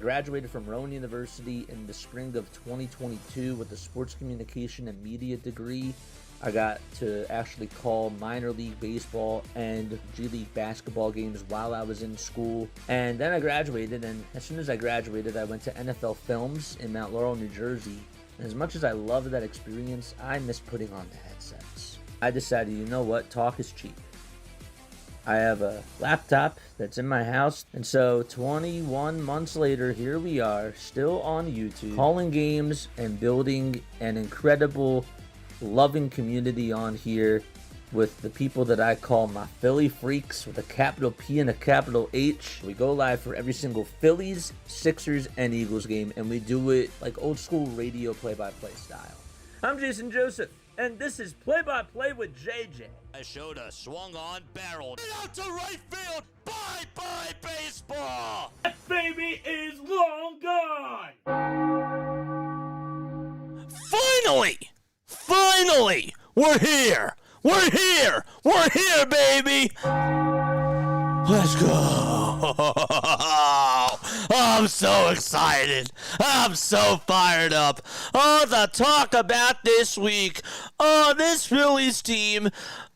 graduated from Rowan University in the spring of 2022 with a sports communication and media degree. I got to actually call minor league baseball and G League basketball games while I was in school. And then I graduated, and as soon as I graduated, I went to NFL Films in Mount Laurel, New Jersey. And as much as I loved that experience, I miss putting on the headsets. I decided, you know what, talk is cheap. I have a laptop that's in my house, and so 21 months later, here we are, still on YouTube, calling games and building an incredible loving community on here with the people that I call my Philly freaks with a capital P and a capital H. We go live for every single Phillies, Sixers, and Eagles game, and we do it like old school radio play-by-play style. I'm Jason Joseph, and this is Play-by-Play with JJ. I showed a swung on barrel. Out to right field. Bye-bye baseball. That baby is long gone. Finally, we're here, baby. Let's go. I'm so excited. I'm so fired up. Oh, the talk about this week. Oh, this Phillies team.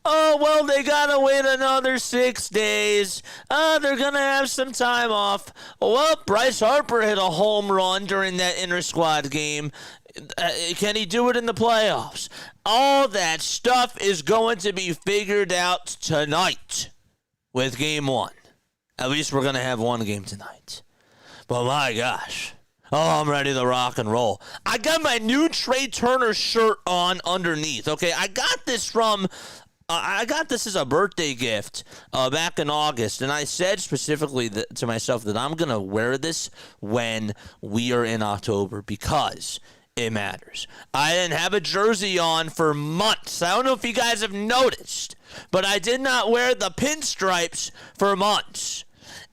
Oh, well, they gotta wait another 6 days. They're gonna have some time off. Well, Bryce Harper hit a home run during that inter-squad game. Can he do it in the playoffs? All that stuff is going to be figured out tonight with Game 1. At least we're going to have one game tonight. But my gosh. Oh, I'm ready to rock and roll. I got my new Trey Turner shirt on underneath. Okay, I got this as a birthday gift back in August, and I said specifically to myself that I'm going to wear this when we are in October because it matters. I didn't have a jersey on for months. I don't know if you guys have noticed, but I did not wear the pinstripes for months.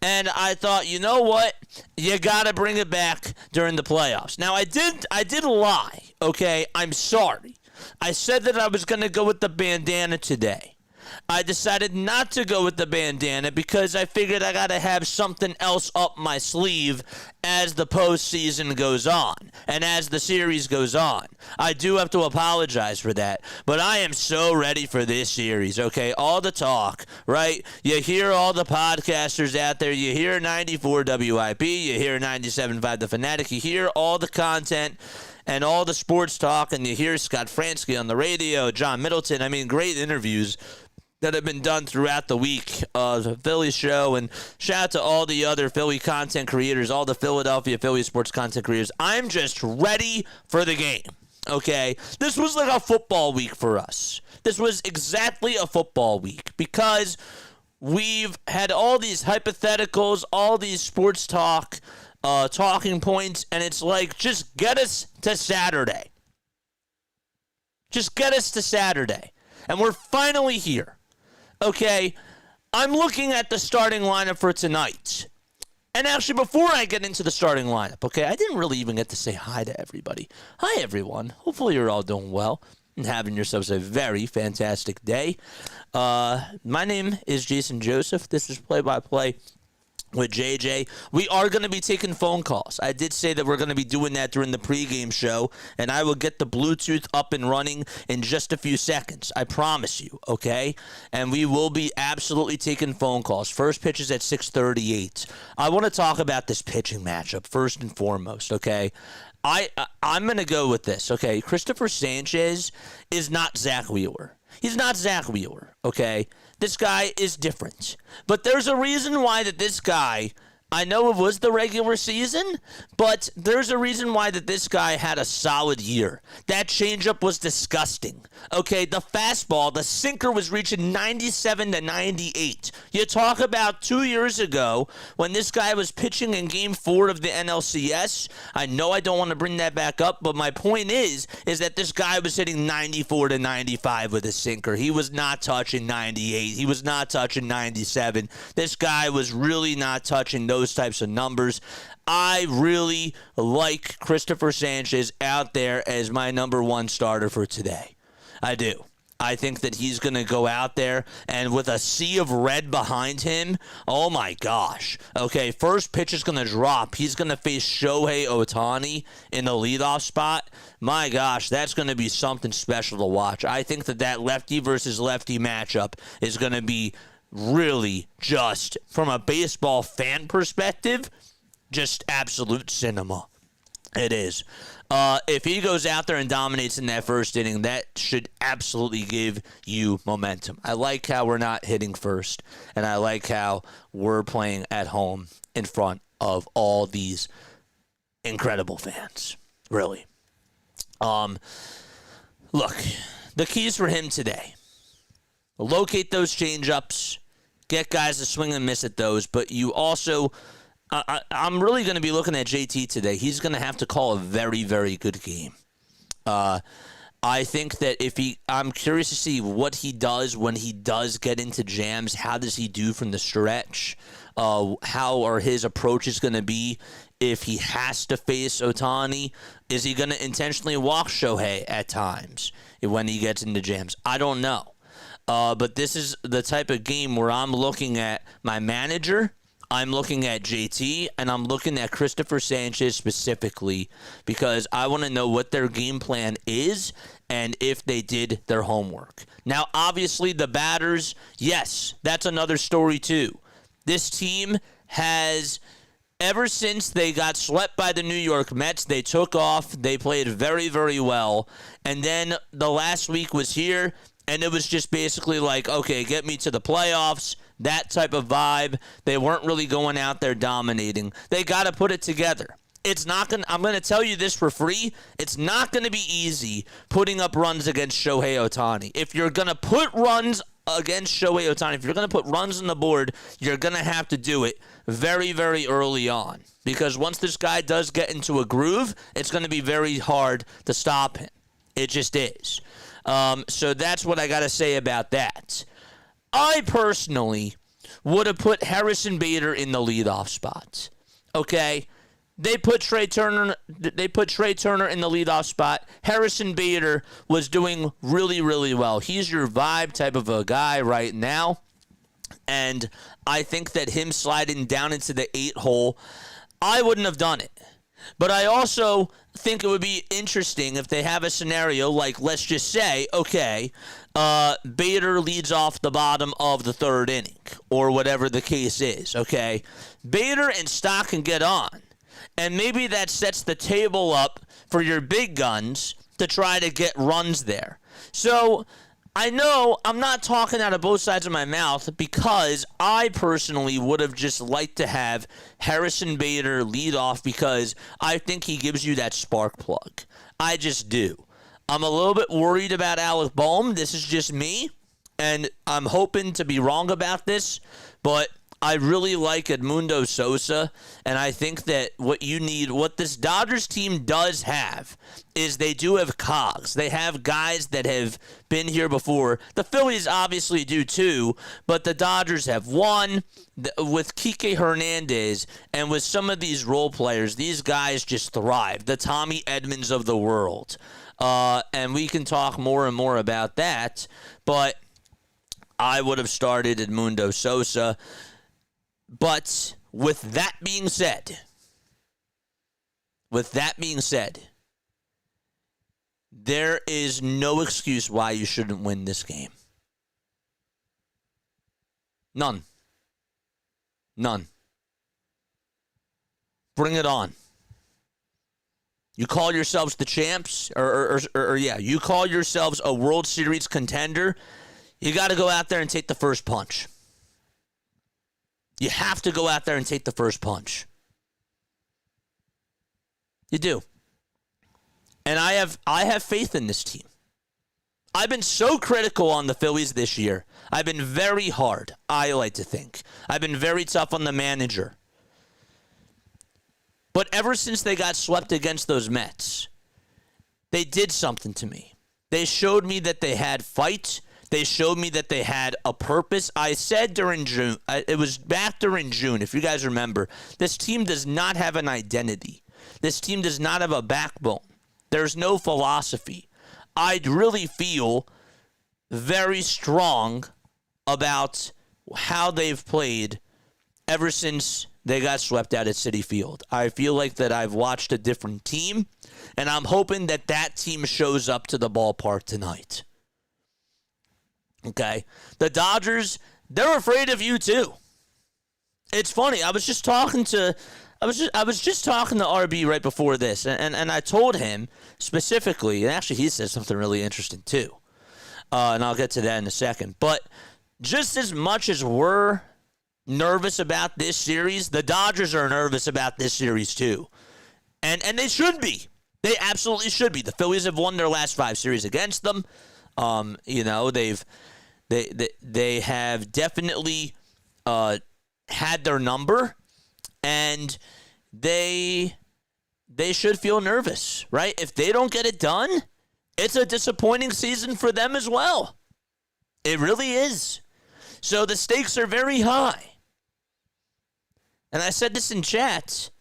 And I thought, you know what? You got to bring it back during the playoffs. Now, I did lie, okay? I'm sorry. I said that I was going to go with the bandana today. I decided not to go with the bandana because I figured I got to have something else up my sleeve as the postseason goes on and as the series goes on. I do have to apologize for that, but I am so ready for this series, okay? All the talk, right? You hear all the podcasters out there. You hear 94 WIP. You hear 97.5 The Fanatic. You hear all the content and all the sports talk, and you hear Scott Fransky on the radio, John Middleton. I mean, great interviews that have been done throughout the week of the Philly show, and shout out to all the other Philly content creators, all the Philadelphia Philly sports content creators. I'm just ready for the game, okay? This was like a football week for us. This was exactly a football week because we've had all these hypotheticals, all these sports talk, talking points, and it's like, just get us to Saturday. Just get us to Saturday. And we're finally here. Okay, I'm looking at the starting lineup for tonight. And actually, before I get into the starting lineup, okay, I didn't really even get to say hi to everybody. Hi, everyone. Hopefully you're all doing well and having yourselves a very fantastic day. My name is Jason Joseph. This is Play-by-Play with JJ. We are going to be taking phone calls. I did say that we're going to be doing that during the pregame show, and I will get the Bluetooth up and running in just a few seconds. I promise you, okay? And we will be absolutely taking phone calls. First pitch is at 6:38. I want to talk about this pitching matchup first and foremost, okay? I'm going to go with this, okay? Cristopher Sanchez is not Zach Wheeler. He's not Zach Wheeler, okay? This guy is different. But there's a reason why that this guy, I know it was the regular season, but there's a reason why that this guy had a solid year. That changeup was disgusting. Okay, the fastball, the sinker was reaching 97 to 98. You talk about 2 years ago when this guy was pitching in Game 4 of the NLCS. I know I don't want to bring that back up, but my point is that this guy was hitting 94 to 95 with a sinker. He was not touching 98. He was not touching 97. This guy was really not touching those types of numbers. I really like Cristopher Sanchez out there as my number one starter for today. I do. I think that he's going to go out there, and with a sea of red behind him, oh my gosh. Okay, first pitch is going to drop. He's going to face Shohei Ohtani in the leadoff spot. My gosh, that's going to be something special to watch. I think that lefty versus lefty matchup is going to be really just, from a baseball fan perspective, just absolute cinema. It is. If he goes out there and dominates in that first inning, that should absolutely give you momentum. I like how we're not hitting first, and I like how we're playing at home in front of all these incredible fans. Really. Look, the keys for him today: locate those changeups, get guys to swing and miss at those, but you also... I'm really going to be looking at JT today. He's going to have to call a very, very good game. I think that I'm curious to see what he does when he does get into jams. How does he do from the stretch? How are his approaches going to be if he has to face Ohtani? Is he going to intentionally walk Shohei at times when he gets into jams? I don't know. But this is the type of game where I'm looking at my manager, I'm looking at JT, and I'm looking at Cristopher Sanchez specifically because I want to know what their game plan is and if they did their homework. Now, obviously, the batters, yes, that's another story too. This team has, ever since they got swept by the New York Mets, they took off. They played very, very well. And then the last week was here, and it was just basically like, okay, get me to the playoffs. That type of vibe. They weren't really going out there dominating. They got to put it together. It's not going to, I'm going to tell you this for free. It's not going to be easy putting up runs against Shohei Ohtani. If you're going to put runs against Shohei Ohtani, if you're going to put runs on the board, you're going to have to do it very, very early on. Because once this guy does get into a groove, it's going to be very hard to stop him. It just is. So that's what I got to say about that. I personally would have put Harrison Bader in the leadoff spot. Okay? They put Trey Turner in the leadoff spot. Harrison Bader was doing really, really well. He's your vibe type of a guy right now. And I think that him sliding down into the 8 hole, I wouldn't have done it. But I also think it would be interesting if they have a scenario like, let's just say, okay, Bader leads off the bottom of the 3rd inning, or whatever the case is, okay? Bader and Stock can get on, and maybe that sets the table up for your big guns to try to get runs there. So I know I'm not talking out of both sides of my mouth because I personally would have just liked to have Harrison Bader lead off because I think he gives you that spark plug. I just do. I'm a little bit worried about Alec Bohm. This is just me, and I'm hoping to be wrong about this, but I really like Edmundo Sosa, and I think that what this Dodgers team does have is they do have cogs. They have guys that have been here before. The Phillies obviously do too, but the Dodgers have won with Kike Hernandez, and with some of these role players, these guys just thrive. The Tommy Edmonds of the world. And we can talk more and more about that, but I would have started Edmundo Sosa. But with that being said, there is no excuse why you shouldn't win this game. None. Bring it on. You call yourselves the champs, you call yourselves a World Series contender. You got to go out there and take the first punch. You have to go out there and take the first punch. You do. And I have faith in this team. I've been so critical on the Phillies this year. I've been very hard, I like to think. I've been very tough on the manager. But ever since they got swept against those Mets, they did something to me. They showed me that they had fight. They showed me that they had a purpose. I said during June, it was back during June, if you guys remember, this team does not have an identity. This team does not have a backbone. There's no philosophy. I really feel very strong about how they've played ever since they got swept out at Citi Field. I feel like that I've watched a different team, and I'm hoping that that team shows up to the ballpark tonight. Okay? The Dodgers, they're afraid of you too. It's funny. I was just talking to RB right before this, and I told him specifically, and actually he said something really interesting too, and I'll get to that in a second. But just as much as we're nervous about this series, the Dodgers are nervous about this series too, and they should be. They absolutely should be. The Phillies have won their last 5 series against them. They have definitely had their number, and they should feel nervous, right? If they don't get it done, it's a disappointing season for them as well. It really is. So the stakes are very high. And I said this in chat.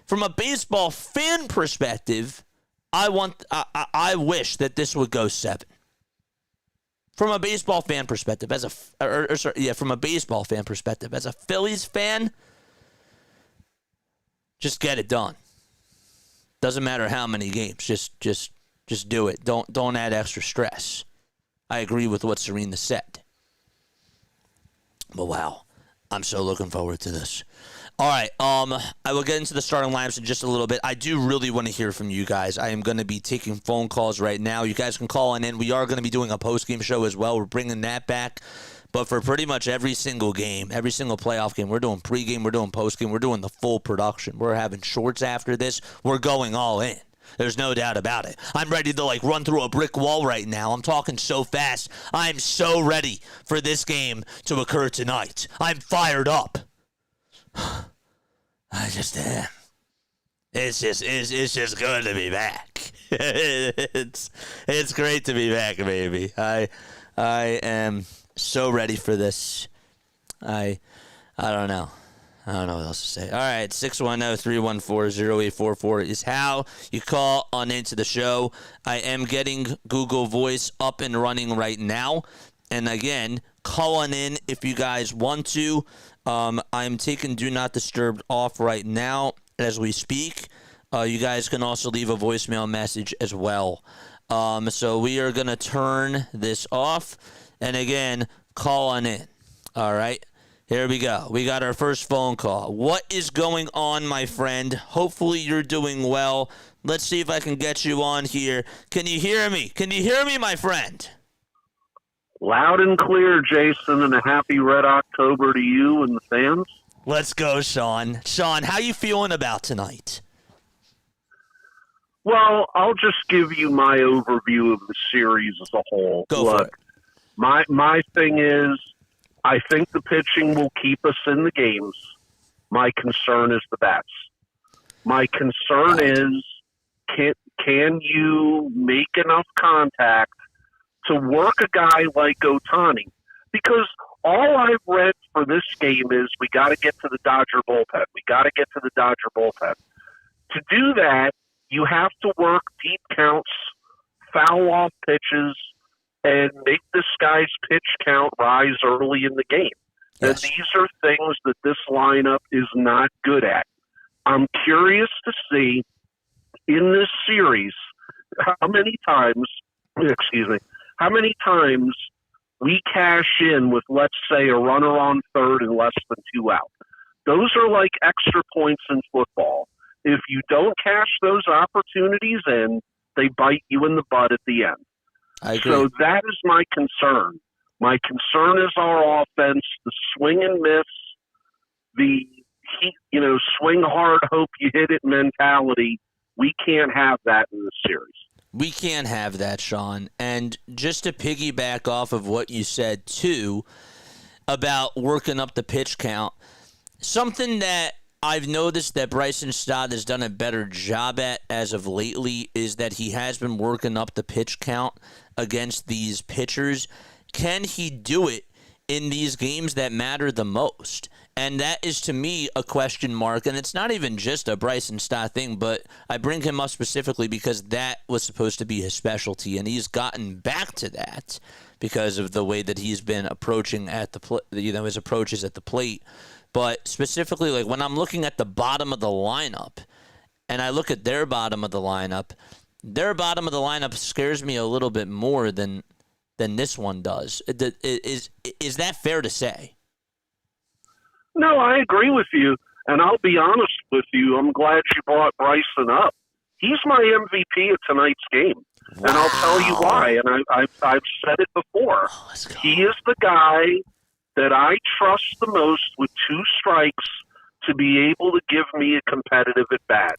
From a baseball fan perspective, I wish that this would go 7. From a baseball fan perspective, from a baseball fan perspective, as a Phillies fan, just get it done. Doesn't matter how many games. Just do it. Don't add extra stress. I agree with what Serena said. But wow, I'm so looking forward to this. All right, I will get into the starting lineups in just a little bit. I do really want to hear from you guys. I am going to be taking phone calls right now. You guys can call in. We are going to be doing a postgame show as well. We're bringing that back. But for pretty much every single game, every single playoff game, we're doing pregame, we're doing postgame, we're doing the full production. We're having shorts after this. We're going all in. There's no doubt about it. I'm ready to run through a brick wall right now. I'm talking so fast. I'm so ready for this game to occur tonight. I'm fired up. I just am. It's just good to be back. it's great to be back, baby. I am so ready for this. I don't know. I don't know what else to say. All right, 610-314-0844 is how you call on into the show. I am getting Google Voice up and running right now. And again, call on in if you guys want to. I'm taking Do Not Disturb off right now as we speak. You guys can also leave a voicemail message as well. So we are going to turn this off. And again, call on in. All right. Here we go. We got our first phone call. What is going on, my friend? Hopefully you're doing well. Let's see if I can get you on here. Can you hear me? Can you hear me, my friend? Loud and clear, Jason, and a happy Red October to you and the fans. Let's go, Sean. Sean, how you feeling about tonight? Well, I'll just give you my overview of the series as a whole. Go for it. My thing is, I think the pitching will keep us in the games. My concern is the bats. My concern is, can you make enough contact to work a guy like Ohtani? Because all I've read for this game is we got to get to the Dodger bullpen. We got to get to the Dodger bullpen. To do that, you have to work deep counts, foul off pitches, and make this guy's pitch count rise early in the game. Yes. And these are things that this lineup is not good at. I'm curious to see in this series how many times we cash in with, let's say, a runner on third and less than 2 out. Those are like extra points in football. If you don't cash those opportunities in, they bite you in the butt at the end. I agree. So that is my concern. My concern is our offense, the swing and miss, the swing hard, hope you hit it mentality. We can't have that in this series. We can't have that, Sean. And just to piggyback off of what you said, too, about working up the pitch count, something that I've noticed that Bryson Stott has done a better job at as of lately is that he has been working up the pitch count against these pitchers. Can he do it in these games that matter the most? And that is, to me, a question mark. And it's not even just a Bryson Stott thing, but I bring him up specifically because that was supposed to be his specialty, and he's gotten back to that because of the way that he's been approaching at the his approaches at the plate. But specifically, like when I'm looking at the bottom of the lineup, and I look at their bottom of the lineup scares me a little bit more than this one does. Is that fair to say? No, I agree with you, and I'll be honest with you. I'm glad you brought Bryson up. He's my MVP of tonight's game, and I'll tell you why. And I've said it before. He is the guy that I trust the most with 2 strikes to be able to give me a competitive at bat.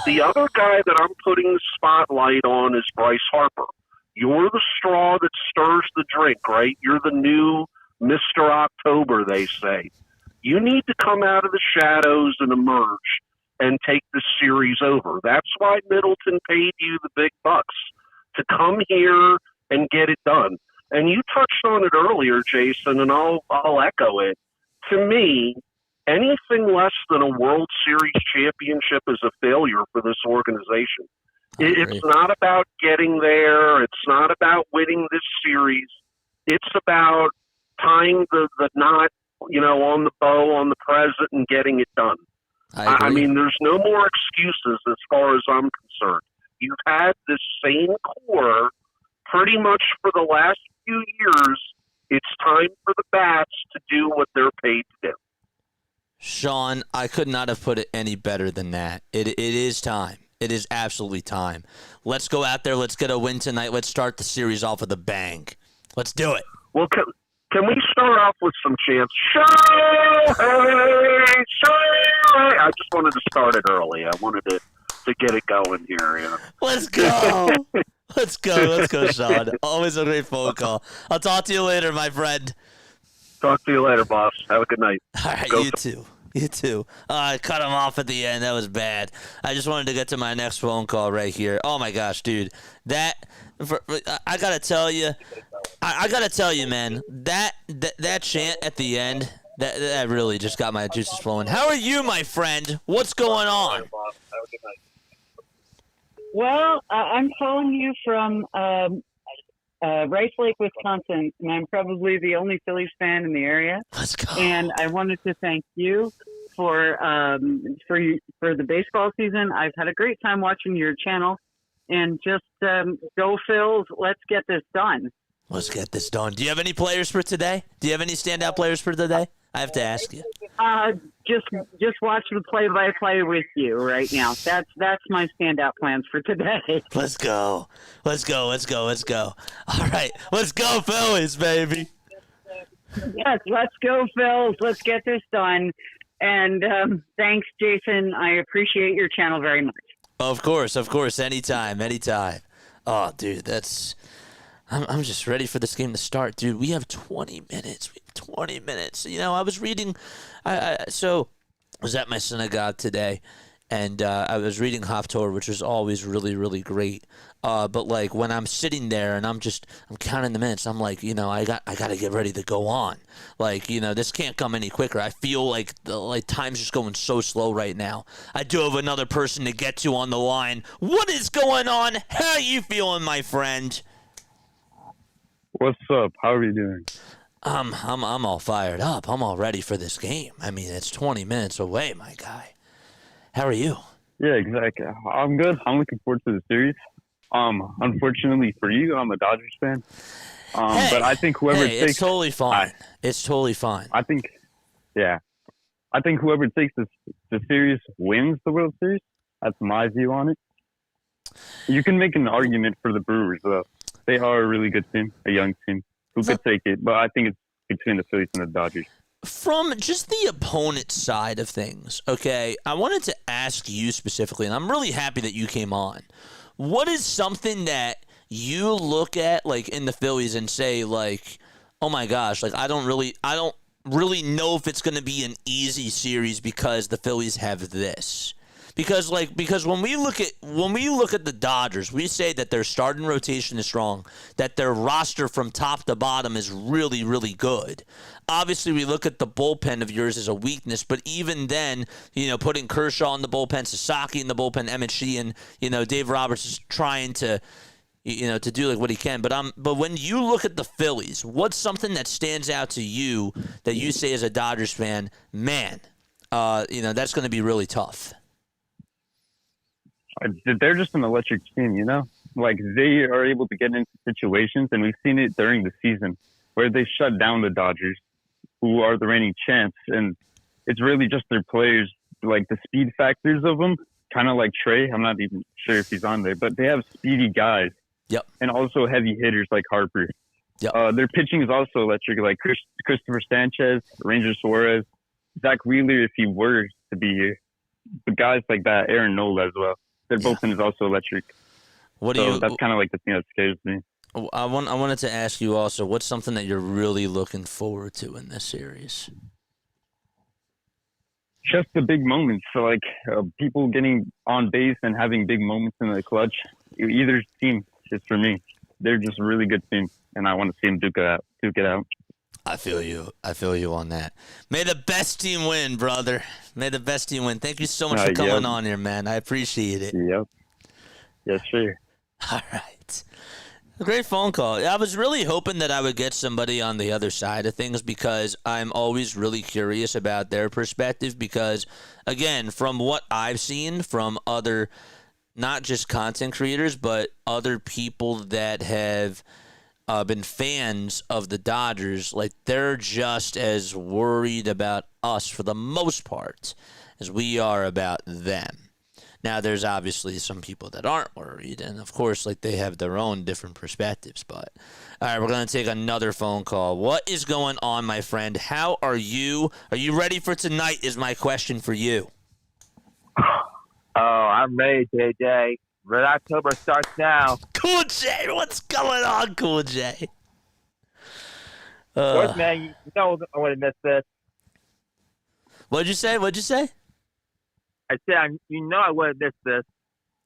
The other guy that I'm putting the spotlight on is Bryce Harper. You're the straw that stirs the drink, right? You're the new Mr. October, they say. You need to come out of the shadows and emerge and take the series over. That's why Middleton paid you the big bucks, to come here and get it done. And you touched on it earlier, Jason, and I'll echo it. To me, anything less than a World Series championship is a failure for this organization. It's not about getting there. It's not about winning this series. It's about tying the knot, on the bow, on the present, and getting it done. I mean, there's no more excuses as far as I'm concerned. You've had this same core pretty much for the last few years. It's time for the bats to do what they're paid to do. Sean, I could not have put it any better than that. It is time. It is absolutely time. Let's go out there. Let's get a win tonight. Let's start the series off with a bang. Let's do it. Well, can we start off with some chants? Shohei! I just wanted to start it early. I wanted to get it going here. Let's go. Let's go, Sean. Always a great phone call. I'll talk to you later, my friend. Talk to you later, boss. Have a good night. All right, you too. You too. I cut him off at the end. That was bad. I just wanted to get to my next phone call right here. Oh, my gosh, dude. I got to tell you. I got to tell you, man, that chant at the end, that really just got my juices flowing. How are you, my friend? What's going on? Well, I'm calling you from Rice Lake, Wisconsin, and I'm probably the only Phillies fan in the area. Let's go. And I wanted to thank you for the baseball season. I've had a great time watching your channel, and just go Phils. Let's get this done. Let's get this done. Do you have any players for today? Do you have any standout players for today? I have to ask you. Just watch the play-by-play with you right now. That's my standout plans for today. Let's go. All right, let's go Phillies, baby. Yes, let's go Phils. Let's get this done. And thanks, Jason. I appreciate your channel very much. Of course. Anytime. Oh, dude, I'm just ready for this game to start, dude. We have 20 minutes. I was reading. So I was at my synagogue today, and I was reading Haftorah, which is always really, really great. But like when I'm sitting there and I'm counting the minutes, I'm like, I got to get ready to go on. Like, this can't come any quicker. I feel like time's just going so slow right now. I do have another person to get to on the line. What is going on? How are you feeling, my friend? What's up? How are you doing? I'm all fired up. I'm all ready for this game. I mean, it's 20 minutes away, my guy. How are you? Yeah, exactly. I'm good. I'm looking forward to the series. Unfortunately for you, I'm a Dodgers fan. But I think whoever takes, it's totally fine. It's totally fine. I think whoever takes the series wins the World Series. That's my view on it. You can make an argument for the Brewers, though. They are a really good team, a young team who could take it. But I think it's between the Phillies and the Dodgers. From just the opponent side of things, okay, I wanted to ask you specifically, and I'm really happy that you came on. What is something that you look at, like, in the Phillies and say, like, oh my gosh, like, I don't really know if it's going to be an easy series because the Phillies have this? Because when we look at the Dodgers, we say that their starting rotation is strong, that their roster from top to bottom is really, really good. Obviously, we look at the bullpen of yours as a weakness, but even then, putting Kershaw in the bullpen, Sasaki in the bullpen, Emmett Sheehan, Dave Roberts is trying to do like what he can. But when you look at the Phillies, what's something that stands out to you that you say as a Dodgers fan, man, that's going to be really tough? They're just an electric team, Like, they are able to get into situations, and we've seen it during the season, where they shut down the Dodgers, who are the reigning champs. And it's really just their players, like the speed factors of them, kind of like Trey. I'm not even sure if he's on there, but they have speedy guys. Yep. And also heavy hitters like Harper. Yep. Their pitching is also electric, like Cristopher Sanchez, Ranger Suarez, Zach Wheeler, if he were to be here. But guys like that, Aaron Nola as well. Their bullpen is also electric. That's kind of like the thing that scares me. I wanted to ask you also, what's something that you're really looking forward to in this series? Just the big moments. So, like, people getting on base and having big moments in the clutch. Either team is for me. They're just a really good team, and I want to see them duke it out. I feel you. I feel you on that. May the best team win, brother. May the best team win. Thank you so much for coming on here, man. I appreciate it. Yep. Yes, sir. All right. A great phone call. I was really hoping that I would get somebody on the other side of things because I'm always really curious about their perspective because, again, from what I've seen from other, not just content creators, but other people that have been fans of the Dodgers, like they're just as worried about us for the most part as we are about them. Now, there's obviously some people that aren't worried, and of course, like they have their own different perspectives. But all right, we're gonna take another phone call. What is going on, my friend? How are you? Are you ready for tonight? Is my question for you. Oh, I'm ready, JJ. Red October starts now. Cool J, what's going on, Cool J? Of course, man, you know I would have missed this. What'd you say? I said, I would have missed this.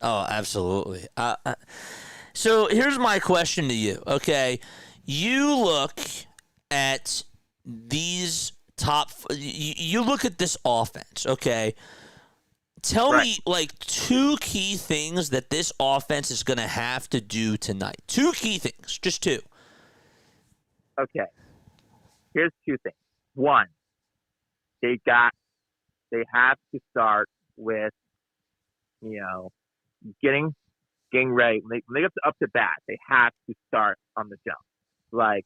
Oh, absolutely. So here's my question to you. Okay, you look at these you look at this offense. Okay, tell me like two key things that this offense is going to have to do tonight. Two key things, just two. Okay, here's two things. One, they have to start with, getting ready. When they get up to bat, they have to start on the jump. Like,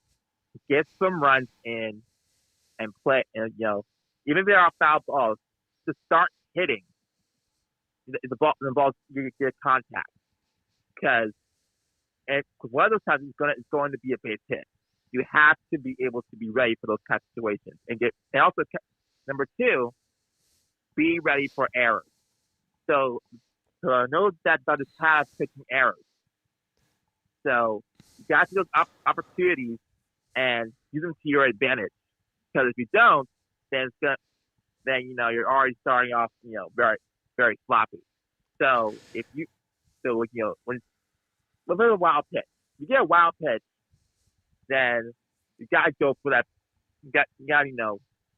get some runs in and play, and, even if they're off foul balls, to start hitting the balls, you get contact. Because one of those times is going to be a base hit. You have to be able to be ready for those kind of situations. And also, number two, be ready for errors. So know that Dodgers have pitching errors. So you got to those opportunities and use them to your advantage. Because if you don't, then you're already starting off very, very sloppy. So when there's a wild pitch, you get a wild pitch, then you got to go for that. You got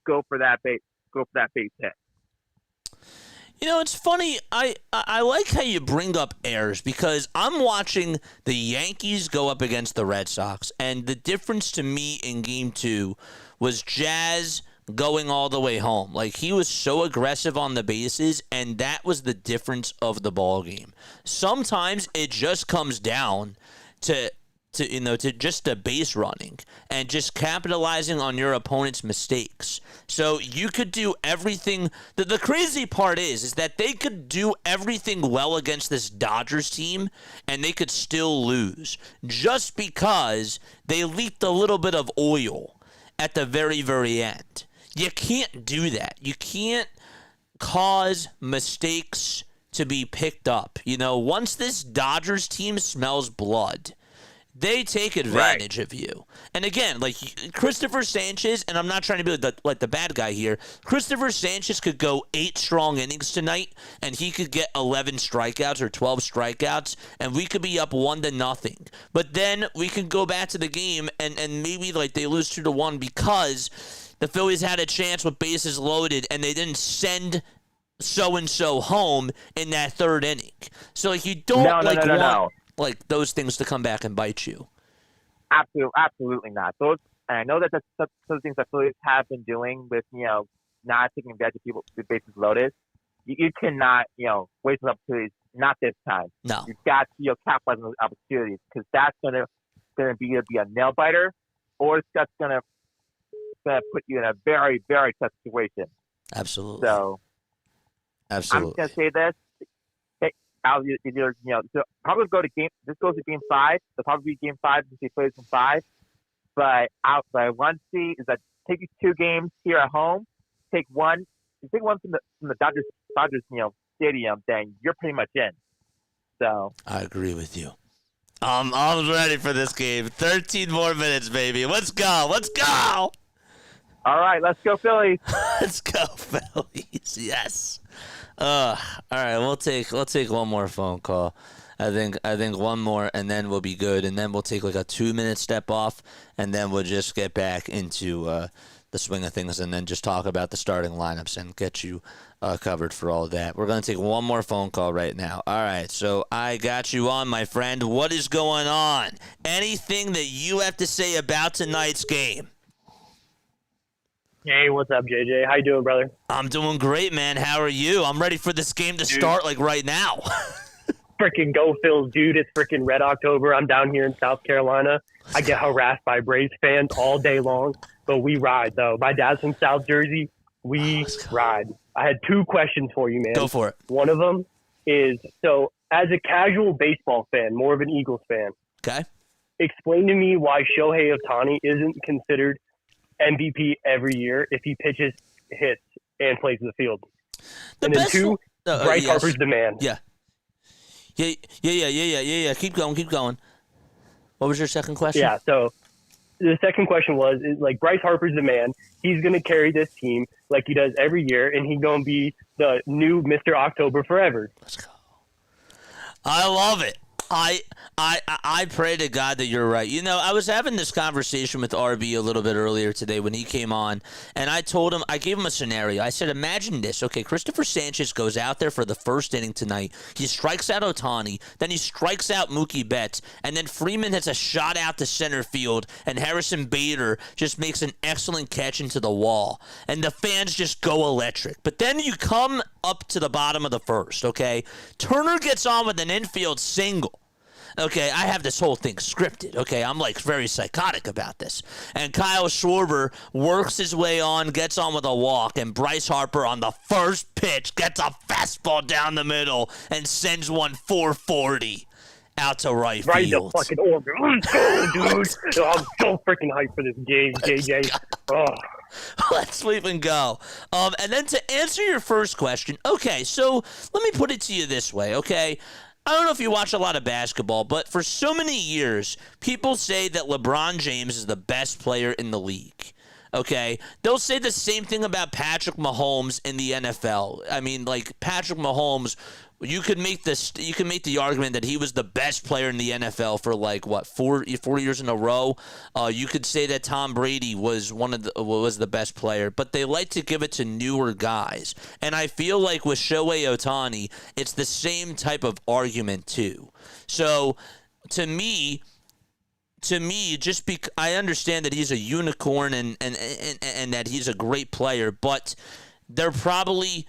go for that base hit. It's funny. I like how you bring up errors because I'm watching the Yankees go up against the Red Sox, and the difference to me in Game 2 was Jazz going all the way home. Like, he was so aggressive on the bases, and that was the difference of the ball game. Sometimes it just comes down to just the base running and just capitalizing on your opponent's mistakes. So you could do everything. The crazy part is that they could do everything well against this Dodgers team and they could still lose just because they leaked a little bit of oil at the very, very end. You can't do that. You can't cause mistakes to be picked up. Once this Dodgers team smells blood, they take advantage of you. And again, like Cristopher Sanchez, and I'm not trying to be like the bad guy here, Cristopher Sanchez could go 8 strong innings tonight, and he could get 11 strikeouts or 12 strikeouts, and we could be up 1-0. But then we can go back to the game, and maybe like they lose 2-1 because the Phillies had a chance with bases loaded, and they didn't send so-and-so home in that 3rd inning. So like you don't want like those things to come back and bite you. Absolutely not. And I know that that's those things that Phillies have been doing with not taking advantage of people with bases loaded. You cannot waste opportunities. Not this time. No, you've got to capitalize on those opportunities because that's gonna be a nail biter, or it's just gonna put you in a very, very tough situation. Absolutely. So absolutely, I'm just gonna say this. So probably go to game. This goes to game 5. It'll probably be game 5 since they plays in 5. But what I want to see is that take these 2 games here at home. Take one from the Dodgers stadium. Then you're pretty much in. So I agree with you. I'm ready for this game. 13 more minutes, baby. Let's go. Let's go. All right, let's go Phillies. Let's go Phillies. Yes. All right, we'll take one more phone call. I think one more, and then we'll be good, and then we'll take like a 2-minute step off, and then we'll just get back into the swing of things, and then just talk about the starting lineups and get you covered for all of that. We're gonna take one more phone call right now. All right, so I got you on, my friend. What is going on? Anything that you have to say about tonight's game? Hey, what's up, JJ? How you doing, brother? I'm doing great, man. How are you? I'm ready for this game to start, like, right now. Freaking go Phils, dude. It's freaking Red October. I'm down here in South Carolina. I get harassed by Braves fans all day long, but we ride, though. My dad's from South Jersey. We ride. I had 2 questions for you, man. Go for it. One of them is, so as a casual baseball fan, more of an Eagles fan, okay, explain to me why Shohei Ohtani isn't considered MVP every year if he pitches, hits, and plays in the field. And then 2, Bryce Harper's the man. Yeah. Keep going. What was your second question? Yeah, so the second question was, like, Bryce Harper's the man. He's going to carry this team like he does every year, and he's going to be the new Mr. October forever. Let's go. I love it. I pray to God that you're right. I was having this conversation with RB a little bit earlier today when he came on, and I gave him a scenario. I said, imagine this. Okay, Cristopher Sanchez goes out there for the 1st inning tonight. He strikes out Ohtani, then he strikes out Mookie Betts, and then Freeman hits a shot out to center field, and Harrison Bader just makes an excellent catch into the wall, and the fans just go electric. But then you come up to the bottom of the 1st, okay? Turner gets on with an infield single. Okay, I have this whole thing scripted. Okay, I'm like very psychotic about this. And Kyle Schwarber works his way on, gets on with a walk, and Bryce Harper on the 1st pitch gets a fastball down the middle and sends one 440 out to right field. Right the fucking order. Let's go, dude. I'm so freaking hyped for this game, JJ. Oh. Let's sleep and go. And then to answer your first question, okay, so let me put it to you this way, okay? I don't know if you watch a lot of basketball, but for so many years, people say that LeBron James is the best player in the league. Okay? They'll say the same thing about Patrick Mahomes in the NFL. I mean, like, Patrick Mahomes, you could make the argument that he was the best player in the NFL for like what 4 years in a row. You could say that Tom Brady was the best player, but they like to give it to newer guys. And I feel like with Shohei Ohtani, it's the same type of argument too. So to me, I understand that he's a unicorn and that he's a great player, but they're probably.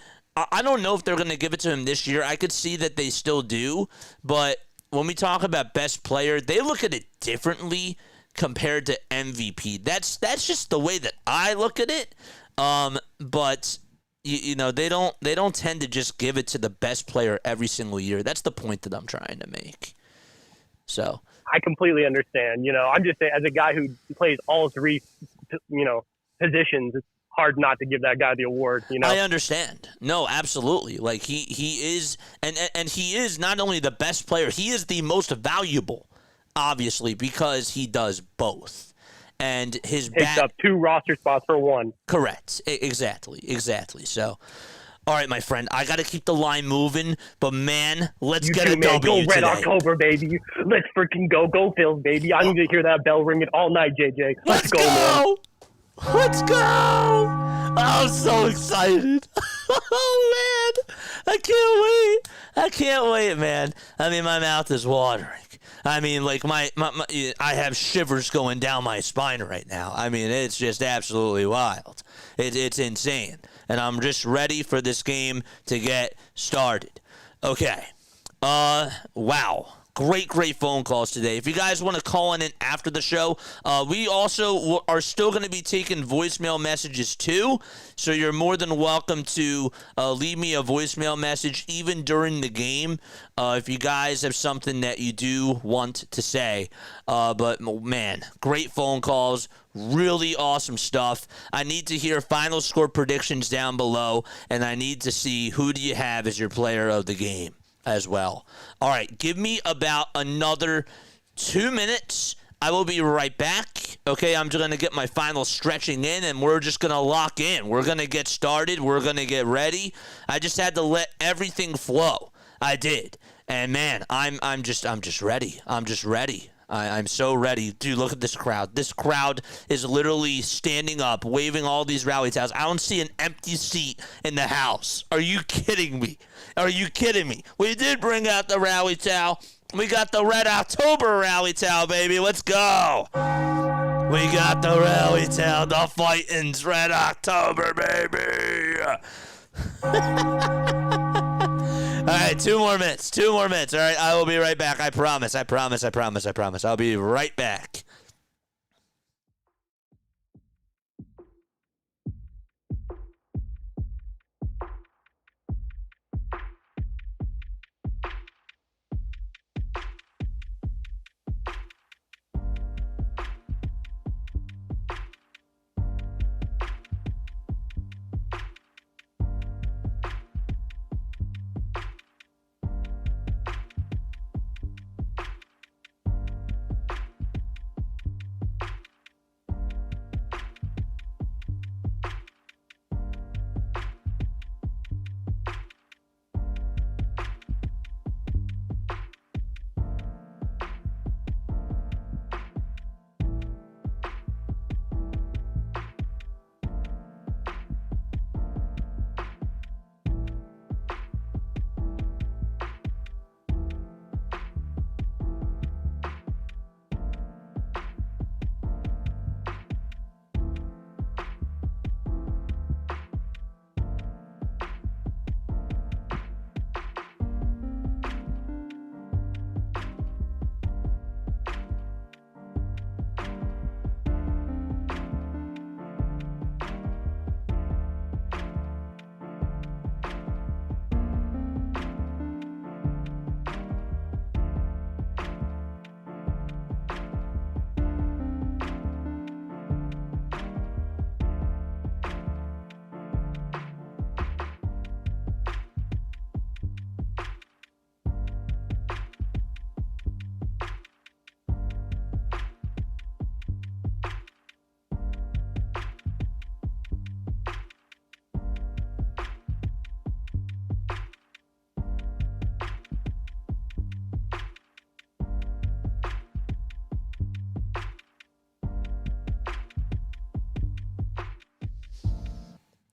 I don't know if they're going to give it to him this year. I could see that they still do, but when we talk about best player, they look at it differently compared to MVP. That's just the way that I look at it. But they don't tend to just give it to the best player every single year. That's the point that I'm trying to make. So I completely understand. I'm just saying, as a guy who plays all 3, positions, it's hard not to give that guy the award. I understand. No, absolutely. Like he is, and he is not only the best player, he is the most valuable. obviously, because he does both. And his Takes up 2 roster spots for 1. Correct. Exactly. So, all right, my friend, I got to keep the line moving, but, man, let's get a W Go Red today. October, baby. Let's freaking go. Go Phils, baby. I need to hear that bell ringing all night, JJ. Let's go, man. Let's go! I'm so excited. Oh, man. I can't wait, man. I mean, my mouth is watering. I mean, like, I have shivers going down my spine right now. I mean, it's just absolutely wild. It's insane. And I'm just ready for this game to get started. Okay. Wow. Great phone calls today. If you guys want to call in after the show, we also are still going to be taking voicemail messages too. So you're more than welcome to leave me a voicemail message even during the game if you guys have something that you do want to say. But, man, great phone calls. Really awesome stuff. I need to hear final score predictions down below, and I need to see who do you have as your player of the game as well. All right, give me about another 2 minutes. I will be right back. Okay, I'm just going to get my final stretching in, and we're just going to lock in. We're going to get started. We're going to get ready. I just had to let everything flow. I did. And, man, I'm just ready. I'm just ready. I'm so ready. Dude, look at this crowd. This crowd is literally standing up, waving all these rally towels. I don't see an empty seat in the house. Are you kidding me? We did bring out the rally towel. We got the Red October rally towel, baby. Let's go. We got the rally towel, the Fighting's Red October, baby. All right, 2 more minutes. All right, I will be right back. I promise. I'll be right back.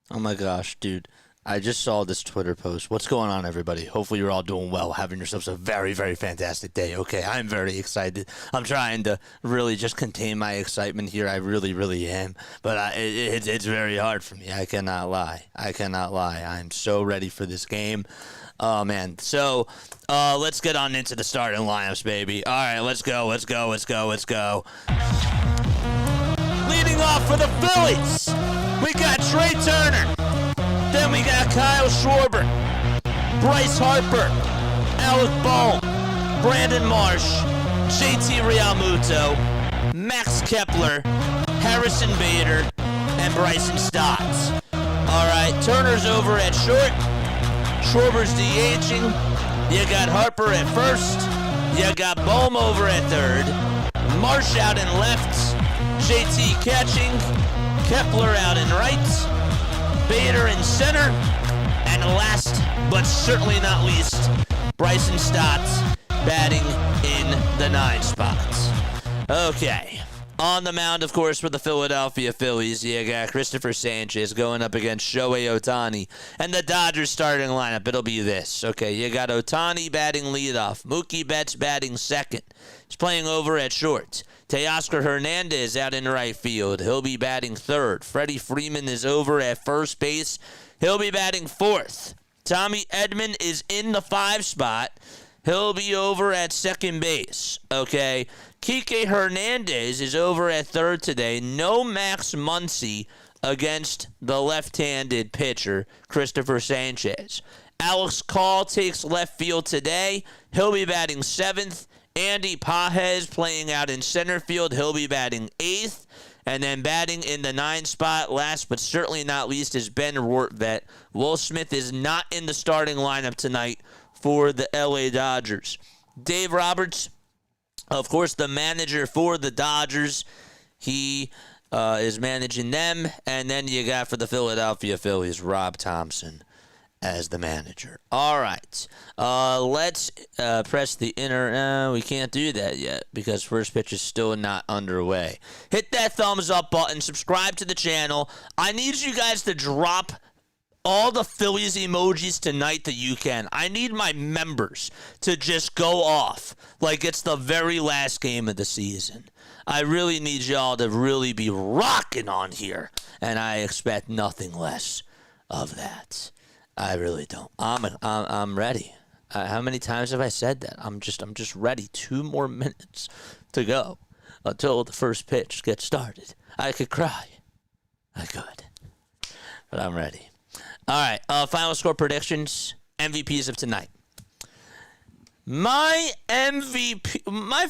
Oh my gosh, dude. I just saw this Twitter post. What's going on, everybody? Hopefully you're all doing well, having yourselves a very, very fantastic day. Okay, I'm very excited. I'm trying to really just contain my excitement here. I really, really am. But it's very hard for me. I cannot lie. I'm so ready for this game. Oh, man. So let's get on into the starting lineups, baby. All right, let's go. Leading off for the Phillies, we got Trey Turner. Then we got Kyle Schwarber, Bryce Harper, Alec Bohm, Brandon Marsh, JT Realmuto, Max Kepler, Harrison Bader, and Bryson Stotts. All right, Turner's over at short. Schwarber's DHing. You got Harper at first. You got Bohm over at third, Marsh out in left, JT catching, Kepler out in right, Bader in center, and last but certainly not least, Bryson Stott batting in the 9 spots. Okay. On the mound, of course, for the Philadelphia Phillies, you got Cristopher Sanchez going up against Shohei Ohtani. And the Dodgers starting lineup, it'll be this. Okay, you got Ohtani batting leadoff. Mookie Betts batting second. He's playing over at short. Teoscar Hernandez out in right field. He'll be batting third. Freddie Freeman is over at first base. He'll be batting fourth. Tommy Edman is in the 5 spot. He'll be over at second base. Okay. Kike Hernandez is over at third today. No Max Muncy against the left-handed pitcher, Cristopher Sanchez. Alex Call takes left field today. He'll be batting 7th. Andy Pages playing out in center field. He'll be batting 8th. And then batting in the 9 spot, last but certainly not least, is Ben Rortvedt. Will Smith is not in the starting lineup tonight for the LA Dodgers. Dave Roberts, of course, the manager for the Dodgers. He is managing them. And then you got for the Philadelphia Phillies, Rob Thompson as the manager. All right. Let's press the inner. We can't do that yet because first pitch is still not underway. Hit that thumbs up button. Subscribe to the channel. I need you guys to drop all the Phillies emojis tonight that you can. I need my members to just go off like it's the very last game of the season. I really need y'all to really be rocking on here, and I expect nothing less of that. I really don't. I'm ready. How many times have I said that? I'm just ready. 2 more minutes to go until the first pitch gets started. I could cry. I could. But I'm ready. All right, final score predictions, MVPs of tonight. My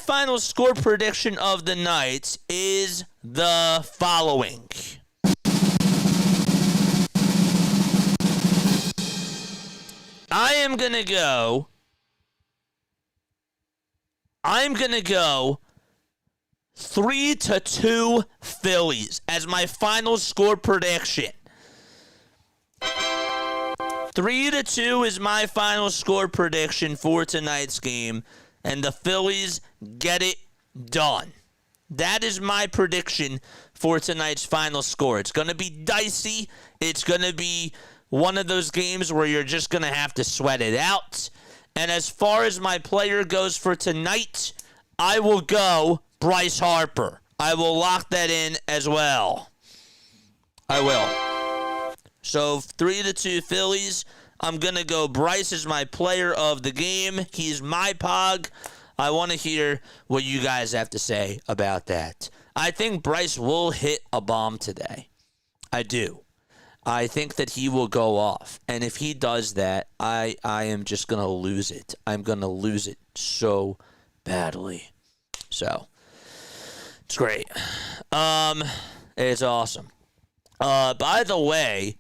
final score prediction of the night is the following. I'm going to go 3-2 Phillies as my final score prediction. 3-2 is my final score prediction for tonight's game, and the Phillies get it done. That is my prediction for tonight's final score. It's going to be dicey. It's going to be one of those games where you're just going to have to sweat it out. And as far as my player goes for tonight, I will go Bryce Harper. I will lock that in as well. I will. So 3-2 Phillies. I'm going to go Bryce as my player of the game. He's my pog. I want to hear what you guys have to say about that. I think Bryce will hit a bomb today. I do. I think that he will go off. And if he does that, I am just going to lose it. I'm going to lose it so badly. So, it's great. It's awesome. By the way,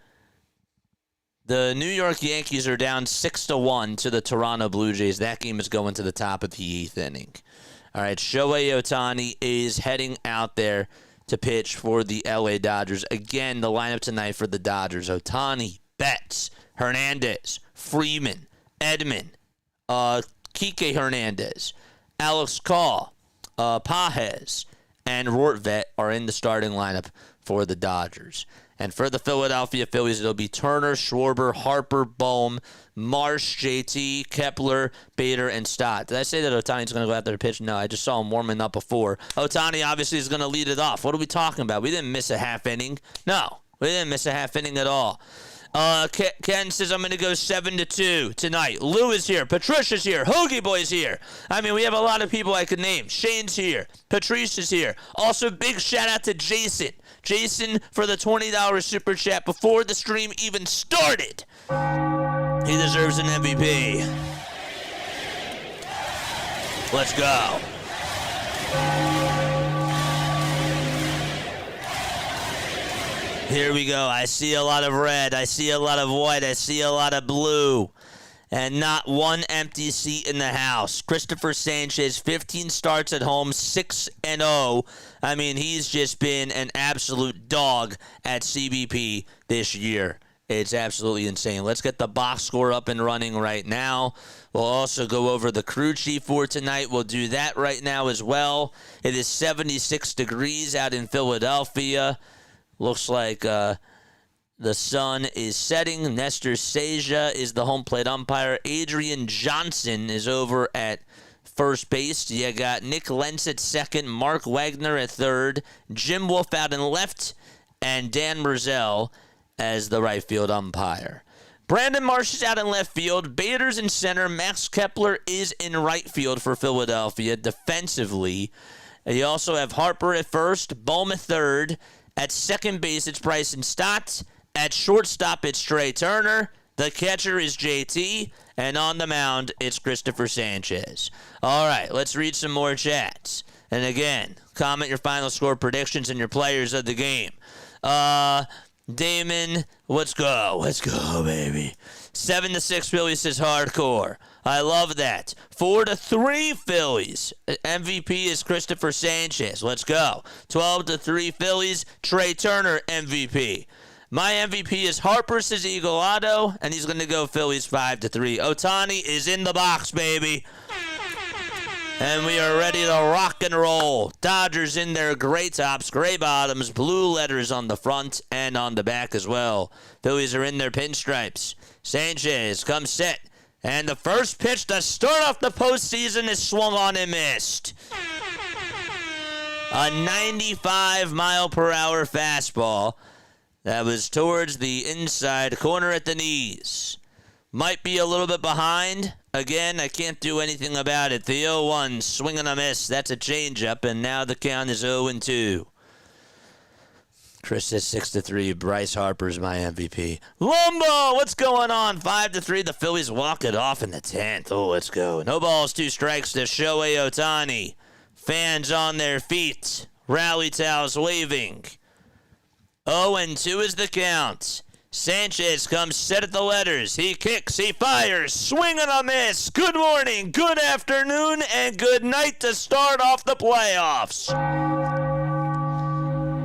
the New York Yankees are down 6-1 to the Toronto Blue Jays. That game is going to the top of the 8th inning. All right, Shohei Ohtani is heading out there to pitch for the LA Dodgers. Again, the lineup tonight for the Dodgers: Ohtani, Betts, Hernandez, Freeman, Edman, Kike Hernandez, Alex Call, Pages, and Rortvedt are in the starting lineup for the Dodgers. And for the Philadelphia Phillies, it'll be Turner, Schwarber, Harper, Bohm, Marsh, JT, Kepler, Bader, and Stott. Did I say that Ohtani's going to go out there to pitch? No, I just saw him warming up before. Ohtani obviously is going to lead it off. What are we talking about? We didn't miss a half inning. No, we didn't miss a half inning at all. Ken says I'm going to go 7-2 tonight. Lou is here. Patricia's here. Hoagie Boy's here. I mean, we have a lot of people I could name. Shane's here. Patrice is here. Also, big shout out to Jason. Jason for the $20 super chat before the stream even started. He deserves an MVP. Let's go. Here we go. I see a lot of red. I see a lot of white. I see a lot of blue. and not one empty seat in the house. Cristopher Sanchez, 15 starts at home, 6-0. I mean, he's just been an absolute dog at CBP this year. It's absolutely insane. Let's get the box score up and running right now. We'll also go over the crew chief for tonight. We'll do that right now as well. It is 76 degrees out in Philadelphia. Looks like the sun is setting. Nestor Seja is the home plate umpire. Adrian Johnson is over at first base. You got Nick Lentz at second, Mark Wagner at third, Jim Wolf out in left, and Dan Merzel as the right field umpire. Brandon Marsh is out in left field. Bader's in center. Max Kepler is in right field for Philadelphia defensively. You also have Harper at first, Bohm at third. At second base, it's Bryson Stott. At shortstop, it's Trey Turner. The catcher is JT. And on the mound, it's Cristopher Sanchez. All right, let's read some more chats. And again, comment your final score predictions and your players of the game. Damon, let's go. Let's go, baby. 7-6 Phillies says hardcore. I love that. 4-3 Phillies. MVP is Cristopher Sanchez. Let's go. 12-3 Phillies. Trey Turner, MVP. My MVP is Harper, says Eagle Otto, and he's going to go Phillies 5-3. Ohtani is in the box, baby. And we are ready to rock and roll. Dodgers in their gray tops, gray bottoms, blue letters on the front and on the back as well. Phillies are in their pinstripes. Sanchez comes set. And the first pitch to start off the postseason is swung on and missed. A 95-mile-per-hour fastball that was towards the inside corner at the knees. Might be a little bit behind. Again, I can't do anything about it. The 0-1, swing and a miss. That's a changeup, and now the count is 0-2. Chris says 6-3. Bryce Harper's my MVP. Lumbo, what's going on? 5-3. The Phillies walk it off in the 10th. Oh, let's go. No balls, 2 strikes to Shohei Ohtani. Fans on their feet. Rally towels waving. 0-2 is the count. Sanchez comes set at the letters. He kicks, he fires, swing and a miss. Good morning, good afternoon, and good night to start off the playoffs.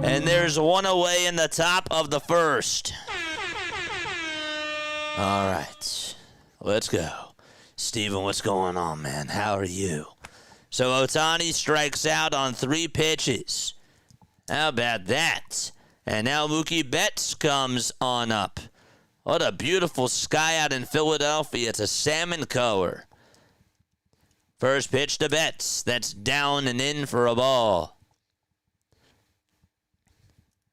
And there's one away in the top of the first. All right, let's go. Steven, what's going on, man? How are you? So Ohtani strikes out on 3 pitches. How about that? And now Mookie Betts comes on up. What a beautiful sky out in Philadelphia. It's a salmon color. First pitch to Betts. That's down and in for a ball.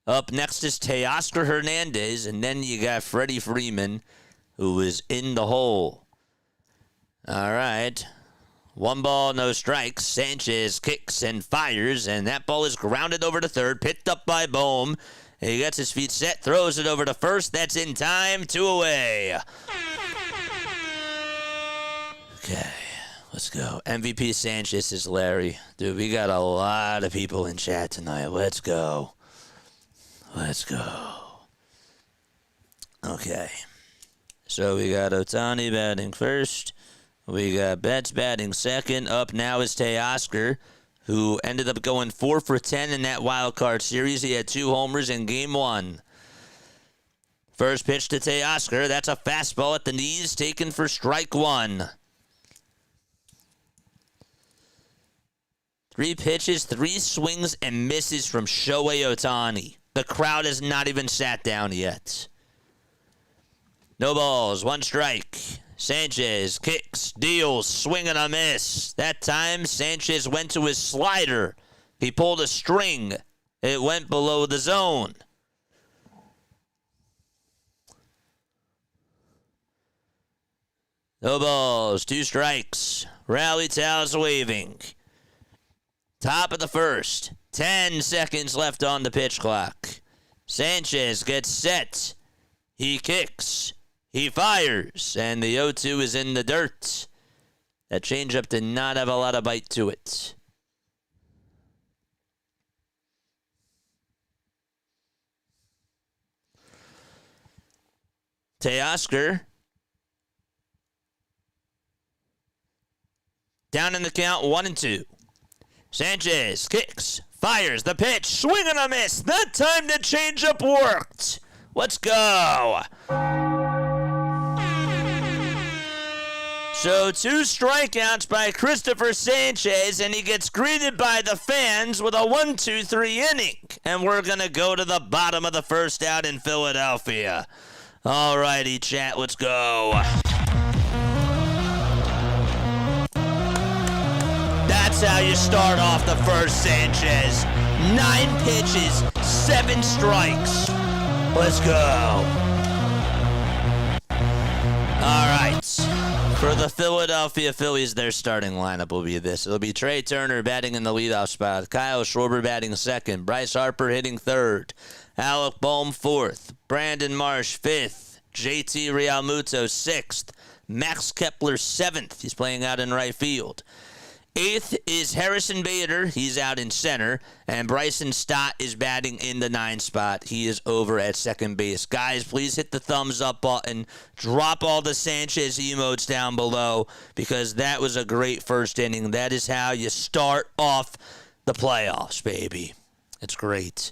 Up next is Teoscar Hernandez, and then you got Freddie Freeman, who is in the hole. All right. 1 ball, no strikes. Sanchez kicks and fires, and that ball is grounded over to third, picked up by Bohm. He gets his feet set, throws it over to first. That's in time. 2 away. Okay, let's go. MVP Sanchez is Larry. Dude, we got a lot of people in chat tonight. Let's go. Let's go. Okay. So we got Ohtani batting first. We got Betts batting second. Up now is Teoscar, who ended up going 4 for 10 in that wild card series. He had 2 homers in game 1. First pitch to Teoscar. That's a fastball at the knees, taken for strike 1. 3 pitches, 3 swings and misses from Shohei Ohtani. The crowd has not even sat down yet. No balls, 1 strike. Sanchez kicks, deals, swing and a miss. That time, Sanchez went to his slider. He pulled a string. It went below the zone. No balls, 2 strikes. Rally towels waving. Top of the first. 10 seconds left on the pitch clock. Sanchez gets set. He kicks. He fires, and the 0-2 is in the dirt. That changeup did not have a lot of bite to it. Teoscar Down in the count, 1-2. Sanchez kicks, fires the pitch, swing and a miss. That time the changeup worked. Let's go. So 2 strikeouts by Cristopher Sanchez, and he gets greeted by the fans with a 1-2-3 inning. And we're going to go to the bottom of the first out in Philadelphia. All righty, chat, let's go. That's how you start off the first, Sanchez. 9 pitches, 7 strikes. Let's go. All right. For the Philadelphia Phillies, their starting lineup will be this. It'll be Trey Turner batting in the leadoff spot, Kyle Schwarber batting second, Bryce Harper hitting third, Alec Bohm fourth, Brandon Marsh fifth, JT Realmuto sixth, Max Kepler seventh. He's playing out in right field. Eighth is Harrison Bader. He's out in center. And Bryson Stott is batting in the 9 spot. He is over at second base. Guys, please hit the thumbs up button. Drop all the Sanchez emotes down below because that was a great first inning. That is how you start off the playoffs, baby. It's great.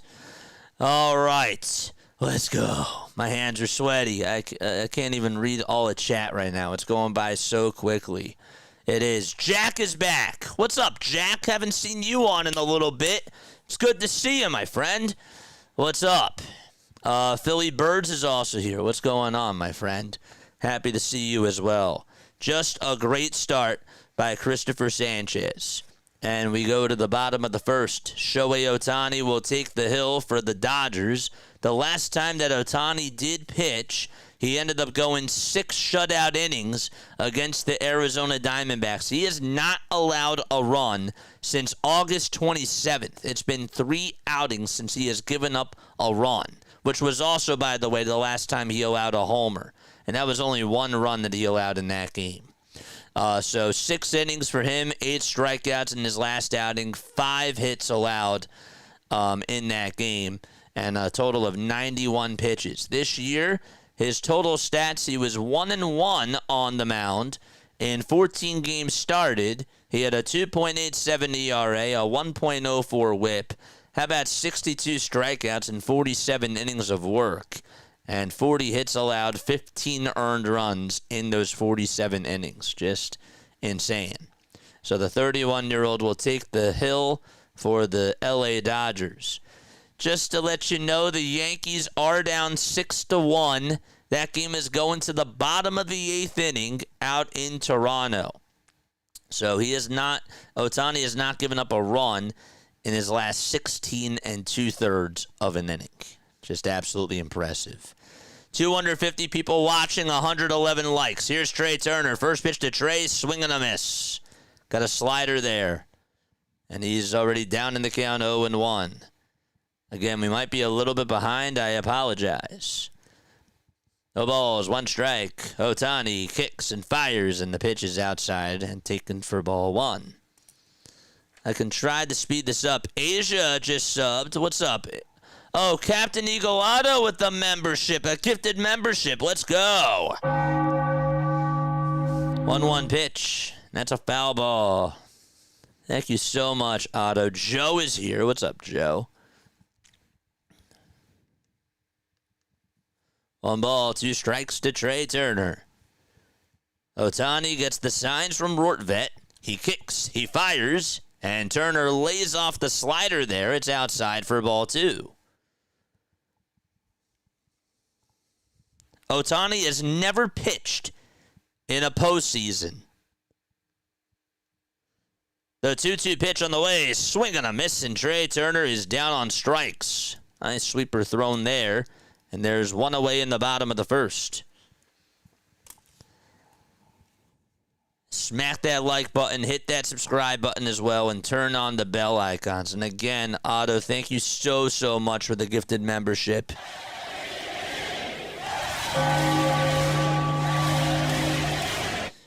All right. Let's go. My hands are sweaty. I can't even read all the chat right now. It's going by so quickly. It is. Jack is back. What's up, Jack? Haven't seen you on in a little bit. It's good to see you, my friend. What's up? Philly Birds is also here. What's going on, my friend? Happy to see you as well. Just a great start by Cristopher Sanchez. And we go to the bottom of the first. Shohei Ohtani will take the hill for the Dodgers. The last time that Ohtani did pitch, he ended up going 6 shutout innings against the Arizona Diamondbacks. He has not allowed a run since August 27th. It's been 3 outings since he has given up a run, which was also, by the way, the last time he allowed a homer. And that was only 1 run that he allowed in that game. So 6 innings for him, 8 strikeouts in his last outing, 5 hits allowed in that game, and a total of 91 pitches. This year, his total stats, he was 1-1 on the mound. In 14 games started, he had a 2.87 ERA, a 1.04 whip. How about 62 strikeouts and 47 innings of work? And 40 hits allowed, 15 earned runs in those 47 innings. Just insane. So the 31-year-old will take the hill for the LA Dodgers. Just to let you know, the Yankees are down 6-1. That game is going to the bottom of the 8th inning out in Toronto. So Ohtani has not given up a run in his last 16 2/3 of an inning. Just absolutely impressive. 250 people watching, 111 likes. Here's Trey Turner. First pitch to Trey, swing and a miss. Got a slider there. And he's already down in the count 0-1. Again, we might be a little bit behind. I apologize. No balls, 1 strike. Ohtani kicks and fires, and the pitch is outside and taken for ball 1. I can try to speed this up. Asia just subbed. What's up? Oh, Captain Eagle Auto with the membership, a gifted membership. Let's go. 1-1 pitch. That's a foul ball. Thank you so much, Otto. Joe is here. What's up, Joe? 1 ball, 2 strikes to Trey Turner. Ohtani gets the signs from Rortvet. He kicks, he fires, and Turner lays off the slider there. It's outside for ball 2. Ohtani has never pitched in a postseason. The 2-2 pitch on the way, swing and a miss, and Trey Turner is down on strikes. Nice sweeper thrown there, and there's 1 away in the bottom of the first. Smack that like button, hit that subscribe button as well, and turn on the bell icons. And again, Otto, thank you so much for the gifted membership.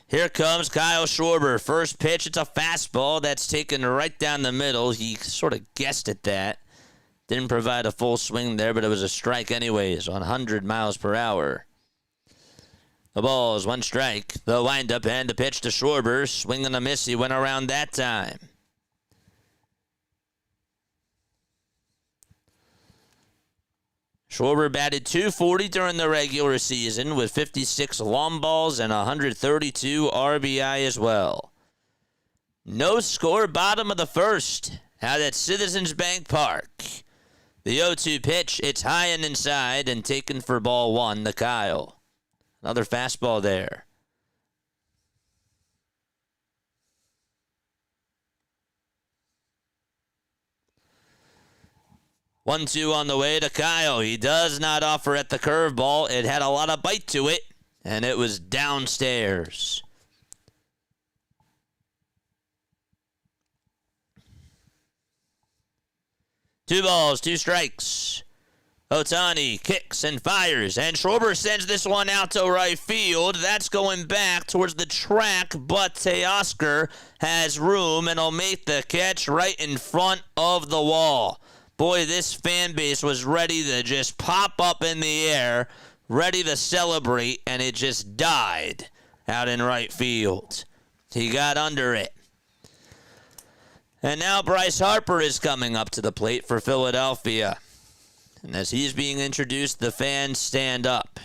Here comes Kyle Schwarber. First pitch, it's a fastball that's taken right down the middle. He sort of guessed at that. Didn't provide a full swing there, but it was a strike anyways, 100 miles per hour. The ball is 1 strike. The windup and the pitch to Schwarber. Swing and a miss. He went around that time. Schwarber batted .240 during the regular season with 56 long balls and 132 RBI as well. No score, bottom of the first, out at Citizens Bank Park. The 0-2 pitch, it's high and inside and taken for ball 1 to Kyle. Another fastball there. One, two on the way to Kyle. He does not offer at the curveball. It had a lot of bite to it, and it was downstairs. Two balls, 2 strikes. Ohtani kicks and fires, and Schwarber sends this one out to right field. That's going back towards the track, but Teoscar has room and will make the catch right in front of the wall. Boy, this fan base was ready to just pop up in the air, ready to celebrate, and it just died out in right field. He got under it. And now Bryce Harper is coming up to the plate for Philadelphia. And as he's being introduced, the fans stand up.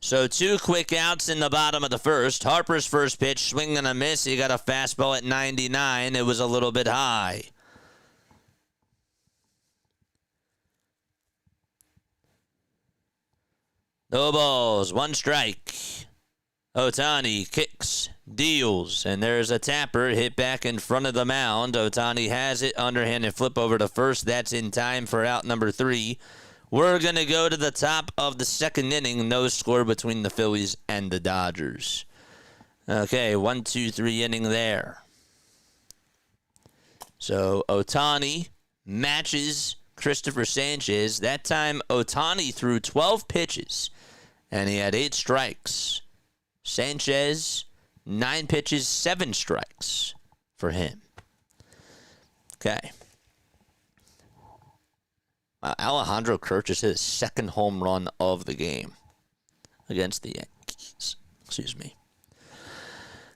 So 2 quick outs in the bottom of the first. Harper's first pitch, swing and a miss. He got a fastball at 99. It was a little bit high. No balls, 1 strike. Ohtani kicks, deals, and there's a tapper hit back in front of the mound. Ohtani has it, underhand and flip over to first. That's in time for out number 3. We're going to go to the top of the second inning. No score between the Phillies and the Dodgers. Okay, 1, 2, 3 inning there. So Ohtani matches Cristopher Sanchez. That time Ohtani threw 12 pitches, and he had 8 strikes. Sanchez, 9 pitches, 7 strikes for him. Okay. Alejandro Kirchhoff hit his second home run of the game against the Yankees. Excuse me.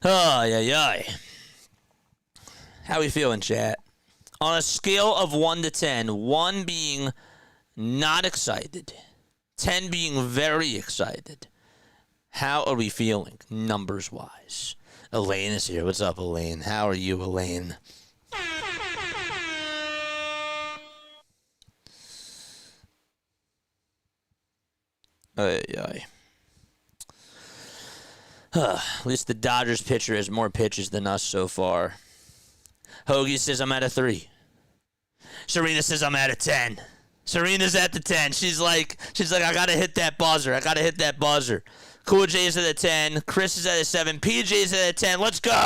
Oh, yeah. How we feeling, chat? On a scale of 1 to 10, 1 being not excited, 10 being very excited, how are we feeling, numbers-wise? Elaine is here. What's up, Elaine? How are you, Elaine? At least the Dodgers pitcher has more pitches than us so far. Hoagie says I'm at a 3. Serena says I'm at a 10. Serena's at the 10. She's like, I gotta hit that buzzer. Cool J's at a 10. Chris is at a 7. PJ's at a 10. Let's go.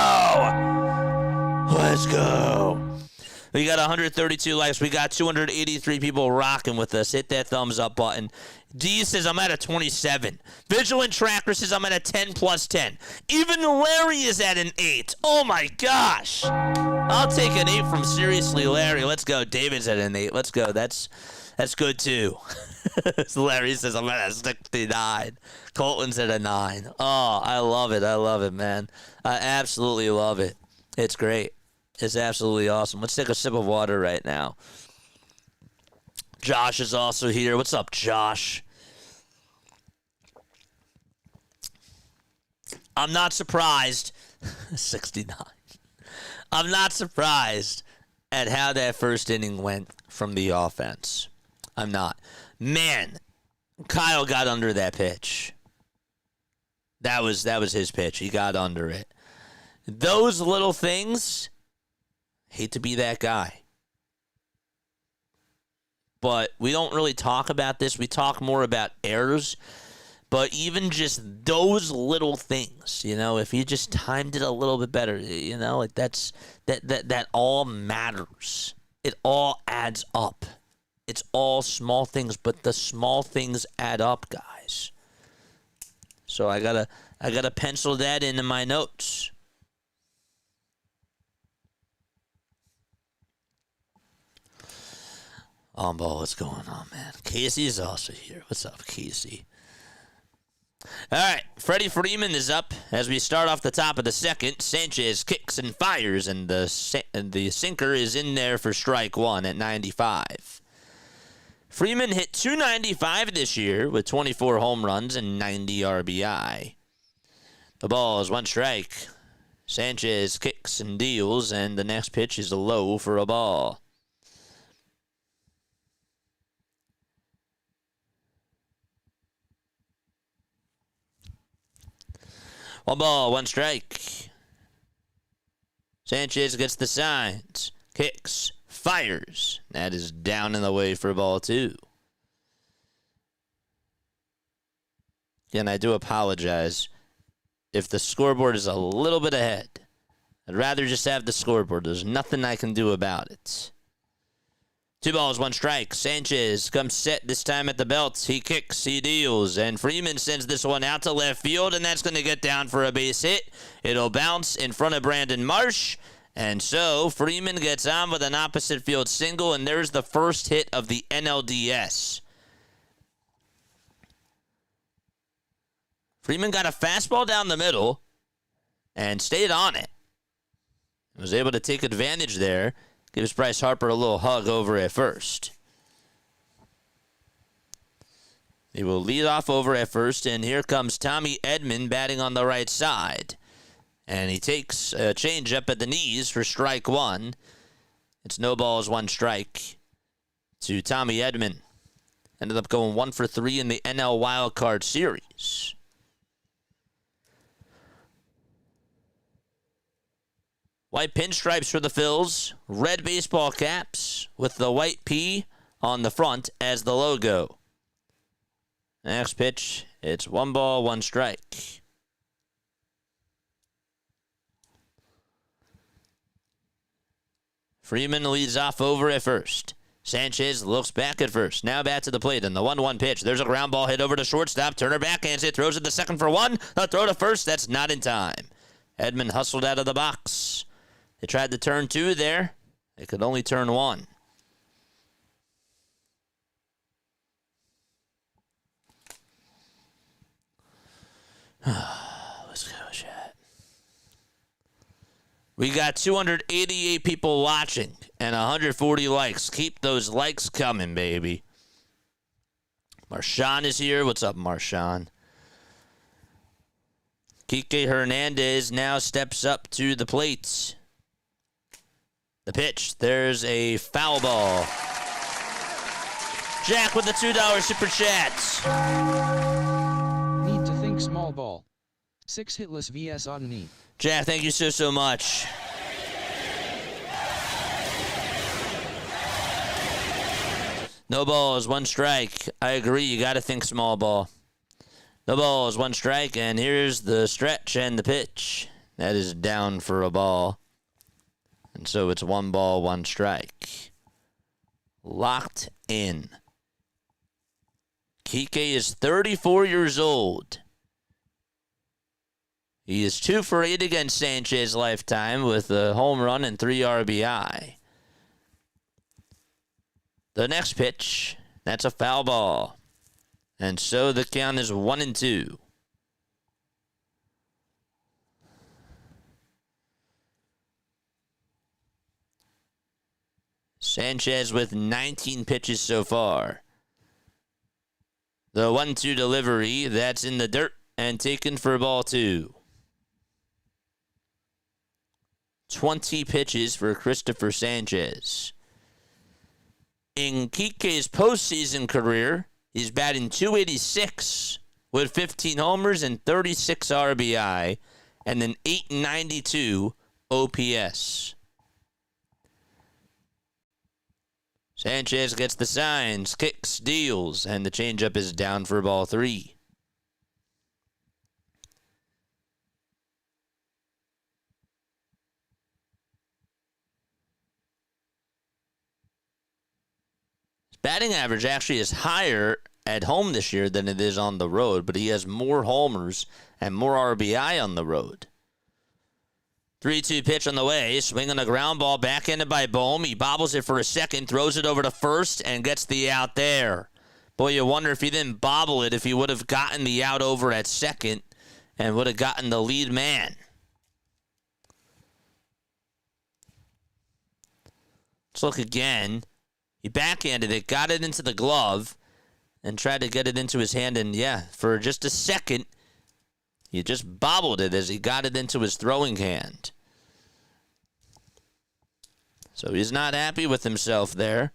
We got 132 likes. We got 283 people rocking with us. Hit that thumbs up button. D says I'm at a 27. Vigilant Tracker says I'm at a 10 plus 10. Even Larry is at an 8. Oh my gosh. I'll take an 8 from Seriously Larry. Let's go. David's at an 8. Let's go. That's good too. Larry says I'm at a 69. Colton's at a 9. Oh, I love it, man. I absolutely love it. It's great. It's absolutely awesome. Let's take a sip of water right now. Josh is also here. What's up, Josh? I'm not surprised. 69. I'm not surprised at how that first inning went from the offense. I'm not. Man, Kyle got under that pitch. That was his pitch. He got under it. Those little things, hate to be that guy. But we don't really talk about this. We talk more about errors. But even just those little things, if he just timed it a little bit better, like that all matters. It all adds up. It's all small things, but the small things add up, guys. So I gotta pencil that into my notes. Ball, what's going on, man? Casey's also here. What's up, Casey? All right, Freddie Freeman is up as we start off the top of the second. Sanchez kicks and fires, and the sinker is in there for strike one at 95. Freeman hit .295 this year with 24 home runs and 90 RBI. The ball is one strike. Sanchez kicks and deals, and the next pitch is low for a ball. One ball, one strike. Sanchez gets the signs, kicks, fires. That is down in the way for ball two. Again, I do apologize if the scoreboard is a little bit ahead. I'd rather just have the scoreboard. There's nothing I can do about it. 2 balls, 1 strike. Sanchez comes set this time at the belt. He kicks, he deals, and Freeman sends this one out to left field, and that's going to get down for a base hit. It'll bounce in front of Brandon Marsh, and so Freeman gets on with an opposite field single, and there's the first hit of the NLDS. Freeman got a fastball down the middle and stayed on it. Was able to take advantage there. Gives Bryce Harper a little hug over at first. He will lead off over at first, and here comes Tommy Edman batting on the right side. And he takes a changeup at the knees for strike one. It's no balls, 1 strike to Tommy Edman. Ended up going 1 for 3 in the NL Wild Card Series. White pinstripes for the Phils, red baseball caps with the white P on the front as the logo. Next pitch, it's 1 ball, 1 strike. Freeman leads off over at first. Sanchez looks back at first. Now back to the plate in the 1-1 pitch. There's a ground ball hit over to shortstop. Turner backhands it, throws it to second for 1. The throw to first, that's not in time. Edman hustled out of the box. They tried to turn 2 there. They could only turn 1. Let's go, chat. We got 288 people watching and 140 likes. Keep those likes coming, baby. Marshawn is here. What's up, Marshawn? Kike Hernandez now steps up to the plate. The pitch, there's a foul ball. Jack with the $2 super chat. Need to think small ball. 6 hitless vs Ohtani. Jack, thank you so much. No balls, 1 strike. I agree, you got to think small ball. No balls, 1 strike, and here's the stretch and the pitch. That is down for a ball. And so it's 1 ball, 1 strike. Locked in. Kike is 34 years old. He is 2 for 8 against Sanchez lifetime with a home run and 3 RBI. The next pitch, that's a foul ball. And so the count is 1-2. Sanchez with 19 pitches so far. The 1-2 delivery, that's in the dirt and taken for ball 2. 20 pitches for Cristopher Sanchez. In Kike's postseason career, he's batting .286 with 15 homers and 36 RBI and an .892 OPS. Sanchez gets the signs, kicks, deals, and the changeup is down for ball 3. His batting average actually is higher at home this year than it is on the road, but he has more homers and more RBI on the road. 3-2 pitch on the way, swinging a ground ball backhanded by Bohm. He bobbles it for a second, throws it over to first, and gets the out there. Boy, you wonder if he didn't bobble it, if he would have gotten the out over at second and would have gotten the lead man. Let's look again. He backhanded it, got it into the glove, and tried to get it into his hand. And, yeah, for just a second, he just bobbled it as he got it into his throwing hand. So he's not happy with himself there.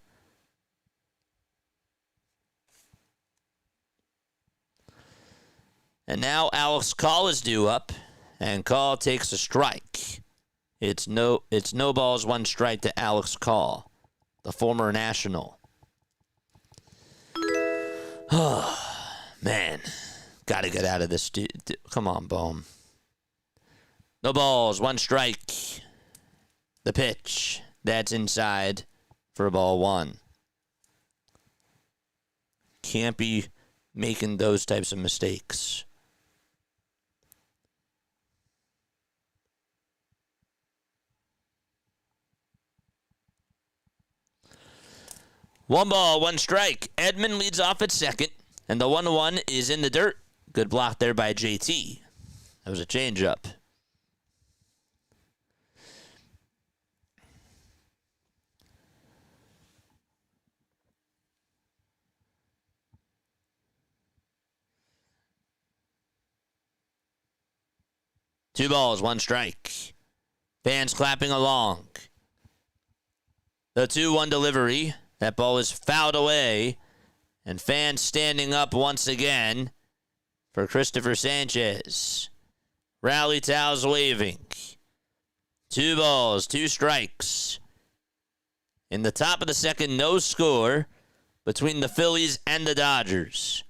And now Alex Call is due up, and Call takes a strike. It's no balls, one strike to Alex Call, the former National. Oh, man. Got to get out of this. Come on, Bohm. No balls, one strike. The pitch. That's inside for ball one. Can't be making those types of mistakes. One ball, one strike. Edman leads off at second, and the 1-1 is in the dirt. Good block there by JT. That was a changeup. Two balls, one strike. Fans clapping along. The 2-1 delivery. That ball is fouled away. And fans standing up once again for Cristopher Sanchez. Rally towels waving. 2 balls, 2 strikes. In the top of the second, no score between the Phillies and the Dodgers.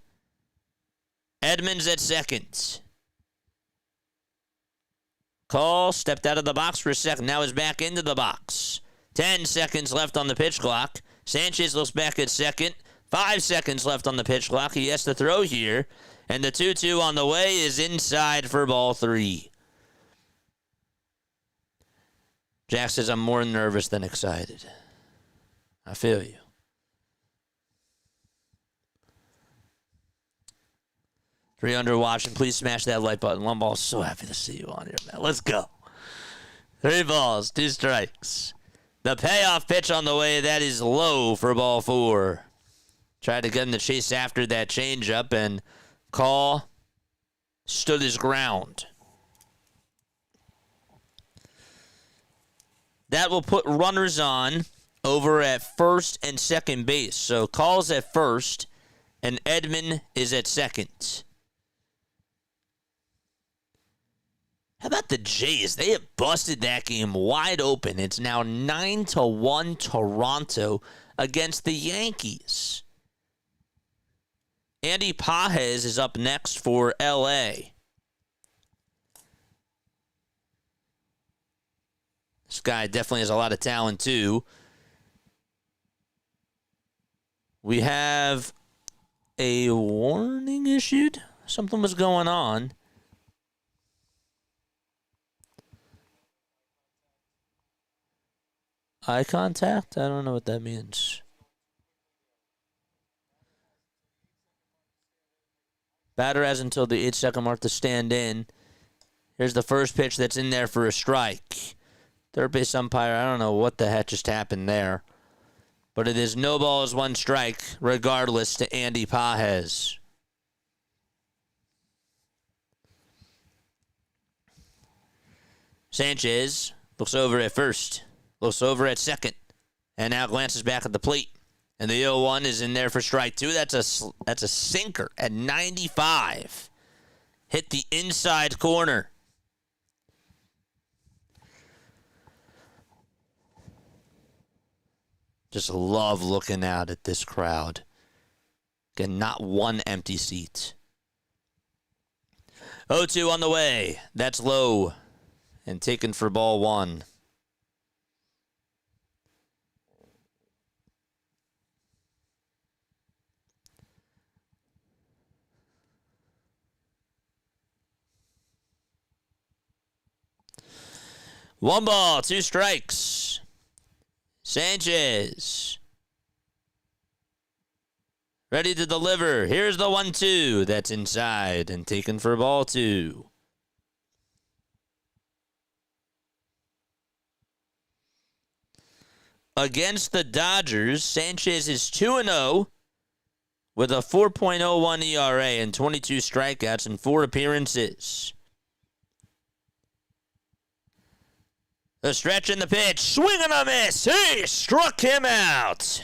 Edmonds at second. Call stepped out of the box for a second. Now is back into the box. 10 seconds left on the pitch clock. Sanchez looks back at second. 5 seconds left on the pitch clock. He has to throw here. And the 2-2 on the way is inside for ball 3. Jack says, I'm more nervous than excited. I feel you. Three under watching. Please smash that like button. One ball. So happy to see you on here, man. Let's go. 3 balls, 2 strikes. The payoff pitch on the way. That is low for ball 4. Tried to get him to chase after that changeup, and Call stood his ground. That will put runners on over at first and second base. So Call's at first, and Edman is at second. How about the Jays? They have busted that game wide open. It's now 9-1 Toronto against the Yankees. Andy Pages is up next for L.A. This guy definitely has a lot of talent, too. We have a warning issued. Something was going on. Eye contact? I don't know what that means. Batter has until the 8-second mark to stand in. Here's the first pitch that's in there for a strike. Third base umpire, I don't know what the heck just happened there. But it is no balls, 1 strike, regardless to Andy Pages. Sanchez looks over at first. Looks over at second. And now glances back at the plate. And the 0-1 is in there for strike 2. That's a sinker at 95. Hit the inside corner. Just love looking out at this crowd. Again, not one empty seat. 0-2 on the way. That's low. And taken for ball 1. One ball, 2 strikes. Sanchez. Ready to deliver. Here's the 1-2. That's inside and taken for ball 2. Against the Dodgers, Sanchez is 2-0 with a 4.01 ERA and 22 strikeouts in 4 appearances. The stretch and the pitch. Swing and a miss. He struck him out.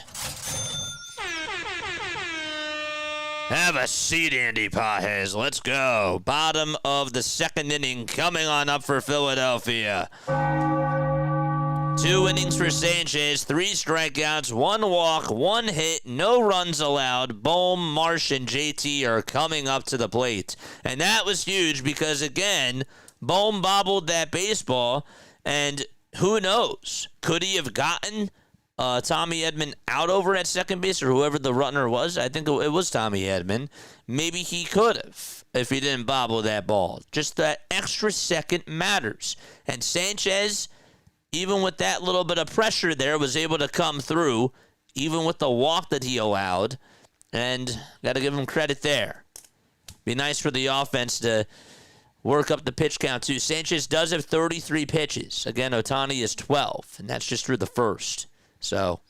Have a seat, Andy Pajes. Let's go. Bottom of the 2nd inning coming on up for Philadelphia. 2 innings for Sanchez, 3 strikeouts, 1 walk, 1 hit, no runs allowed. Bohm, Marsh, and JT are coming up to the plate. And that was huge because, again, Bohm bobbled that baseball, and who knows? Could he have gotten Tommy Edman out over at second base or whoever the runner was? I think it was Tommy Edman. Maybe he could have if he didn't bobble that ball. Just that extra second matters. And Sanchez, even with that little bit of pressure there, was able to come through, even with the walk that he allowed. And got to give him credit there. Be nice for the offense to work up the pitch count, too. Sanchez does have 33 pitches. Again, Ohtani is 12, and that's just through the first. So,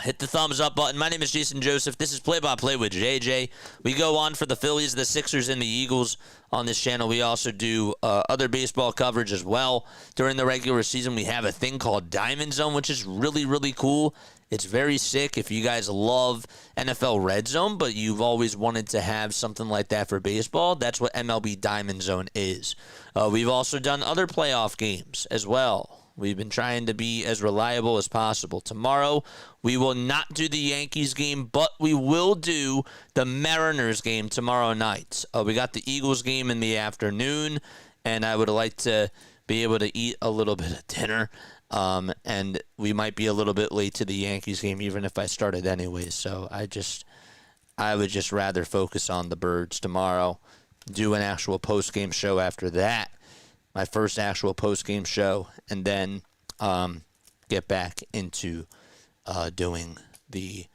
hit the thumbs up button. My name is Jason Joseph. This is Play-by-Play with JJ. We go on for the Phillies, the Sixers, and the Eagles on this channel. We also do other baseball coverage as well. During the regular season, we have a thing called Diamond Zone, which is really, really cool. It's very sick if you guys love NFL Red Zone, but you've always wanted to have something like that for baseball. That's what MLB Diamond Zone is. We've also done other playoff games as well. We've been trying to be as reliable as possible. Tomorrow, we will not do the Yankees game, but we will do the Mariners game tomorrow night. We got the Eagles game in the afternoon, and I would like to be able to eat a little bit of dinner. And we might be a little bit late to the Yankees game, even if I started anyway. So I would just rather focus on the Birds tomorrow, do an actual post-game show after that. My first actual post-game show, and then get back into doing the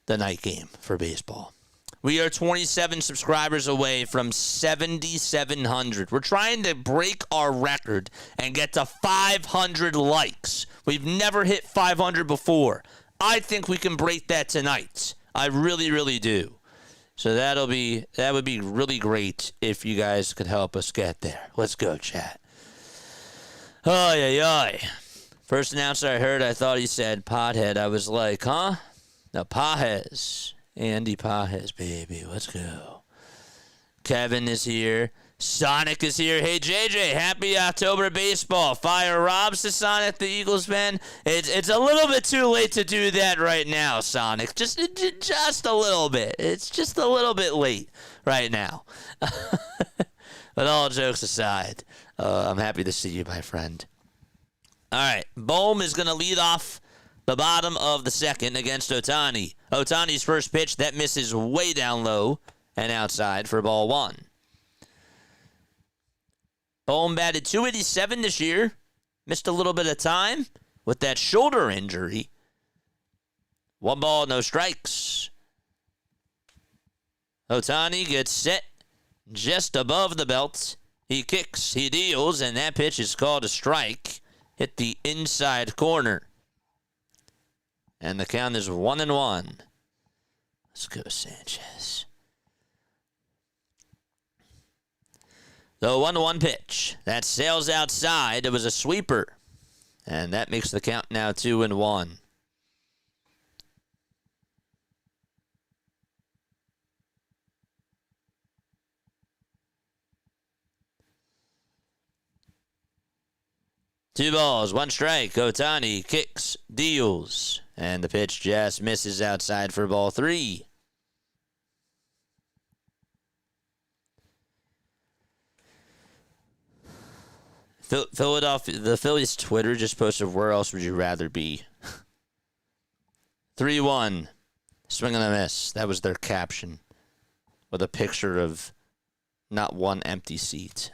night game for baseball. We are 27 subscribers away from 7,700. We're trying to break our record and get to 500 likes. We've never hit 500 before. I think we can break that tonight. I really, really do. So that would be really great if you guys could help us get there. Let's go, chat. Oy. First announcer I heard, I thought he said pothead. I was like, huh? No, Pajes. Andy Pajes, baby. Let's go. Kevin is here. Sonic is here. Hey, JJ, happy October baseball. Fire Robs to Sonic, the Eagles fan. It's a little bit too late to do that right now, Sonic. Just a little bit. It's just a little bit late right now. But all jokes aside, I'm happy to see you, my friend. All right, Bohm is going to lead off the bottom of the 2nd against Ohtani. Ohtani's first pitch, that misses way down low and outside for ball 1. Bohm batted .287 this year. Missed a little bit of time with that shoulder injury. 1 ball, no strikes. Ohtani gets set just above the belt. He kicks, he deals, and that pitch is called a strike. Hit the inside corner. And the count is 1-1. Let's go, Sanchez. The 1-1 pitch. That sails outside. It was a sweeper. And that makes the count now 2-1. Two balls, 1 strike. Ohtani kicks, deals. And the pitch just misses outside for ball 3. Philadelphia, the Phillies Twitter just posted, where else would you rather be? 3-1. Swing and a miss. That was their caption. With a picture of not one empty seat.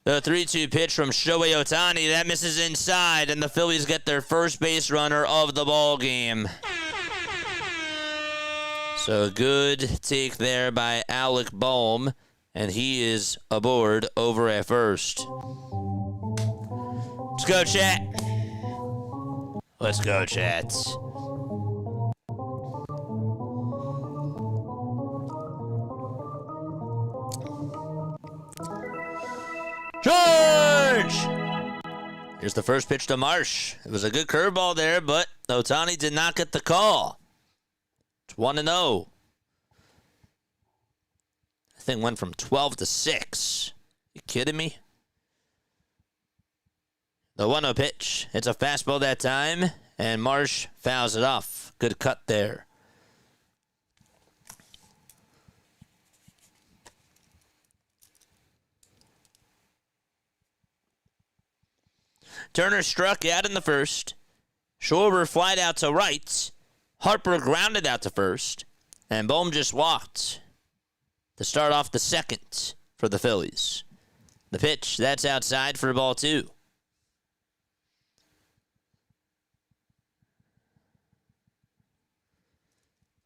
The 3-2 pitch from Shohei Ohtani. That misses inside, and the Phillies get their first base runner of the ball game. So good take there by Alec Bohm, and he is aboard over at first. Let's go, chat. Let's go, chat. George! Here's the first pitch to Marsh. It was a good curveball there, but Ohtani did not get the call. It's 1-0. That thing went from 12 to 6. You kidding me? The 1-0 pitch. It's a fastball that time, and Marsh fouls it off. Good cut there. Turner struck out in the first. Schwarber flied out to right. Harper grounded out to first. And Bohm just walked to start off the second for the Phillies. The pitch, that's outside for ball 2.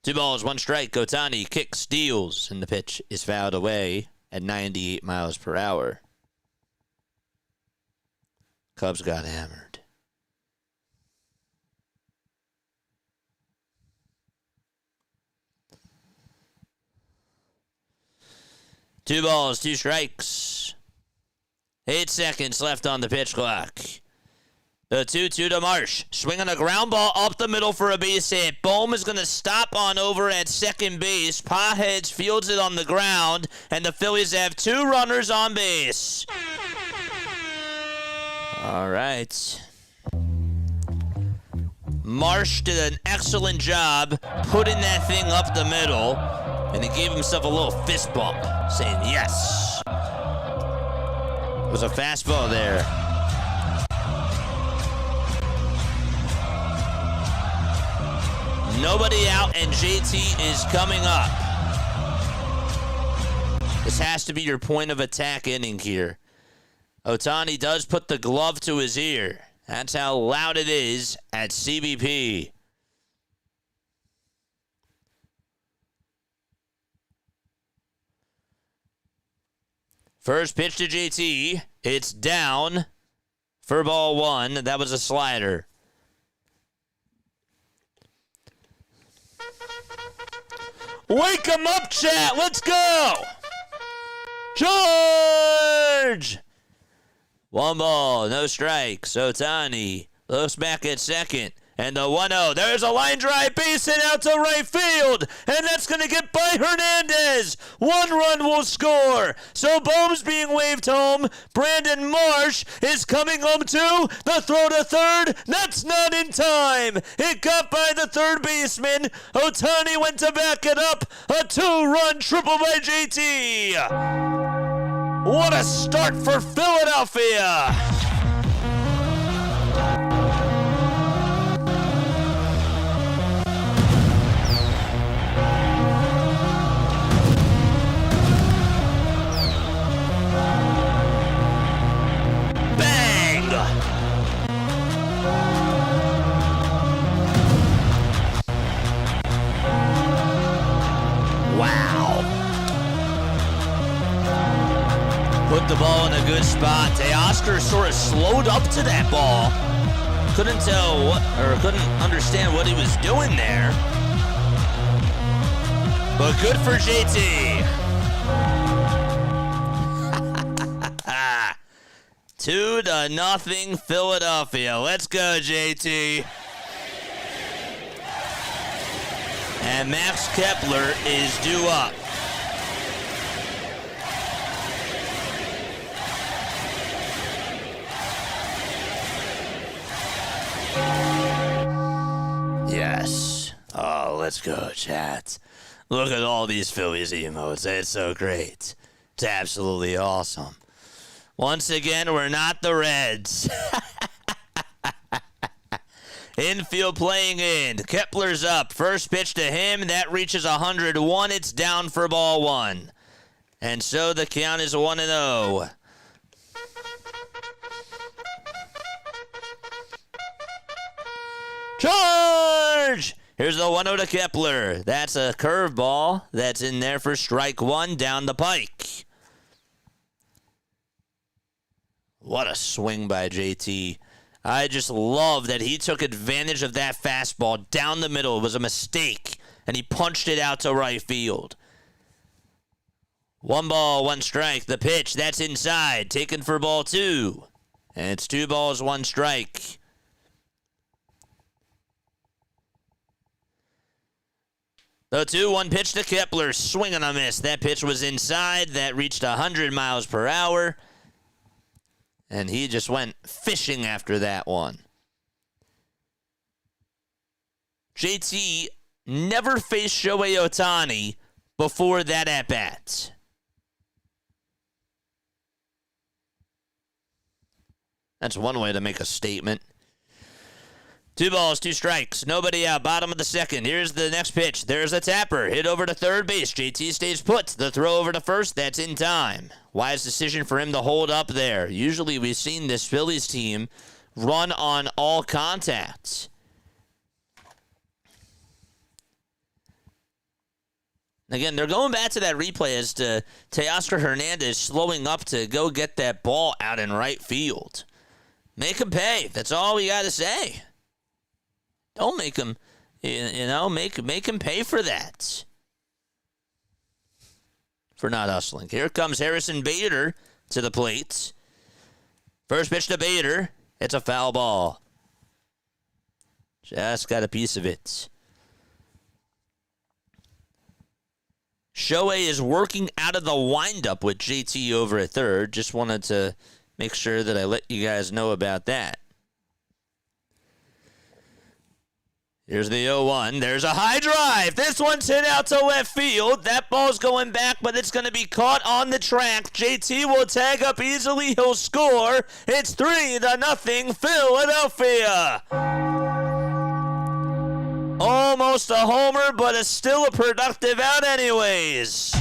Two balls, one strike. Ohtani kicks, deals, and the pitch is fouled away at 98 miles per hour. Cubs got hammered. Two balls, two strikes. 8 seconds left on the pitch clock. The 2-2 to Marsh. Swinging a ground ball up the middle for a base hit. Bohm is going to stop on over at second base. Paheads fields it on the ground, and the Phillies have 2 runners on base. All right. Marsh did an excellent job putting that thing up the middle, and he gave himself a little fist bump, saying yes. It was a fastball there. Nobody out, and JT is coming up. This has to be your point of attack inning here. Ohtani does put the glove to his ear. That's how loud it is at CBP. First pitch to JT. It's down for ball 1. That was a slider. Wake him up, chat. Let's go. George! 1 ball, no strikes. Ohtani looks back at second. And the 1-0. There's a line drive base hit out to right field. And that's going to get by Hernandez. 1 run will score. So Bohm's being waved home. Brandon Marsh is coming home too. The throw to third. That's not in time. It got by the third baseman. Ohtani went to back it up. A 2-run triple by JT. What a start for Philadelphia. Put the ball in a good spot. Teoscar sort of slowed up to that ball. Couldn't tell what, or couldn't understand what he was doing there. But good for JT. 2-0 Philadelphia. Let's go, JT. And Max Kepler is due up. Yes. Oh, let's go, chat. Look at all these Phillies emotes. It's so great. It's absolutely awesome. Once again, we're not the Reds. Infield playing in. Kepler's up. First pitch to him. That reaches 101. It's down for ball 1. And so the count is 1-0. Charge! Here's the 1-0 to Kepler. That's a curveball that's in there for strike one down the pike. What a swing by JT. I just love that he took advantage of that fastball down the middle. It was a mistake, and he punched it out to right field. 1 ball, 1 strike. The pitch, that's inside. Taken for ball 2. And it's 2 balls, 1 strike. The 2-1 pitch to Kepler. Swing and a miss. That pitch was inside. That reached 100 miles per hour. And he just went fishing after that one. JT never faced Shohei Ohtani before that at-bat. That's one way to make a statement. 2 balls, 2 strikes. Nobody out. Bottom of the second. Here's the next pitch. There's a tapper. Hit over to third base. JT stays put. The throw over to first. That's in time. Wise decision for him to hold up there. Usually we've seen this Phillies team run on all contacts. Again, they're going back to that replay as to Teoscar Hernandez slowing up to go get that ball out in right field. Make him pay. That's all we got to say. Don't make him, make him pay for that. For not hustling. Here comes Harrison Bader to the plate. First pitch to Bader. It's a foul ball. Just got a piece of it. Shohei is working out of the windup with JT over at third. Just wanted to make sure that I let you guys know about that. Here's the 0-1. There's a high drive. This one's hit out to left field. That ball's going back, but it's going to be caught on the track. JT will tag up easily. He'll score. It's 3-0 Philadelphia. Almost a homer, but it's still a productive out anyways.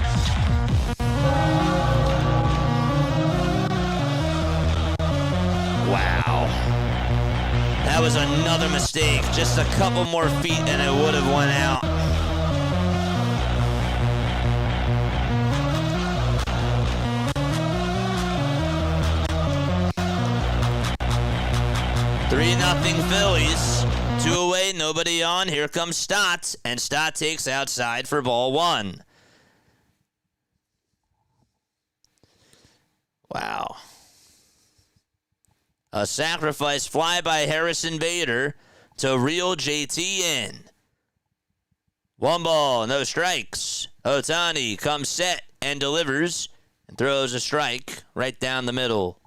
Wow. That was another mistake. Just a couple more feet and it would have went out. Three nothing Phillies. 2 away, nobody on. Here comes Stott, and Stott takes outside for ball 1. Wow. A sacrifice fly by Harrison Bader to reel JT in. 1 ball, no strikes. Ohtani comes set and delivers and throws a strike right down the middle.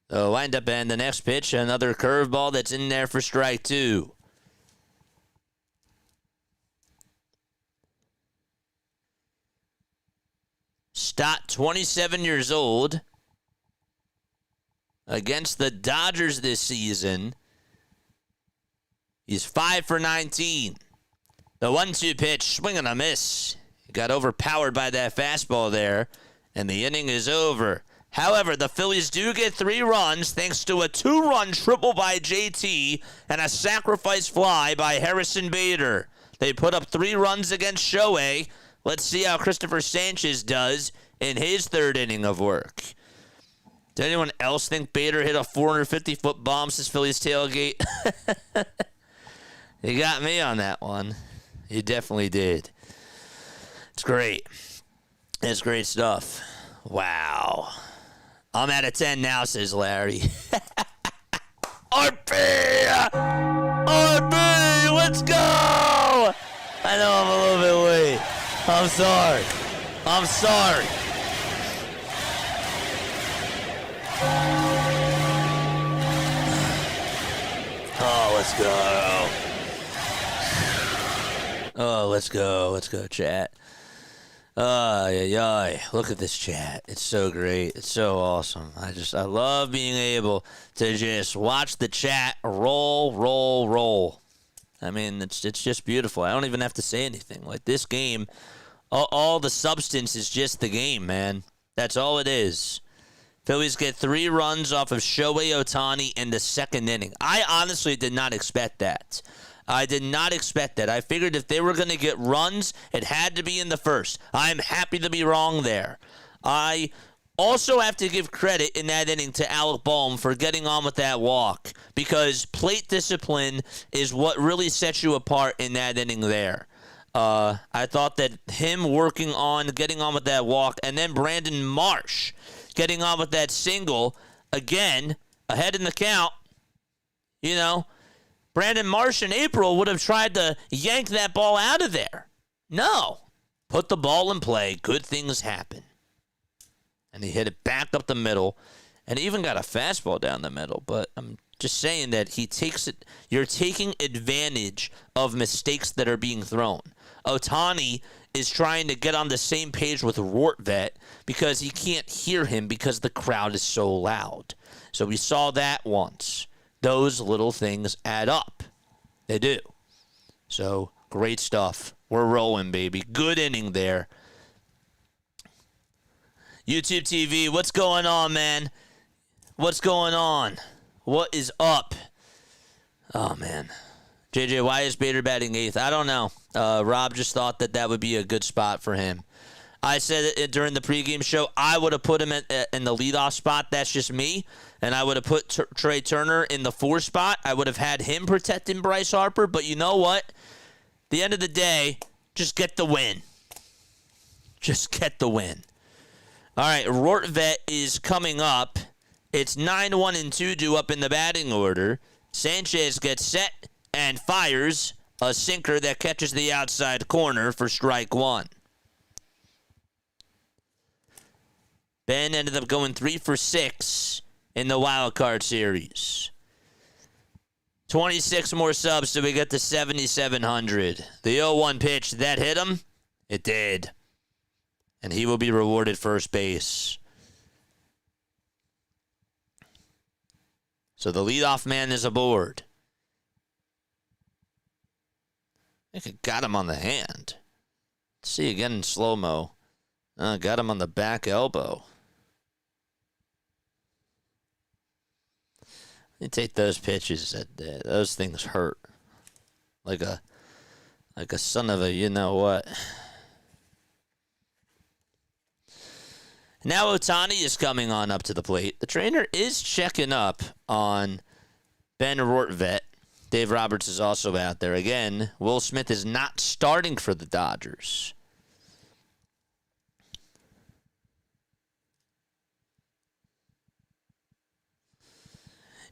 The windup and the next pitch, another curveball that's in there for strike 2. Stott, 27 years old, against the Dodgers this season. He's 5 for 19. The 1-2 pitch, swing and a miss. He got overpowered by that fastball there, and the inning is over. However, the Phillies do get 3 runs thanks to a 2-run triple by JT and a sacrifice fly by Harrison Bader. They put up 3 runs against Shohei. Let's see how Cristopher Sanchez does in his 3rd inning of work. Did anyone else think Bader hit a 450-foot bomb since Phillies tailgate? He got me on that one. He definitely did. It's great. It's great stuff. Wow. I'm out of 10 now, says Larry. RP! RP! Let's go! I know I'm a little bit late. I'm sorry. I'm sorry. Oh, let's go. Oh, let's go. Let's go, chat. Look at this chat. It's so great. It's so awesome. I love being able to just watch the chat roll. I mean, it's just beautiful. I don't even have to say anything. Like, this game, all the substance is just the game, man. That's all it is. Phillies get 3 runs off of Shohei Ohtani in the second inning. I honestly did not expect that. I did not expect that. I figured if they were going to get runs, it had to be in the first. I'm happy to be wrong there. I also have to give credit in that inning to Alec Bohm for getting on with that walk, because plate discipline is what really sets you apart in that inning there. I thought that him working on getting on with that walk, and then Brandon Marsh getting on with that single, again, ahead in the count. You know, Brandon Marsh in April would have tried to yank that ball out of there. No. Put the ball in play. Good things happen. And he hit it back up the middle, and even got a fastball down the middle. But I'm just saying that he takes it. You're taking advantage of mistakes that are being thrown. Ohtani is trying to get on the same page with Rortvedt because he can't hear him because the crowd is so loud. So we saw that once. Those little things add up. They do. So great stuff. We're rolling, baby. Good inning there. YouTube TV, what's going on, man? What's going on? What is up? Oh, man. JJ, why is Bader batting 8th? I don't know. Rob just thought that would be a good spot for him. I said it during the pregame show. I would have put him in the leadoff spot. That's just me. And I would have put Trey Turner in the 4 spot. I would have had him protecting Bryce Harper. But you know what? At the end of the day, just get the win. Just get the win. All right, Rortvedt is coming up. It's 9-1-2 due up in the batting order. Sanchez gets set and fires a sinker that catches the outside corner for strike 1. Ben ended up going 3 for 6 in the wild card series. 26 more subs so we get to 7,700. The 0-1 pitch, that hit him? It did. And he will be rewarded first base. So the leadoff man is aboard. I think it got him on the hand. Let's see again in slow-mo. Got him on the back elbow. You take those pitches. Those things hurt. Like a son of a you-know-what. Now Ohtani is coming on up to the plate. The trainer is checking up on Ben Rortvedt. Dave Roberts is also out there. Again, Will Smith is not starting for the Dodgers.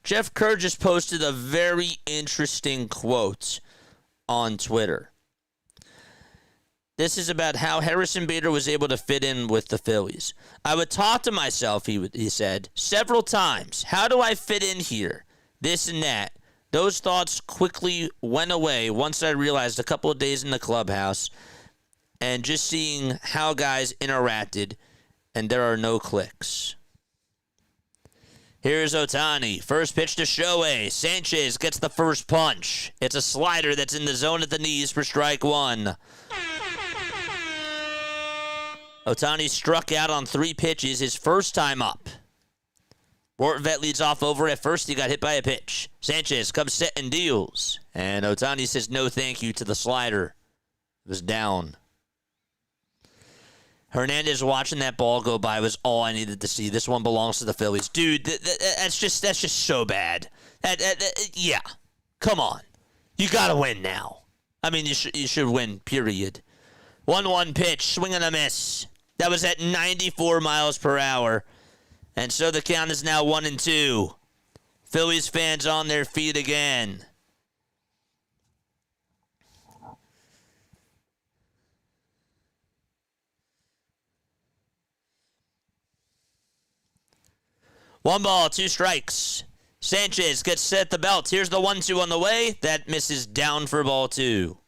Jeff Kerr just posted a very interesting quote on Twitter. This is about how Harrison Bader was able to fit in with the Phillies. I would talk to myself, he said, several times. How do I fit in here? This and that. Those thoughts quickly went away once I realized a couple of days in the clubhouse and just seeing how guys interacted, and there are no clicks. Here's Ohtani. First pitch to Shohei. Sanchez gets the first punch. It's a slider that's in the zone at the knees for strike 1. Ohtani struck out on 3 pitches his first time up. Rortvedt leads off over at first. He got hit by a pitch. Sanchez comes set and deals. And Ohtani says no thank you to the slider. It was down. Hernandez watching that ball go by was all I needed to see. This one belongs to the Phillies. Dude, that's just so bad. Yeah. Come on. You got to win now. I mean, you should win, period. 1-1 pitch, swing and a miss. That was at 94 miles per hour. And so the count is now 1-2. Phillies fans on their feet again. One ball, 2 strikes. Sanchez gets set at the belt. Here's the 1-2 on the way. That misses down for ball 2.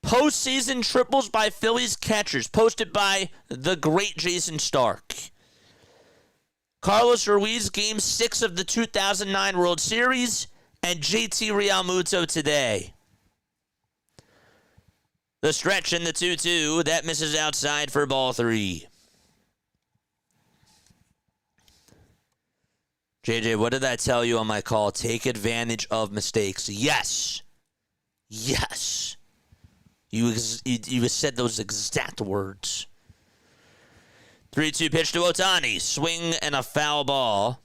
Postseason triples by Phillies catchers, posted by the great Jason Stark. Carlos Ruiz, Game 6 of the 2009 World Series, and JT Realmuto today. The stretch in the 2-2, that misses outside for ball 3. JJ, what did I tell you on my call? Take advantage of mistakes. Yes. Yes. You said those exact words. 3-2 pitch to Ohtani. Swing and a foul ball.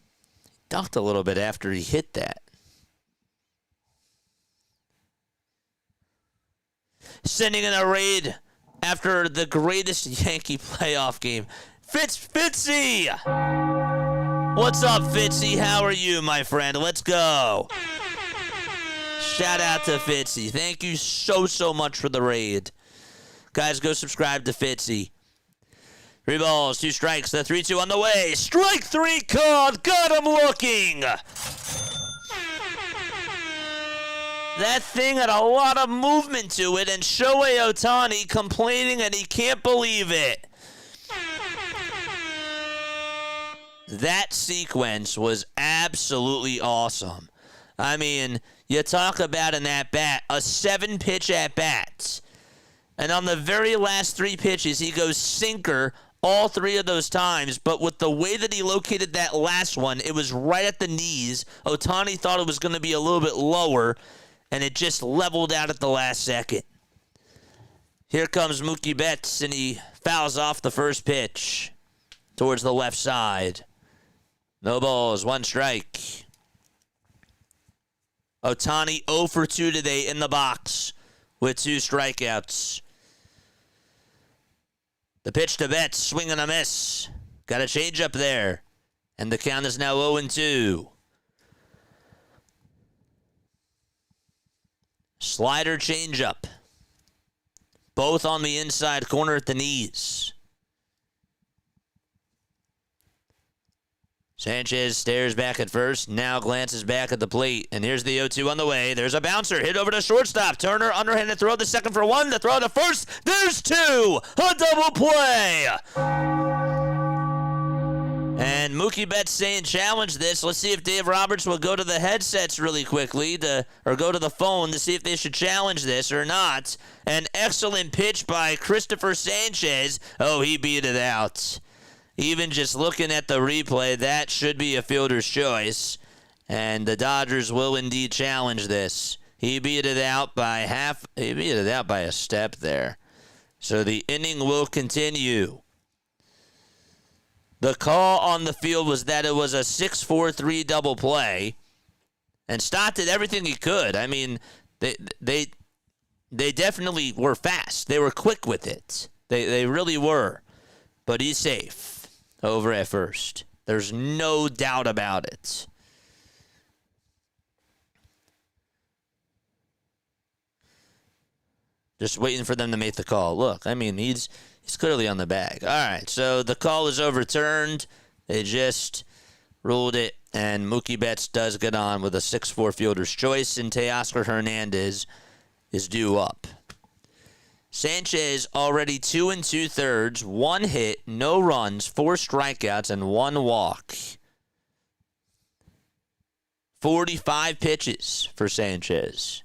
Ducked a little bit after he hit that. Sending in a raid after the greatest Yankee playoff game. Fitzy! What's up, Fitzy? How are you, my friend? Let's go. Shout out to Fitzy. Thank you so much for the raid. Guys, go subscribe to Fitzy. 3 balls, 2 strikes, the 3-2 on the way. Strike 3 called. Got him looking. That thing had a lot of movement to it, and Shohei Ohtani complaining and he can't believe it. That sequence was absolutely awesome. I mean, you talk about an at-bat, a 7-pitch at-bat. And on the very last 3 pitches, he goes sinker all 3 of those times. But with the way that he located that last one, it was right at the knees. Ohtani thought it was going to be a little bit lower, and it just leveled out at the last second. Here comes Mookie Betts, and he fouls off the first pitch towards the left side. No balls, 1 strike. Ohtani 0 for 2 today in the box with 2 strikeouts. The pitch to Betts, swing and a miss. Got a change up there. And the count is now 0-2. Slider changeup. Both on the inside corner at the knees. Sanchez stares back at first, now glances back at the plate, and here's the 0-2 on the way. There's a bouncer, hit over to shortstop. Turner, underhanded throw, the second for 1, the throw to first. There's 2, a double play. And Mookie Betts saying challenge this. Let's see if Dave Roberts will go to the headsets really quickly, or go to the phone to see if they should challenge this or not. An excellent pitch by Cristopher Sanchez. Oh, he beat it out. Even just looking at the replay, that should be a fielder's choice. And the Dodgers will indeed challenge this. He beat it out by a step there. So the inning will continue. The call on the field was that it was a 6-4-3 double play. And Stott did everything he could. I mean, they definitely were fast. They were quick with it. They really were. But he's safe over at first. There's no doubt about it. Just waiting for them to make the call. Look, I mean, he's clearly on the bag. All right, so the call is overturned. They just ruled it, and Mookie Betts does get on with a 6-4 fielder's choice, and Teoscar Hernandez is due up. Sanchez already 2 2/3, 1 hit, no runs, 4 strikeouts, and 1 walk. 45 pitches for Sanchez.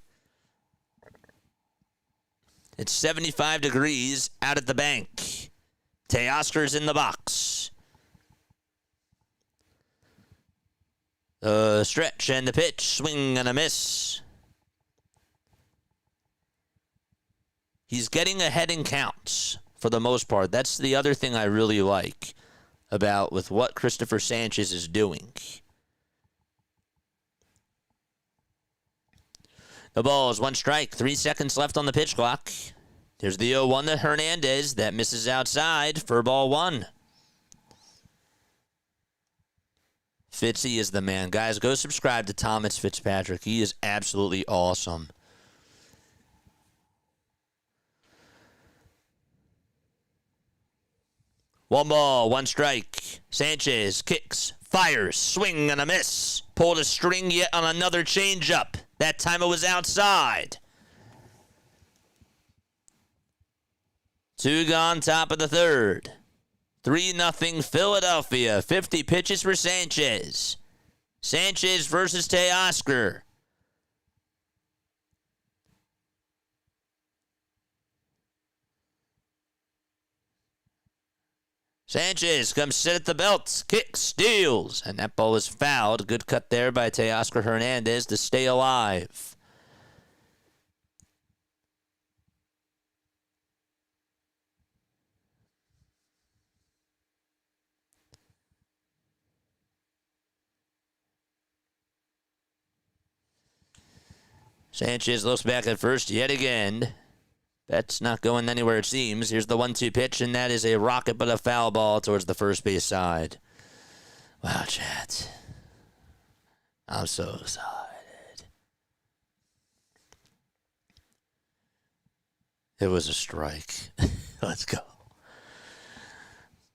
It's 75 degrees out at the bank. Teoscar's in the box. The stretch and the pitch, swing and a miss. He's getting ahead in counts for the most part. That's the other thing I really like about with what Cristopher Sanchez is doing. The ball is 1 strike, 3 seconds left on the pitch clock. There's the 0-1 to Hernandez. That misses outside for ball 1. Fitzy is the man. Guys, go subscribe to Thomas Fitzpatrick. He is absolutely awesome. One ball, 1 strike. Sanchez kicks, fires, swing and a miss. Pulled a string yet on another changeup. That time it was outside. 2 gone, top of the 3rd. 3-0 Philadelphia. 50 pitches for Sanchez. Sanchez versus Teoscar. Sanchez comes sit at the belt, kicks, steals, and that ball is fouled. Good cut there by Teoscar Hernandez to stay alive. Sanchez looks back at first yet again. That's not going anywhere, it seems. Here's the 1-2 pitch, and that is a rocket but a foul ball towards the first base side. Wow, chat. I'm so excited. It was a strike. Let's go.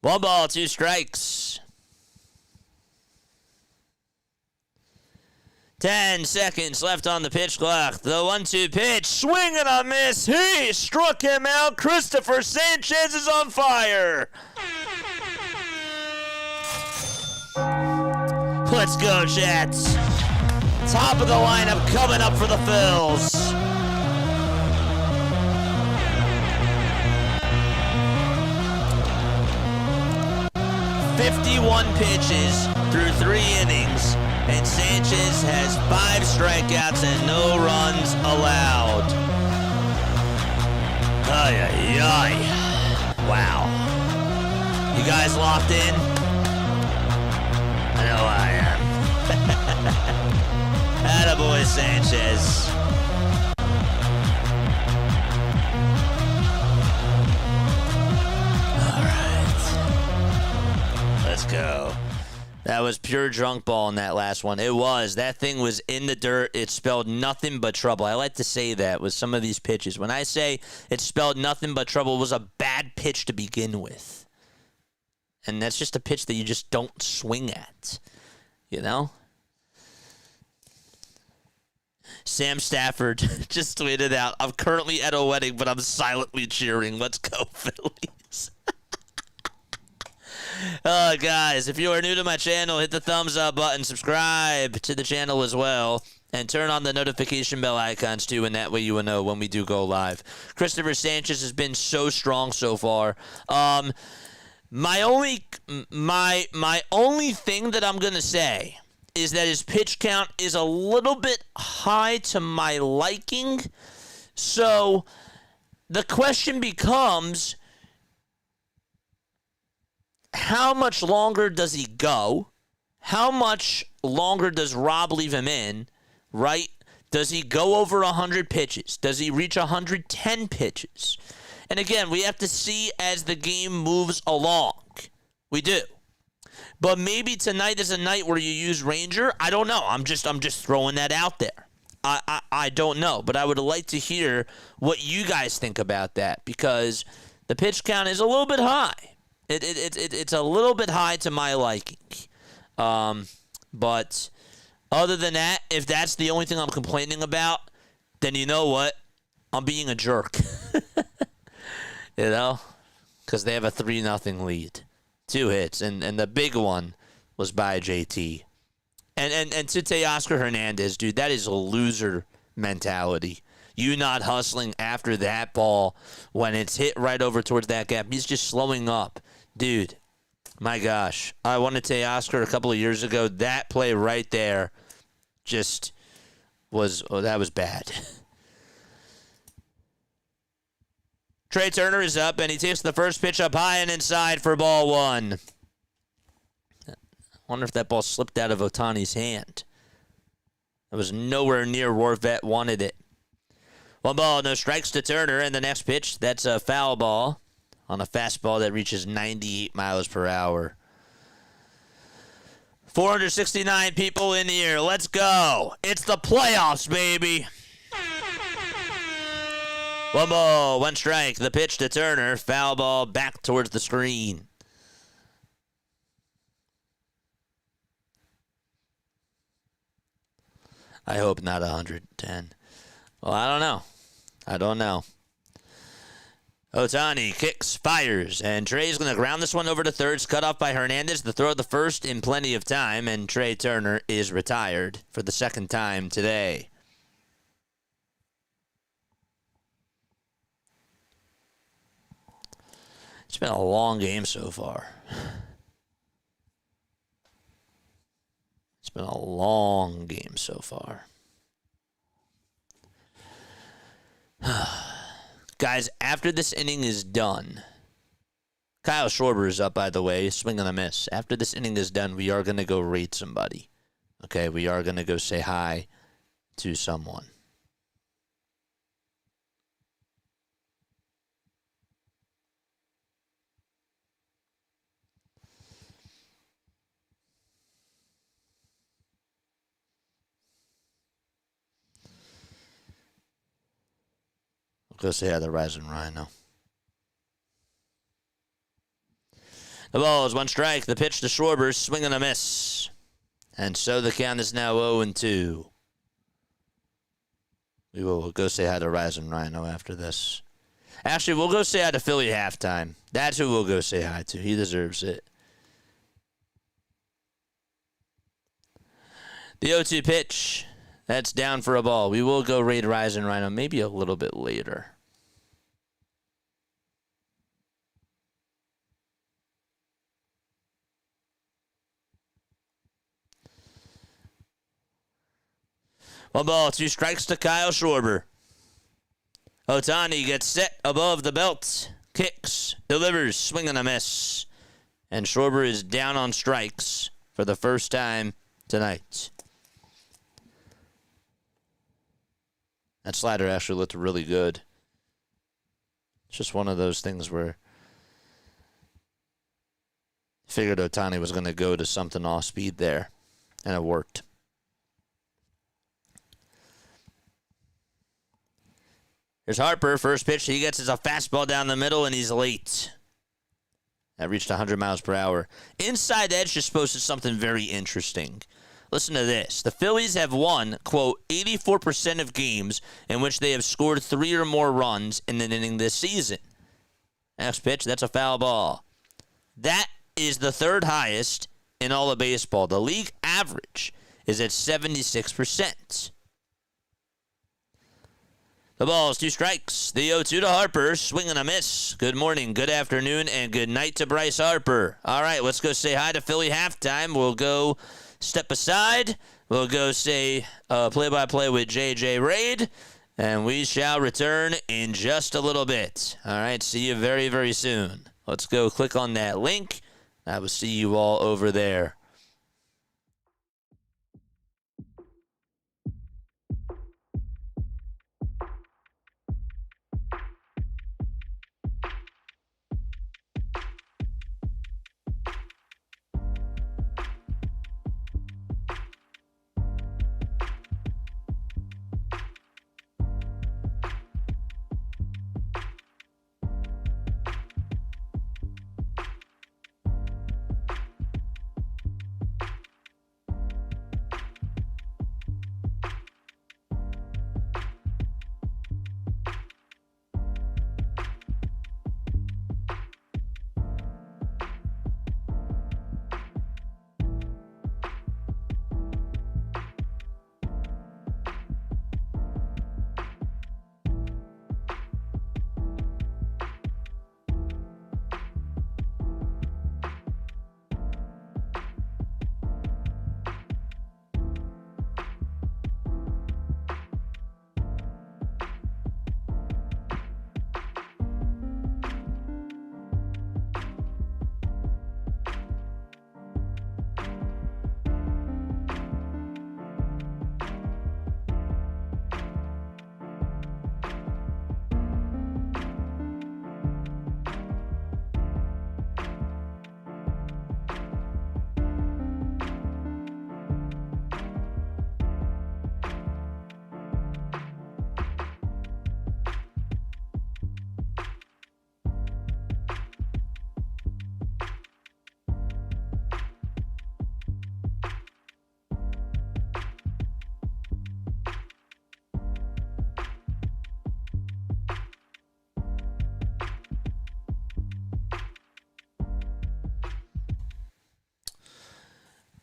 1 ball, 2 strikes. 10 seconds left on the pitch clock. The 1-2 pitch. Swing and a miss. He struck him out. Cristopher Sanchez is on fire. Let's go, Jets. Top of the lineup coming up for the Phils. "51 pitches through 3 innings. And Sanchez has 5 strikeouts and no runs allowed. Ay, ay, ay. Wow. You guys locked in? I know I am. Attaboy, Sanchez. All right. Let's go. That was pure drunk ball in that last one. It was. That thing was in the dirt. It spelled nothing but trouble. I like to say that with some of these pitches. When I say it spelled nothing but trouble, it was a bad pitch to begin with. And that's just a pitch that you just don't swing at. You know? Sam Stafford just tweeted out, "I'm currently at a wedding, but I'm silently cheering. Let's go, Phillies." Guys, if you are new to my channel, hit the thumbs up button, subscribe to the channel as well, and turn on the notification bell icons too, and that way you will know when we do go live. Cristopher Sanchez has been so strong so far. My only thing that I'm gonna say is that his pitch count is a little bit high to my liking. So the question becomes, how much longer does he go? How much longer does Rob leave him in, right? Does he go over 100 pitches? Does he reach 110 pitches? And again, we have to see as the game moves along. We do. But maybe tonight is a night where you use Ranger. I don't know. I'm just throwing that out there. I don't know. But I would like to hear what you guys think about that, because the pitch count is a little bit high. It's a little bit high to my liking. But other than that, if that's the only thing I'm complaining about, then you know what? I'm being a jerk. You know? Because they have a 3-0 lead. 2 hits. And the big one was by JT. And to Teoscar Hernandez, dude, that is a loser mentality. You not hustling after that ball when it's hit right over towards that gap. He's just slowing up. Dude, my gosh. I wanted Teoscar a couple of years ago. That play right there just was, that was bad. Trey Turner is up, and he takes the first pitch up high and inside for ball 1. I wonder if that ball slipped out of Ohtani's hand. It was nowhere near where Vet wanted it. 1 ball, no strikes to Turner, and the next pitch, that's a foul ball on a fastball that reaches 98 miles per hour. 469 people in here. Let's go. It's the playoffs, baby. 1 ball, 1 strike. The pitch to Turner. Foul ball back towards the screen. I hope not 110. Well, I don't know. Ohtani kicks, fires, and Trey's going to ground this one over to third. It's cut off by Hernandez. The throw of the first in plenty of time, and Trey Turner is retired for the second time today. It's been a long game so far. It's been a long game so far. Guys, after this inning is done, Kyle Schwarber is up, by the way, swing and a miss. After this inning is done, we are going to go rate somebody. Okay, we are going to go say hi to someone. We'll go say hi to Rising Rhino. The ball is one strike. The pitch to Schwarber, swing and a miss. And so the count is now 0-2. We will go say hi to Rising Rhino after this. Actually, we'll go say hi to Philly halftime. That's who we'll go say hi to. He deserves it. The 0-2 pitch. That's down for a ball. We will go raid Rising Rhino maybe a little bit later. One ball, two strikes to Kyle Schwarber. Ohtani gets set above the belt. Kicks, delivers, swing and a miss. And Schwarber is down on strikes for the first time tonight. That slider actually looked really good. It's just one of those things where I figured Ohtani was going to go to something off speed there, and it worked. Here's Harper, first pitch he gets is a fastball down the middle, and he's late. That reached 100 miles per hour. Inside Edge just posted something very interesting. Listen to this. The Phillies have won, quote, 84% of games in which they have scored 3 or more runs in an inning this season. Next pitch, that's a foul ball. That is the third highest in all of baseball. The league average is at 76%. The ball is 2 strikes. The 0-2 to Harper. Swing and a miss. Good morning, good afternoon, and good night to Bryce Harper. All right, let's go say hi to Philly halftime. We'll go step aside. We'll go say play-by-play with JJ Raid, and we shall return in just a little bit. All right, see you very, very soon. Let's go click on that link. I will see you all over there.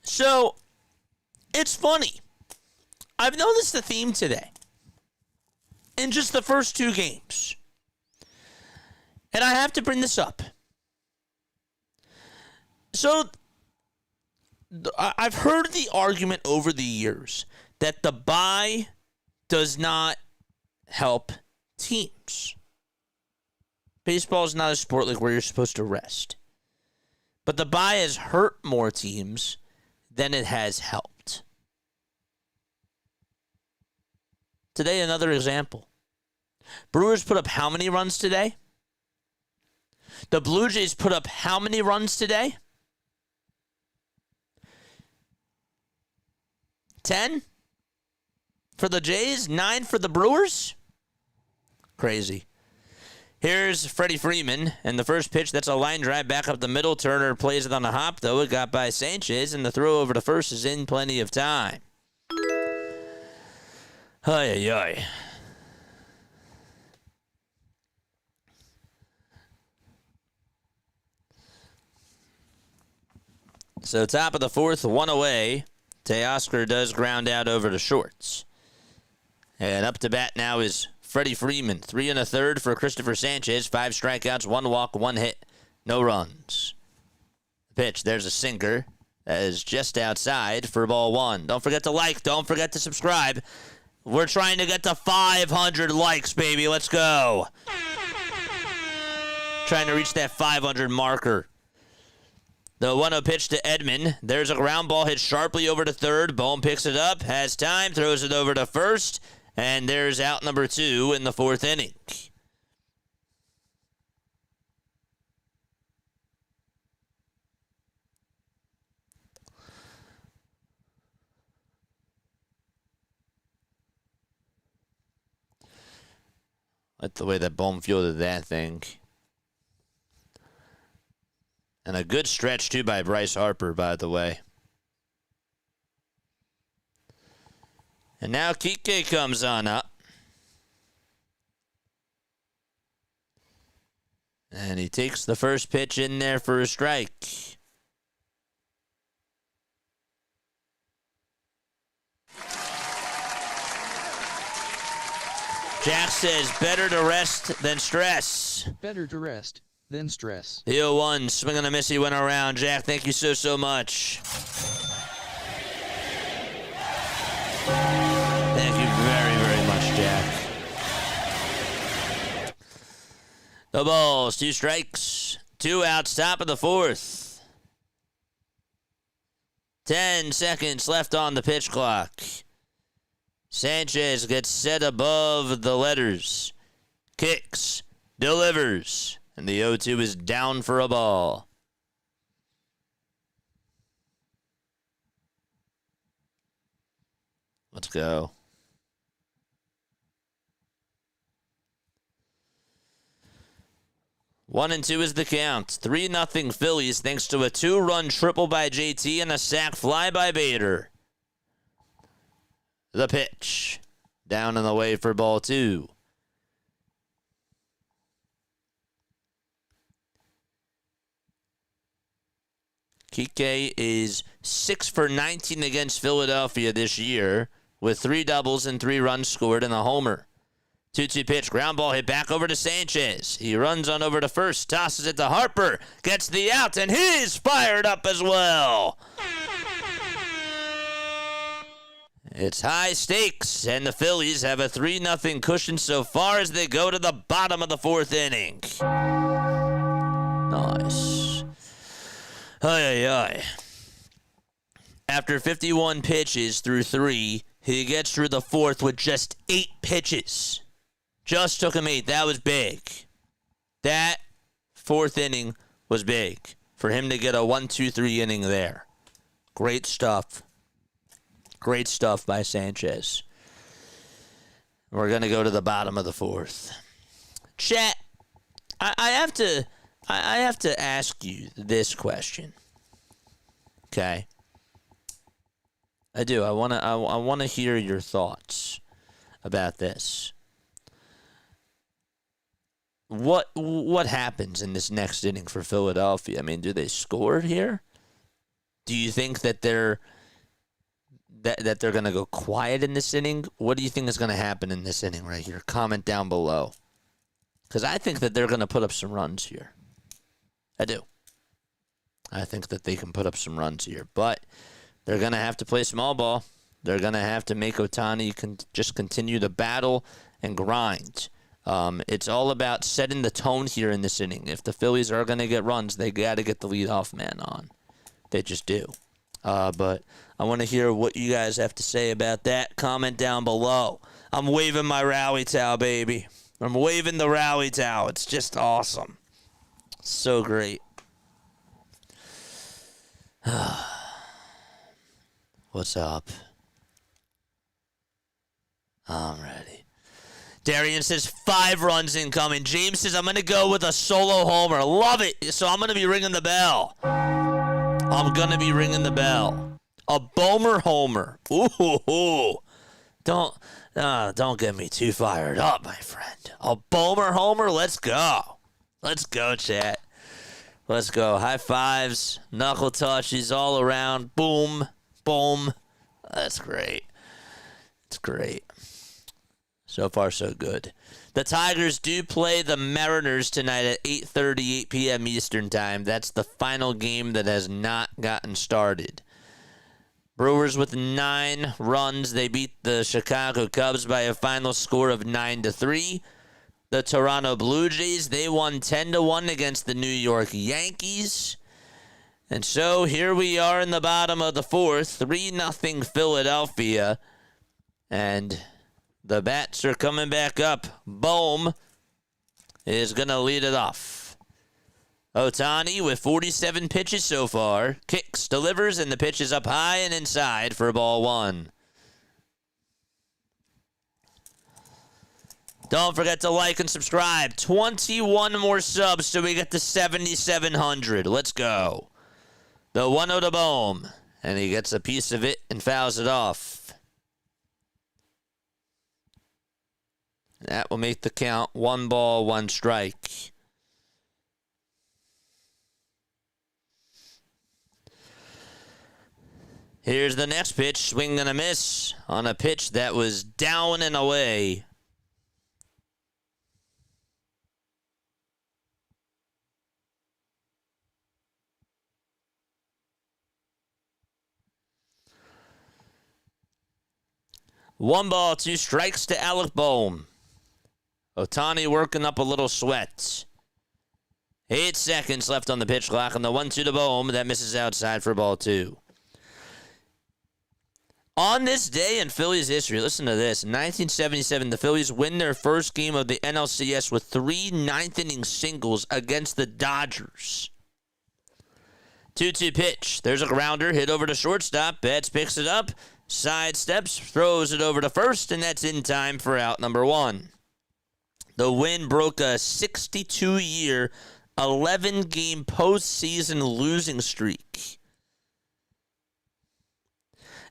So, it's funny. I've noticed the theme today in just the first 2 games. And I have to bring this up. So I've heard the argument over the years that the bye does not help teams. Baseball is not a sport like where you're supposed to rest. But the bye has hurt more teams than it has helped. Today, another example. Brewers put up how many runs today? The Blue Jays put up how many runs today? 10 for the Jays, 9 for the Brewers? Crazy. Here's Freddie Freeman, and the first pitch, that's a line drive back up the middle. Turner plays it on a hop, though. It got by Sanchez, and the throw over to first is in plenty of time. Ay, ay, ay. So top of the fourth, one away. Teoscar does ground out over to shorts. And up to bat now is Freddie Freeman. 3 1/3 for Cristopher Sanchez. 5 strikeouts, 1 walk, 1 hit, no runs. Pitch, there's a sinker. That is just outside for ball 1. Don't forget to like. Don't forget to subscribe. We're trying to get to 500 likes, baby. Let's go. Trying to reach that 500 marker. The 1-0 pitch to Edman. There's a ground ball hit sharply over to third. Bohm picks it up, has time, throws it over to first, and there's out number 2 in the 4th inning. Like the way that Bohm fielded that thing. And a good stretch, too, by Bryce Harper, by the way. And now Kike comes on up. And he takes the first pitch in there for a strike. Jack says, better to rest than stress. Better to rest than stress. The 0-1, swing and a miss, he went around. Jack, thank you so much. Thank you very, very much, Jack. The balls, 2 strikes, 2 outs, top of the 4th. 10 seconds left on the pitch clock. Sanchez gets set above the letters. Kicks, delivers, and the 0-2 is down for a ball. Let's go. One and 2 is the count. 3-0 Phillies thanks to a 2-run triple by JT and a sac fly by Bader. The pitch. Down and away for ball 2. Kike is 6 for 19 against Philadelphia this year with 3 doubles and 3 runs scored and a homer. 2-2 pitch, ground ball hit back over to Sanchez. He runs on over to first, tosses it to Harper, gets the out, and he's fired up as well. It's high stakes, and the Phillies have a 3-0 cushion so far as they go to the bottom of the 4th inning. Nice. Ay, ay, ay. After 51 pitches through 3, he gets through the 4th with just 8 pitches. Just took him 8. That was big. That 4th inning was big for him to get a 1-2-3 inning there. Great stuff. Great stuff by Sanchez. We're going to go to the bottom of the 4th. Chat, I have to ask you this question. Okay? I do. I want to hear your thoughts about this. What happens in this next inning for Philadelphia? I mean, do they score here? Do you think that they're going to go quiet in this inning? What do you think is going to happen in this inning right here? Comment down below. Because I think that they're going to put up some runs here. I do. I think that they can put up some runs here. But they're going to have to play small ball. They're going to have to make Ohtani just continue to battle and grind. It's all about setting the tone here in this inning. If the Phillies are going to get runs, they got to get the leadoff man on. They just do. But I want to hear what you guys have to say about that. Comment down below. I'm waving my rally towel, baby. I'm waving the rally towel. It's just awesome. So great. What's up? I'm ready. Darian says 5 runs incoming. James says I'm going to go with a solo homer. Love it. So I'm going to be ringing the bell. I'm going to be ringing the bell. A Bomer homer. Ooh. Don't get me too fired up, my friend. A Bomer homer. Let's go. Let's go, chat. Let's go. High fives, knuckle touches all around. Boom. Boom. That's great. It's great. So far, so good. The Tigers do play the Mariners tonight at 8:38 p.m. Eastern Time. That's the final game that has not gotten started. Brewers with 9 runs. They beat the Chicago Cubs by a final score of 9-3. The Toronto Blue Jays, they won 10-1 against the New York Yankees. And so here we are in the bottom of the 4th, 3-0 Philadelphia. And the bats are coming back up. Bohm is going to lead it off. Ohtani with 47 pitches so far. Kicks, delivers, and the pitch is up high and inside for ball 1. Don't forget to like and subscribe. 21 more subs so we get to 7,700. Let's go. The 1-0 to Bohm. And he gets a piece of it and fouls it off. That will make the count 1 ball, 1 strike. Here's the next pitch. Swing and a miss on a pitch that was down and away. One ball, 2 strikes to Alec Bohm. Ohtani working up a little sweat. 8 seconds left on the pitch clock, and the 1-2 to Bohm. That misses outside for ball 2. On this day in Phillies history, listen to this. In 1977, the Phillies win their first game of the NLCS with 3 ninth-inning singles against the Dodgers. 2-2 pitch. There's a grounder hit over to shortstop. Betts picks it up, sidesteps, throws it over to first, and that's in time for out number 1. The win broke a 62-year, 11-game postseason losing streak.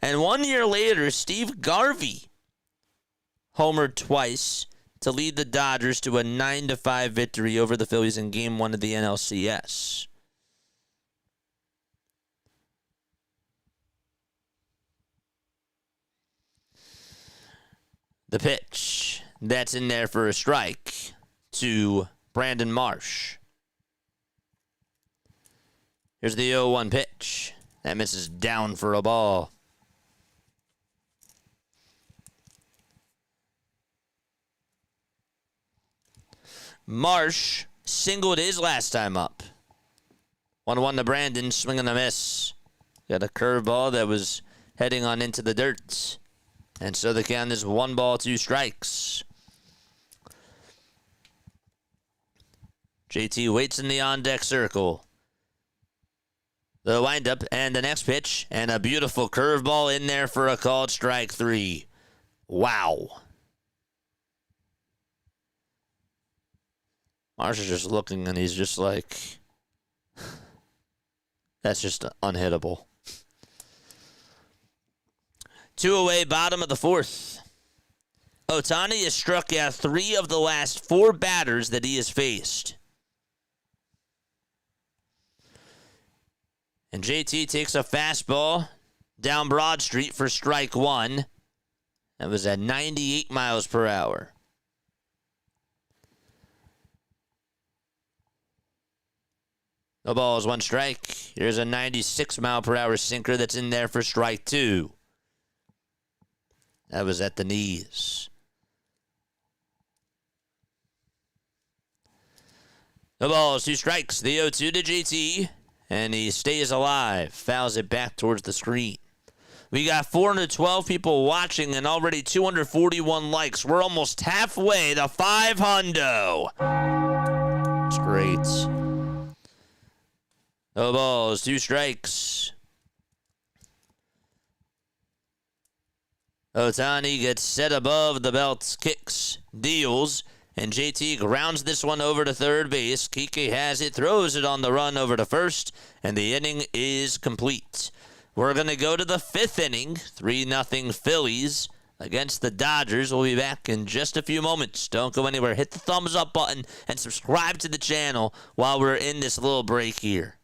And 1 year later, Steve Garvey homered twice to lead the Dodgers to a 9-5 victory over the Phillies in Game 1 of the NLCS. The pitch. That's in there for a strike to Brandon Marsh. Here's the 0-1 pitch. That misses down for a ball. Marsh singled his last time up. 1-1 to Brandon, swing and a miss. Got a curveball that was heading on into the dirt. And so the count is 1 ball, 2 strikes. JT waits in the on-deck circle. The windup and the next pitch, and a beautiful curveball in there for a called strike 3. Wow. Marsh is just looking, and he's just like, that's just unhittable. 2 away, bottom of the 4th. Ohtani has struck out 3 of the last 4 batters that he has faced. And JT takes a fastball down Broad Street for strike 1. That was at 98 miles per hour. No balls, 1 strike. Here's a 96-mile-per-hour sinker that's in there for strike 2. That was at the knees. No balls, 2 strikes. The 0-2 to JT, and he stays alive. Fouls it back towards the screen. We got 412 people watching and already 241 likes. We're almost halfway to 500. It's great. No balls, 2 strikes. Ohtani gets set above the belt, kicks, deals, and JT grounds this one over to third base. Kike has it, throws it on the run over to first, and the inning is complete. We're going to go to the 5th inning, 3-0 Phillies against the Dodgers. We'll be back in just a few moments. Don't go anywhere. Hit the thumbs up button and subscribe to the channel while we're in this little break here.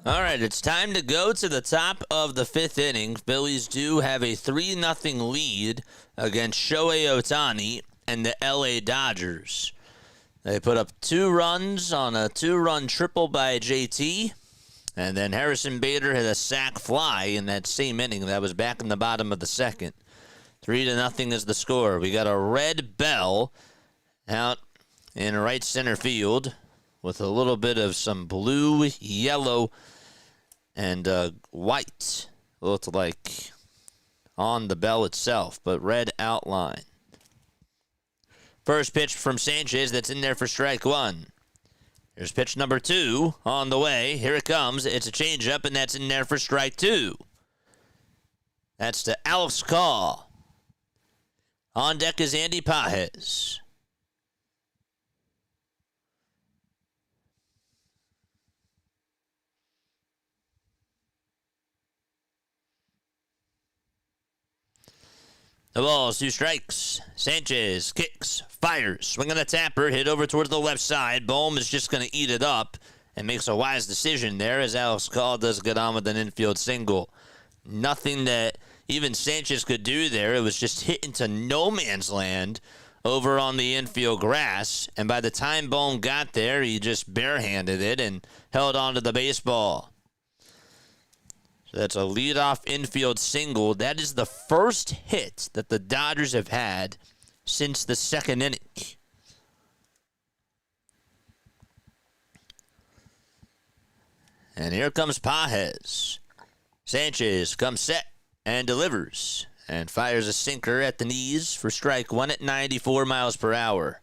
All right, it's time to go to the top of the 5th inning. Phillies do have a 3-0 lead against Shohei Ohtani and the LA Dodgers. They put up 2 runs on a 2-run triple by JT, and then Harrison Bader hit a sac fly in that same inning. That was back in the bottom of the 2nd. 3-0 is the score. We got a red bell out in right center field with a little bit of some blue, yellow, and white. Looked like on the bell itself, but red outline. First pitch from Sanchez, that's in there for strike 1. Here's pitch number 2 on the way. Here it comes. It's a changeup, and that's in there for strike 2. That's to Alex Call. On deck is Andy Pages. The ball's 2 strikes. Sanchez kicks, fires, swinging a tapper, hit over towards the left side. Bohm is just going to eat it up and makes a wise decision there as Alex Call does get on with an infield single. Nothing that even Sanchez could do there. It was just hit into no man's land over on the infield grass. And by the time Bohm got there, he just barehanded it and held onto the baseball. That's a leadoff infield single. That is the first hit that the Dodgers have had since the second inning. And here comes Pages. Sanchez comes set and delivers and fires a sinker at the knees for strike one at 94 miles per hour.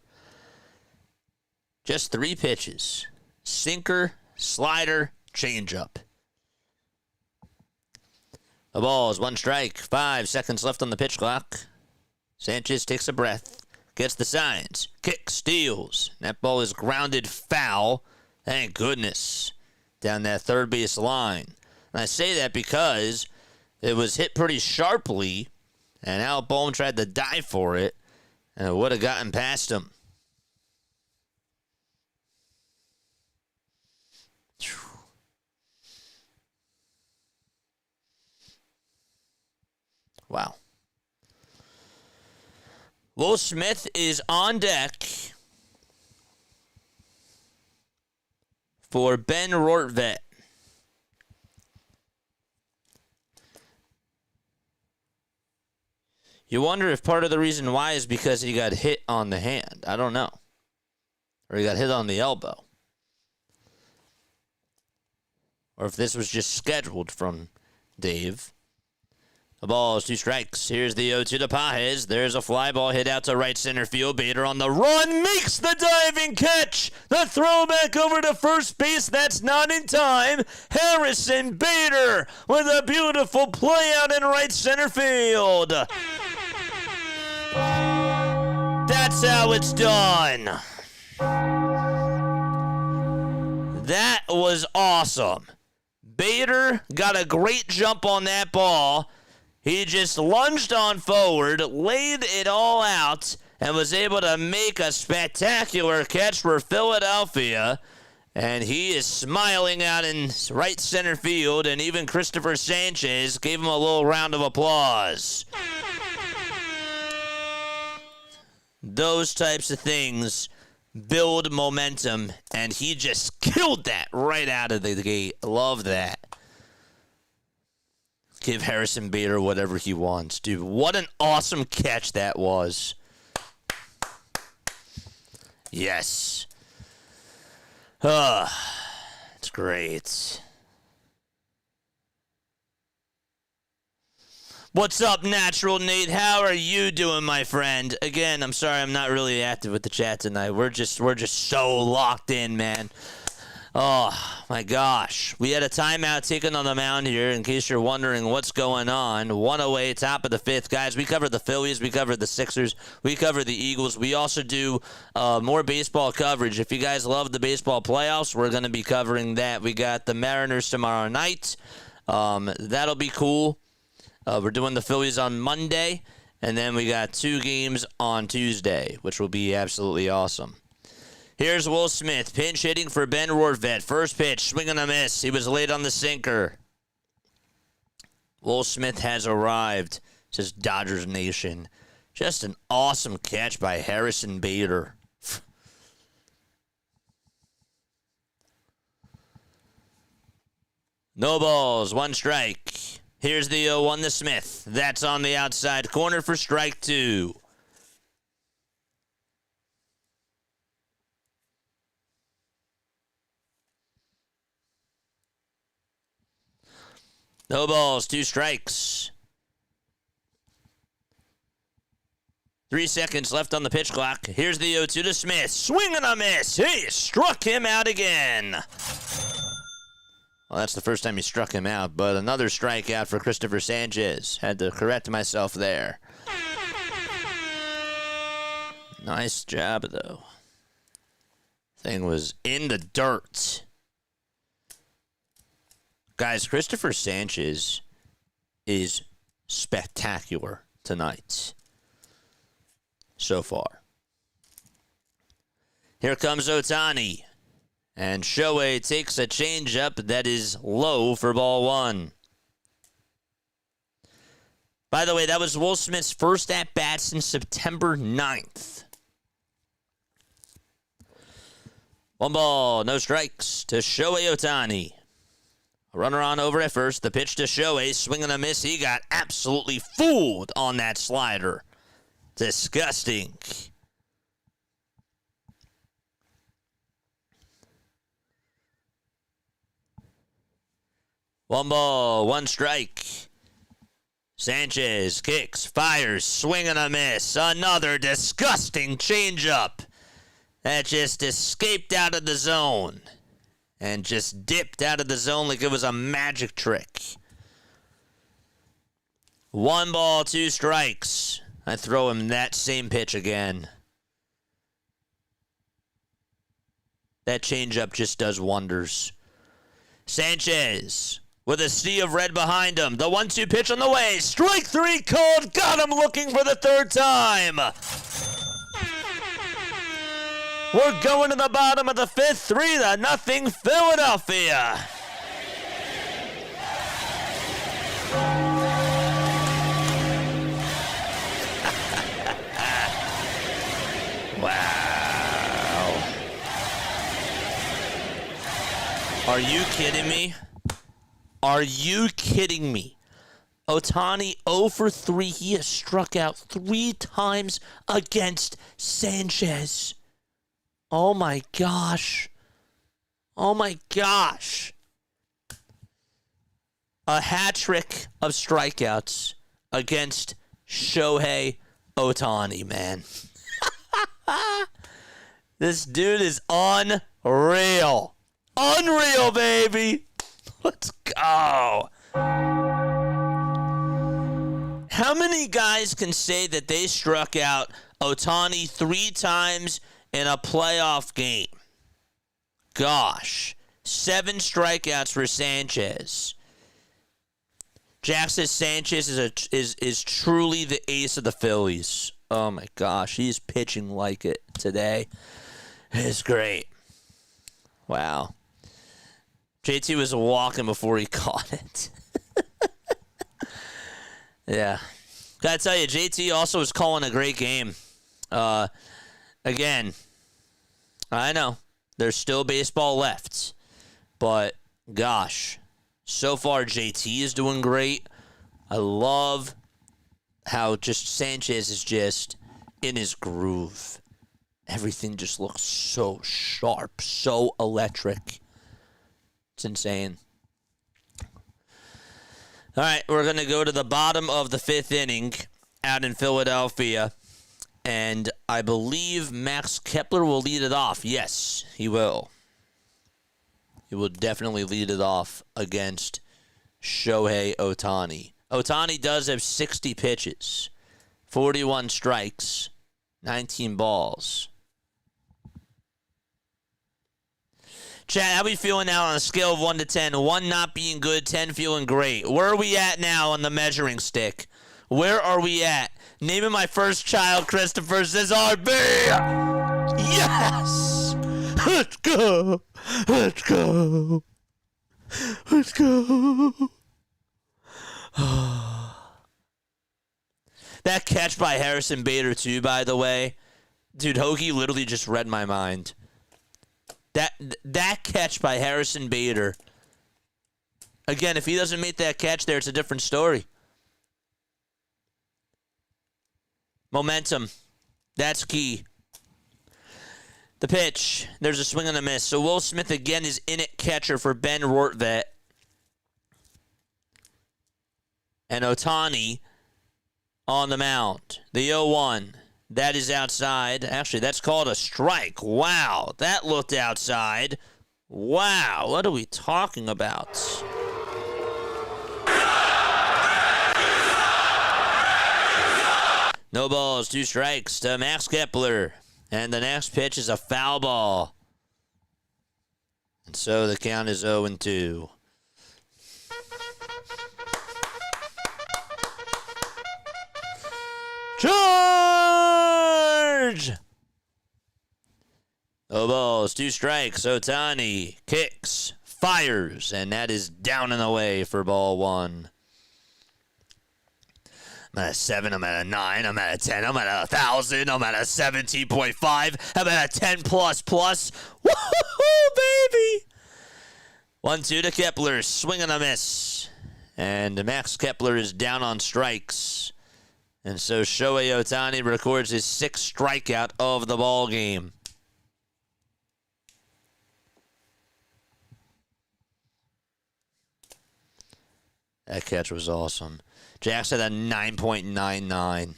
Just 3 pitches. Sinker, slider, changeup. The ball is 1 strike. 5 seconds left on the pitch clock. Sanchez takes a breath, gets the signs, kicks, steals. That ball is grounded foul. Thank goodness. Down that third base line. And I say that because it was hit pretty sharply, and Al Bohm tried to dive for it, and it would have gotten past him. Wow. Will Smith is on deck for Ben Rortvedt. You wonder if part of the reason why is because he got hit on the hand. I don't know. Or he got hit on the elbow. Or if this was just scheduled from Dave. The ball is 2 strikes. Here's the 0-2 to Pages. There's a fly ball hit out to right center field. Bader on the run makes the diving catch. The throwback over to first base. That's not in time. Harrison Bader with a beautiful play out in right center field. That's how it's done. That was awesome. Bader got a great jump on that ball. He just lunged on forward, laid it all out, and was able to make a spectacular catch for Philadelphia. And he is smiling out in right center field, and even Cristopher Sanchez gave him a little round of applause. Those types of things build momentum, and he just killed that right out of the gate. Love that. Give Harrison Bader whatever he wants. Dude, what an awesome catch that was. Yes. It's great. What's up, Natural Nate? How are you doing, my friend? Again, I'm sorry I'm not really active with the chat tonight. We're just so locked in, man. Oh, my gosh. We had a timeout taken on the mound here, in case you're wondering what's going on. 1 away, top of the 5th. Guys, we covered the Phillies. We covered the Sixers. We covered the Eagles. We also do more baseball coverage. If you guys love the baseball playoffs, we're going to be covering that. We got the Mariners tomorrow night. That'll be cool. We're doing the Phillies on Monday, and then we got 2 games on Tuesday, which will be absolutely awesome. Here's Will Smith, pinch hitting for Ben Rortvedt. First pitch, swing and a miss. He was late on the sinker. Will Smith has arrived, says Dodgers Nation. Just an awesome catch by Harrison Bader. No balls, 1 strike. Here's the 0-1 to Smith. That's on the outside corner for strike 2. No balls, 2 strikes. 3 seconds left on the pitch clock. Here's the 0-2 to Smith. Swing and a miss. He struck him out again. Well, that's the first time he struck him out, but another strikeout for Cristopher Sanchez. Had to correct myself there. Nice job, though. Thing was in the dirt. Guys, Cristopher Sanchez is spectacular tonight so far. Here comes Ohtani. And Shohei takes a changeup that is low for ball 1. By the way, that was Will Smith's first at-bat since September 9th. 1 ball, no strikes to Shohei Ohtani. Runner on over at first. The pitch to Shohei. Swing and a miss. He got absolutely fooled on that slider. Disgusting. One ball, one strike. Sanchez kicks, fires, swing and a miss. Another disgusting changeup that just escaped out of the zone and just dipped out of the zone like it was a magic trick. One ball, two strikes. I throw him that same pitch again. That changeup just does wonders. Sanchez with a sea of red behind him. The 1-2 pitch on the way. Strike three called. Got him looking for the third time. We're going to the bottom of the fifth. 3-0 Philadelphia. Wow. Are you kidding me? Are you kidding me? Ohtani 0 for 3. He has struck out 3 times against Sanchez. Oh my gosh. Oh my gosh. A hat trick of strikeouts against Shohei Ohtani, man. This dude is unreal. Unreal, baby. Let's go. How many guys can say that they struck out Ohtani 3 times in a playoff game? Gosh. 7 strikeouts for Sanchez. Jack says Sanchez is truly the ace of the Phillies. Oh my gosh, he's pitching like it today. It's great. Wow. JT was walking before he caught it. Yeah. Gotta tell you, JT also is calling a great game. Again, I know there's still baseball left, but gosh, so far JT is doing great. I love how just Sanchez is just in his groove. Everything just looks so sharp, so electric. It's insane. All right, we're going to go to the bottom of the 5th inning out in Philadelphia. And I believe Max Kepler will lead it off. Yes, he will. He will definitely lead it off against Shohei Ohtani. Ohtani does have 60 pitches, 41 strikes, 19 balls. Chad, how we feeling now on a scale of 1 to 10? 1 not being good, 10 feeling great. Where are we at now on the measuring stick? Where are we at? Naming my first child, Christopher, says RB. Yes! Let's go! Let's go! Let's go! That catch by Harrison Bader, too, by the way. Dude, Hoagie literally just read my mind. That catch by Harrison Bader. Again, if he doesn't make that catch there, it's a different story. Momentum. That's key. The pitch. There's a swing and a miss. So Will Smith again is in at catcher for Ben Rortvet. And Ohtani on the mound. The 0-1. That is outside. Actually, that's called a strike. Wow. That looked outside. Wow. What are we talking about? No balls, 2 strikes to Max Kepler. And the next pitch is a foul ball. And so the count is 0-2. Charge! No balls, 2 strikes. Ohtani kicks, fires, and that is down and away for ball 1. I'm at a 7, I'm at a 9, I'm at a 10, I'm at a 1,000, I'm at a 17.5, I'm at a 10 plus. Woohoo, baby! 1-2 to Kepler. Swing and a miss. And Max Kepler is down on strikes. And so Shohei Ohtani records his 6th strikeout of the ball game. That catch was awesome. Jax had a 9.99.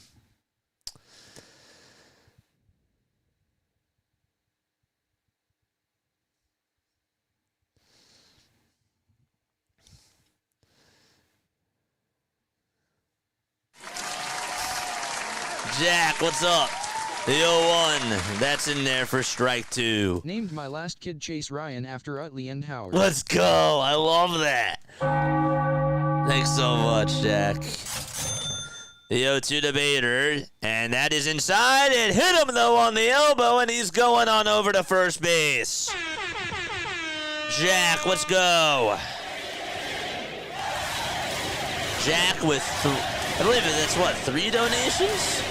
Jack, what's up? The 0-1. That's in there for strike 2. Named my last kid Chase Ryan after Utley and Howard. Let's go. I love that. Thanks so much, Jack. The 0-2 to Bader, and that is inside. It hit him, though, on the elbow, and he's going on over to first base. Jack, let's go. Jack with, I believe that's what, 3 donations?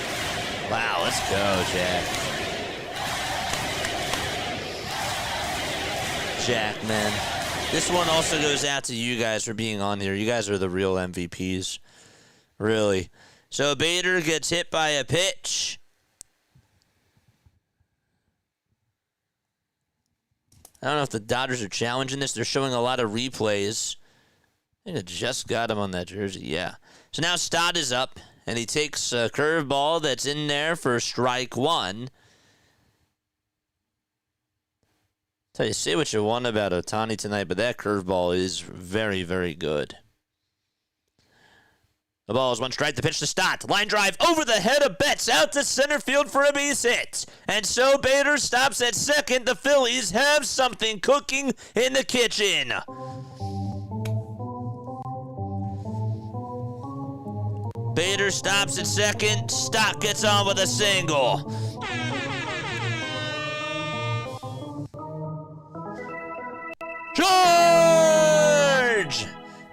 Wow, let's go, Jack. Jack, man. This one also goes out to you guys for being on here. You guys are the real MVPs. Really. So Bader gets hit by a pitch. I don't know if the Dodgers are challenging this. They're showing a lot of replays. I think it just got him on that jersey. Yeah. So now Stott is up, and he takes a curveball that's in there for strike 1. Tell you, say what you want about Ohtani tonight, but that curveball is very, very good. The ball is 1 strike. The pitch to Stott. Line drive over the head of Betts out to center field for a base hit. And so Bader stops at second. The Phillies have something cooking in the kitchen. Bader stops at second. Stott gets on with a single. George!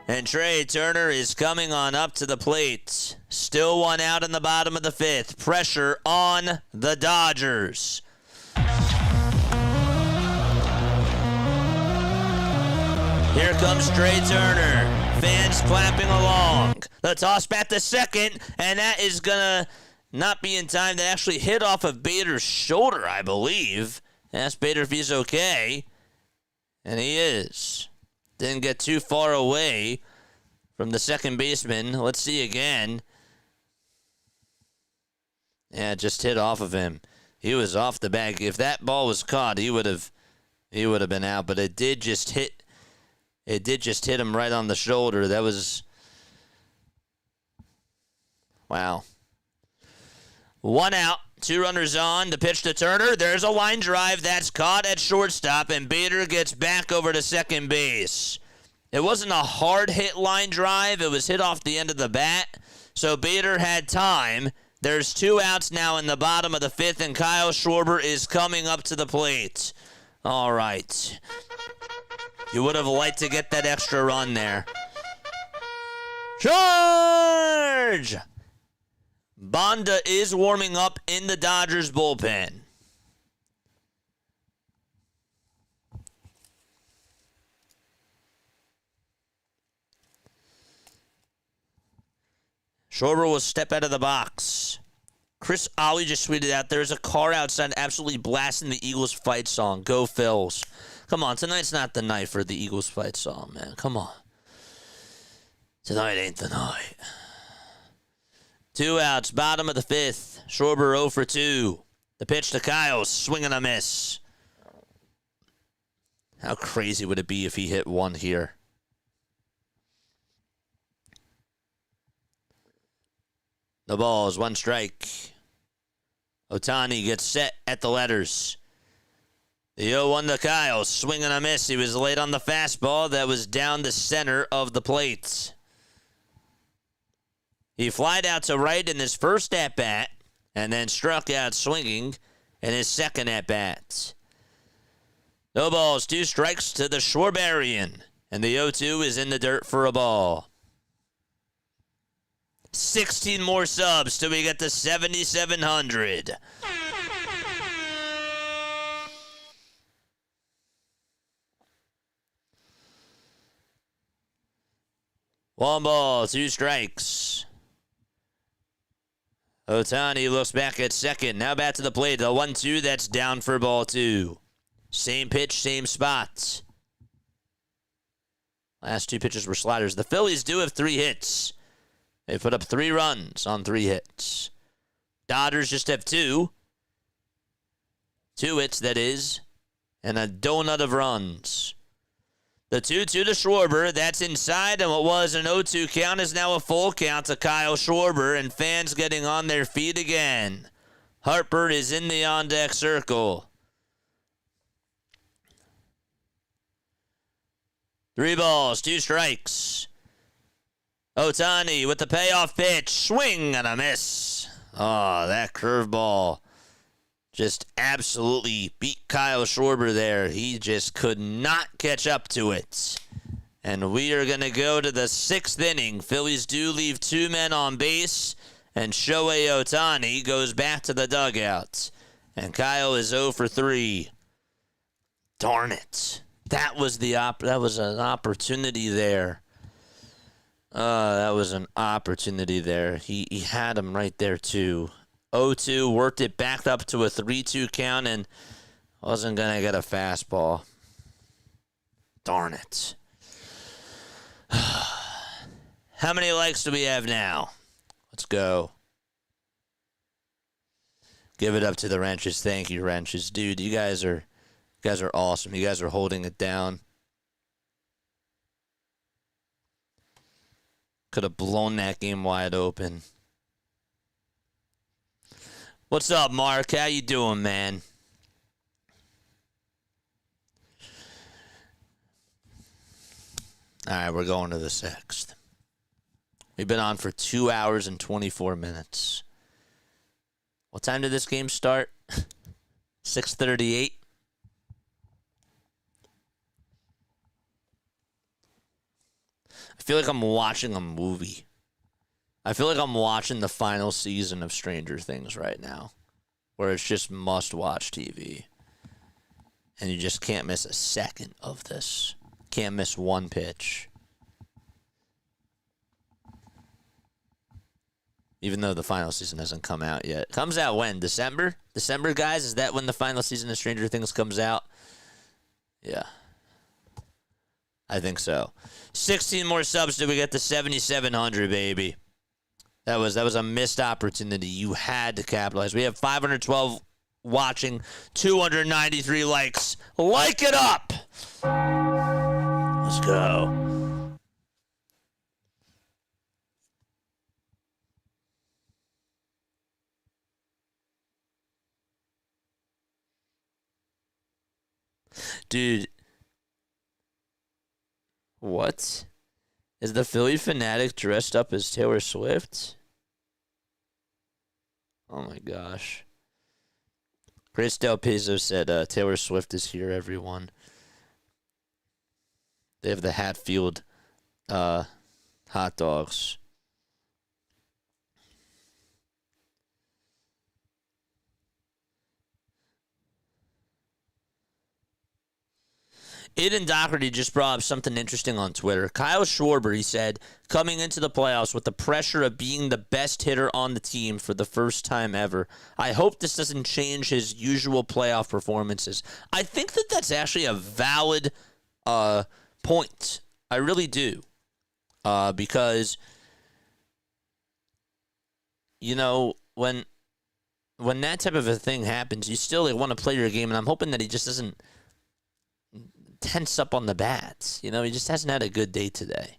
And Trey Turner is coming on up to the plate. Still 1 out in the bottom of the 5th. Pressure on the Dodgers. Here comes Trey Turner. Fans clapping along. The toss back to second, and that is going to not be in time to actually hit off of Bader's shoulder, I believe. Ask Bader if he's okay. And he is. Didn't get too far away from the second baseman. Let's see again. Yeah, just hit off of him. He was off the bag. If that ball was caught, he would have been out. But it did just hit him right on the shoulder. That was, wow. 1 out. 2 runners on. The pitch to Turner. There's a line drive that's caught at shortstop, and Bader gets back over to second base. It wasn't a hard hit line drive. It was hit off the end of the bat, so Bader had time. There's 2 outs now in the bottom of the 5th, and Kyle Schwarber is coming up to the plate. All right. You would have liked to get that extra run there. George! Bonda is warming up in the Dodgers bullpen. Schwarber will step out of the box. Chris Ollie just tweeted out, there's a car outside absolutely blasting the Eagles fight song. Go Phils. Come on, tonight's not the night for the Eagles fight song, man. Come on. Tonight ain't the night. 2 outs, bottom of the 5th. Schwarber 0 for 2. The pitch to Kyle, swing and a miss. How crazy would it be if he hit 1 here? The ball is 1 strike. Ohtani gets set at the letters. The 0-1 to Kyle, swing and a miss. He was late on the fastball that was down the center of the plate. He flied out to right in his first at-bat and then struck out swinging in his second at-bat. No balls, 2 strikes to the Schwarberian, and the 0-2 is in the dirt for a ball. 16 more subs till we get to 7,700. 1 ball, 2 strikes. Ohtani looks back at second. Now back to the plate. The 1-2, that's down for ball 2. Same pitch, same spot. Last 2 pitches were sliders. The Phillies do have 3 hits. They put up 3 runs on 3 hits. Dodgers just have 2. 2 hits, that is. And a donut of runs. The 2-2 to Schwarber, that's inside, and what was an 0-2 count is now a full count to Kyle Schwarber, and fans getting on their feet again. Harper is in the on-deck circle. 3 balls, 2 strikes. Ohtani with the payoff pitch, swing and a miss. Oh, that curveball just absolutely beat Kyle Schwarber there. He just could not catch up to it. And we are going to go to the 6th inning. Phillies do leave 2 men on base, and Shohei Ohtani goes back to the dugout. And Kyle is 0 for 3. Darn it. That was an opportunity there. That was an opportunity there. He had him right there too. 0-2, worked it back up to a 3-2 count and wasn't going to get a fastball. Darn it. How many likes do we have now? Let's go. Give it up to the Wrenches. Thank you, Wrenches. Dude, you guys are awesome. You guys are holding it down. Could have blown that game wide open. What's up, Mark? How you doing, man? All right, we're going to the 6th. We've been on for 2 hours and 24 minutes. What time did this game start? 6:38. I feel like I'm watching a movie. I feel like I'm watching the final season of Stranger Things right now, where it's just must-watch TV. And you just can't miss a second of this. Can't miss one pitch. Even though the final season hasn't come out yet. It comes out when? December? December, guys? Is that when the final season of Stranger Things comes out? Yeah. I think so. 16 more subs till we get to 7,700, baby. That was a missed opportunity. You had to capitalize. We have 512 watching, 293 likes. Like it up! Let's go. Dude. What? Is the Philly fanatic dressed up as Taylor Swift? Oh my gosh. Chris Del Pizzo said Taylor Swift is here, everyone. They have the Hatfield hot dogs. Aiden Doherty just brought up something interesting on Twitter. Kyle Schwarber, he said, coming into the playoffs with the pressure of being the best hitter on the team for the first time ever. I hope this doesn't change his usual playoff performances. I think that that's actually a valid point. I really do. Because, you know, when that type of a thing happens, you still want to play your game, and I'm hoping that he just doesn't tense up on the bats. You know, he just hasn't had a good day today.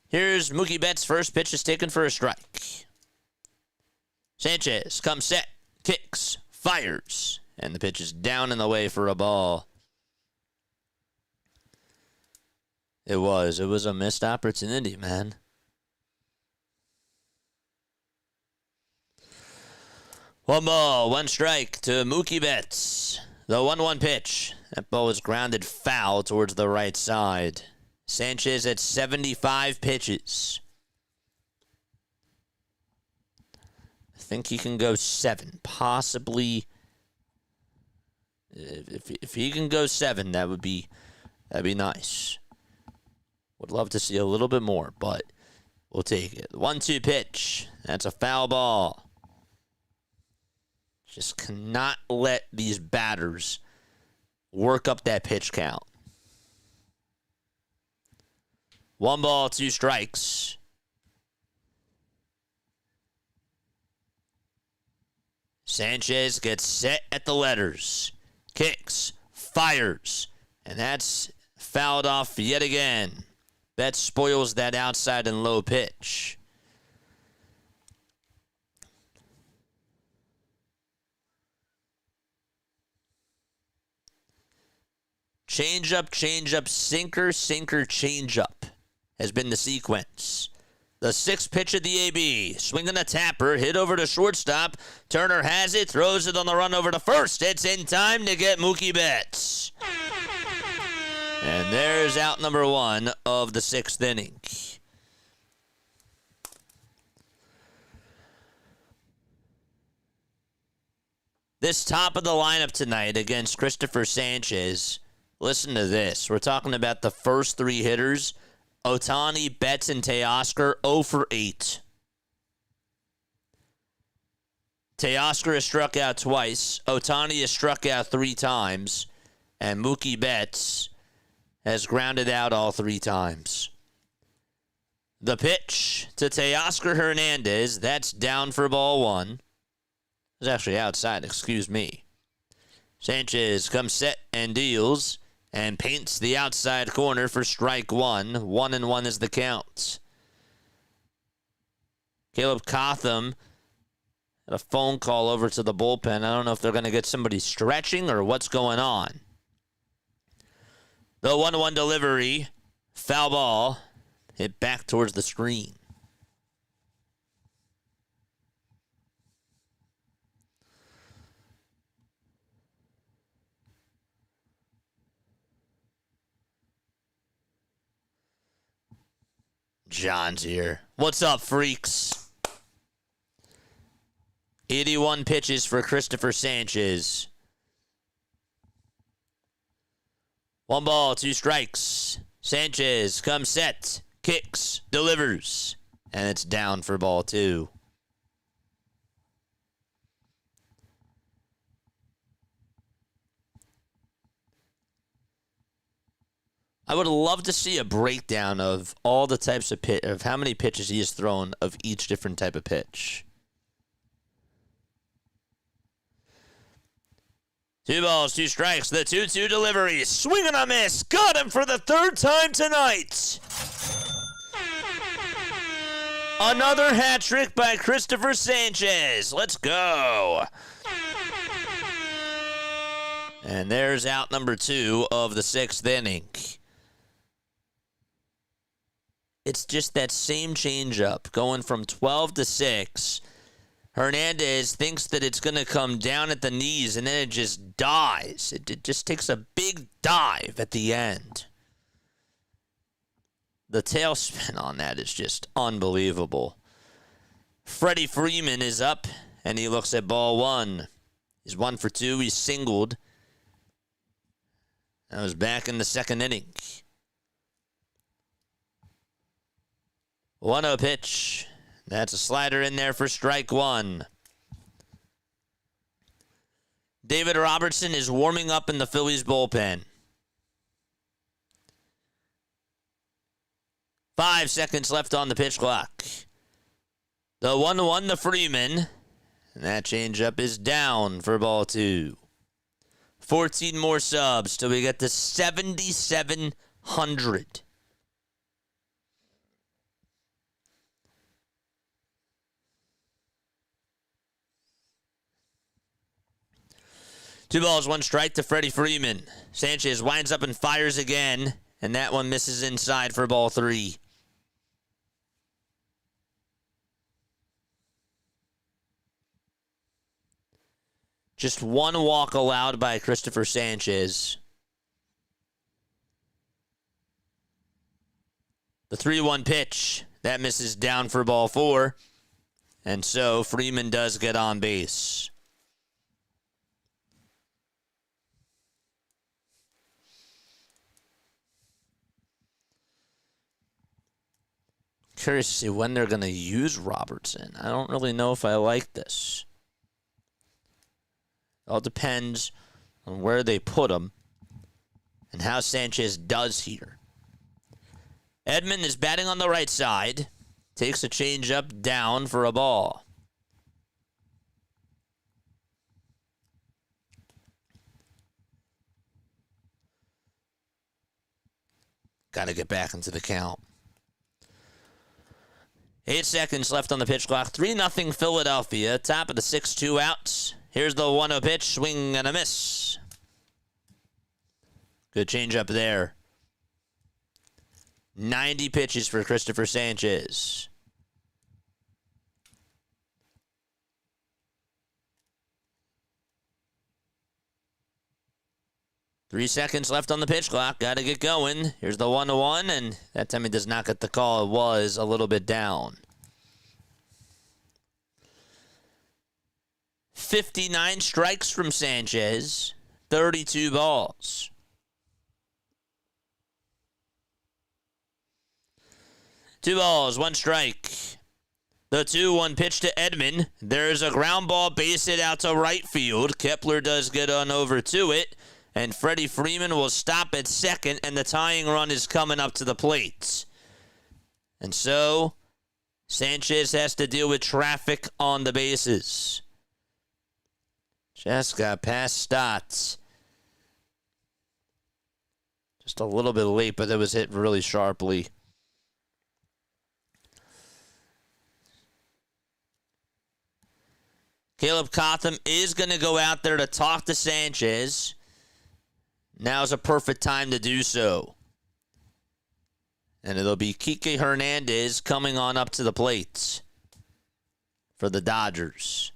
Here's Mookie Betts' first pitch is taken for a strike. Sanchez comes set, kicks, fires, and the pitch is down in the way for a ball. It was a missed opportunity, man. One ball, one strike to Mookie Betts. The 1-1 pitch. That ball was grounded foul towards the right side. Sanchez at 75 pitches. I think he can go 7. Possibly. If he can go 7, that'd be nice. Would love to see a little bit more, but we'll take it. 1-2 pitch. That's a foul ball. Just cannot let these batters work up that pitch count. 1 ball, 2 strikes. Sanchez gets set at the letters. Kicks, fires, and that's fouled off yet again. That spoils that outside and low pitch. Change-up, sinker, change-up has been the sequence. The 6th pitch of the AB. Swinging a tapper, hit over to shortstop. Turner has it, throws it on the run over to first. It's in time to get Mookie Betts. And there's out number 1 of the 6th inning. This top of the lineup tonight against Cristopher Sanchez. Listen to this. We're talking about the first 3 hitters. Ohtani, Betts, and Teoscar 0 for 8. Teoscar has struck out twice. Ohtani has struck out 3 times. And Mookie Betts has grounded out all 3 times. The pitch to Teoscar Hernandez. That's down for ball 1. It was actually outside, excuse me. Sanchez comes set and deals. And paints the outside corner for strike 1. 1-1 is the count. Caleb Cotham had a phone call over to the bullpen. I don't know if they're going to get somebody stretching or what's going on. The 1-1 delivery. Foul ball. Hit back towards the screen. John's here. What's up, freaks? 81 pitches for Cristopher Sanchez. 1 ball, 2 strikes. Sanchez comes set, kicks, delivers, and it's down for ball 2. I would love to see a breakdown of all the types of how many pitches he has thrown of each different type of pitch. 2 balls, 2 strikes. The 2-2 delivery. Swing and a miss. Got him for the 3rd time tonight. Another hat trick by Cristopher Sanchez. Let's go. And there's out number 2 of the 6th inning. It's just that same changeup going from 12 to 6. Hernandez thinks that it's going to come down at the knees, and then it just dies. It just takes a big dive at the end. The tailspin on that is just unbelievable. Freddie Freeman is up, and he looks at ball 1. He's 1 for 2. He's singled. That was back in the 2nd inning. 1-0 pitch. That's a slider in there for strike 1. David Robertson is warming up in the Phillies bullpen. 5 seconds left on the pitch clock. The 1-1 to Freeman. And that changeup is down for ball 2. 14 more subs till we get to 7,700. Two balls, 1 strike to Freddie Freeman. Sanchez winds up and fires again, and that one misses inside for ball 3. Just 1 walk allowed by Cristopher Sanchez. The 3-1 pitch, that misses down for ball 4. And so Freeman does get on base. curious to see when they're going to use Robertson. I don't really know if I like this. It all depends on where they put him and how Sanchez does here. Edman is batting on the right side. Takes a changeup down for a ball. Got to get back into the count. 8 seconds left on the pitch clock. 3-0 Philadelphia. Top of the 6-2 outs. Here's the 1-0 pitch. Swing and a miss. Good changeup there. 90 pitches for Cristopher Sanchez. Three seconds left on the pitch clock. Got to get going. Here's the 1-1, and that time he does not get the call. It was a little bit down. 59 strikes from Sanchez. 32 balls. Two balls, one strike. The 2-1 pitch to Edman. There's a ground ball, base hit out to right field. Kepler does get on over to it. And Freddie Freeman will stop at second, and the tying run is coming up to the plate. And so, Sanchez has to deal with traffic on the bases. Just got past Stotts. Just a little bit late, but it was hit really sharply. Caleb Cotham is going to go out there to talk to Sanchez. Now's a perfect time to do so. And it'll be Kike Hernandez coming on up to the plate for the Dodgers.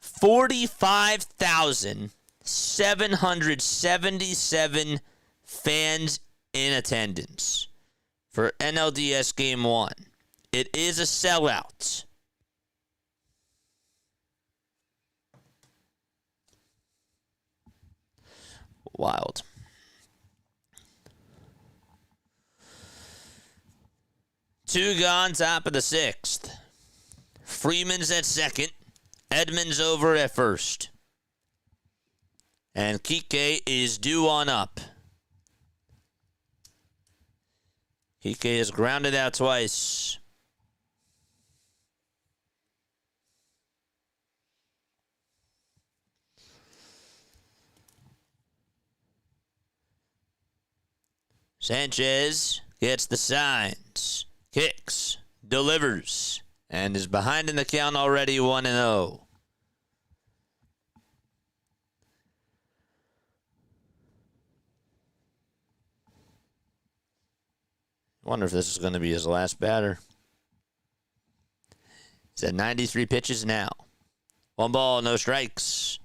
45,777 fans in attendance for NLDS Game 1. It is a sellout. Wild. Two gone, top of the 6th. Freeman's at second. Edman's over at first. And Kike is due on up. Kike is grounded out twice. Sanchez gets the signs, kicks, delivers, and is behind in the count already 1-0. Wonder if this is going to be his last batter. He's at 93 pitches now. 1 ball, no strikes.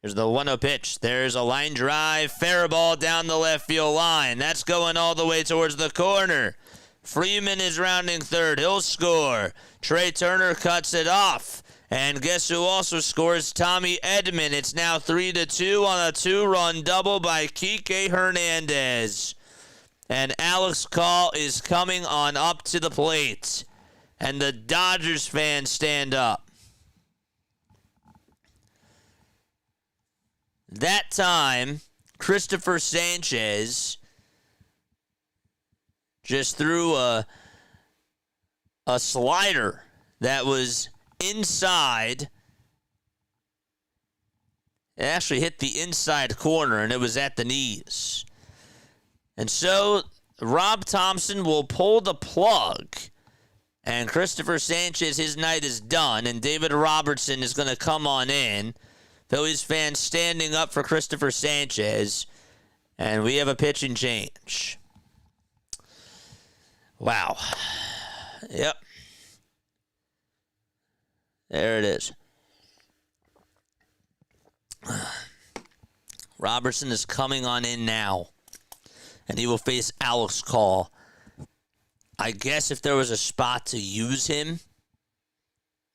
Here's the 1-0 pitch. There's a line drive. Fair ball down the left field line. That's going all the way towards the corner. Freeman is rounding third. He'll score. Trey Turner cuts it off. And guess who also scores? Tommy Edman. It's now 3-2 on a 2-run double by Kike Hernandez. And Alex Call is coming on up to the plate. And the Dodgers fans stand up. That time, Cristopher Sanchez just threw a slider that was inside. It actually hit the inside corner, and it was at the knees. And so, Rob Thompson will pull the plug, and Cristopher Sanchez, his night is done, and David Robertson is going to come on in. Phillies fans standing up for Cristopher Sanchez. And we have a pitch and change. Wow. Yep. There it is. Robertson is coming on in now. And he will face Alex Call. I guess if there was a spot to use him,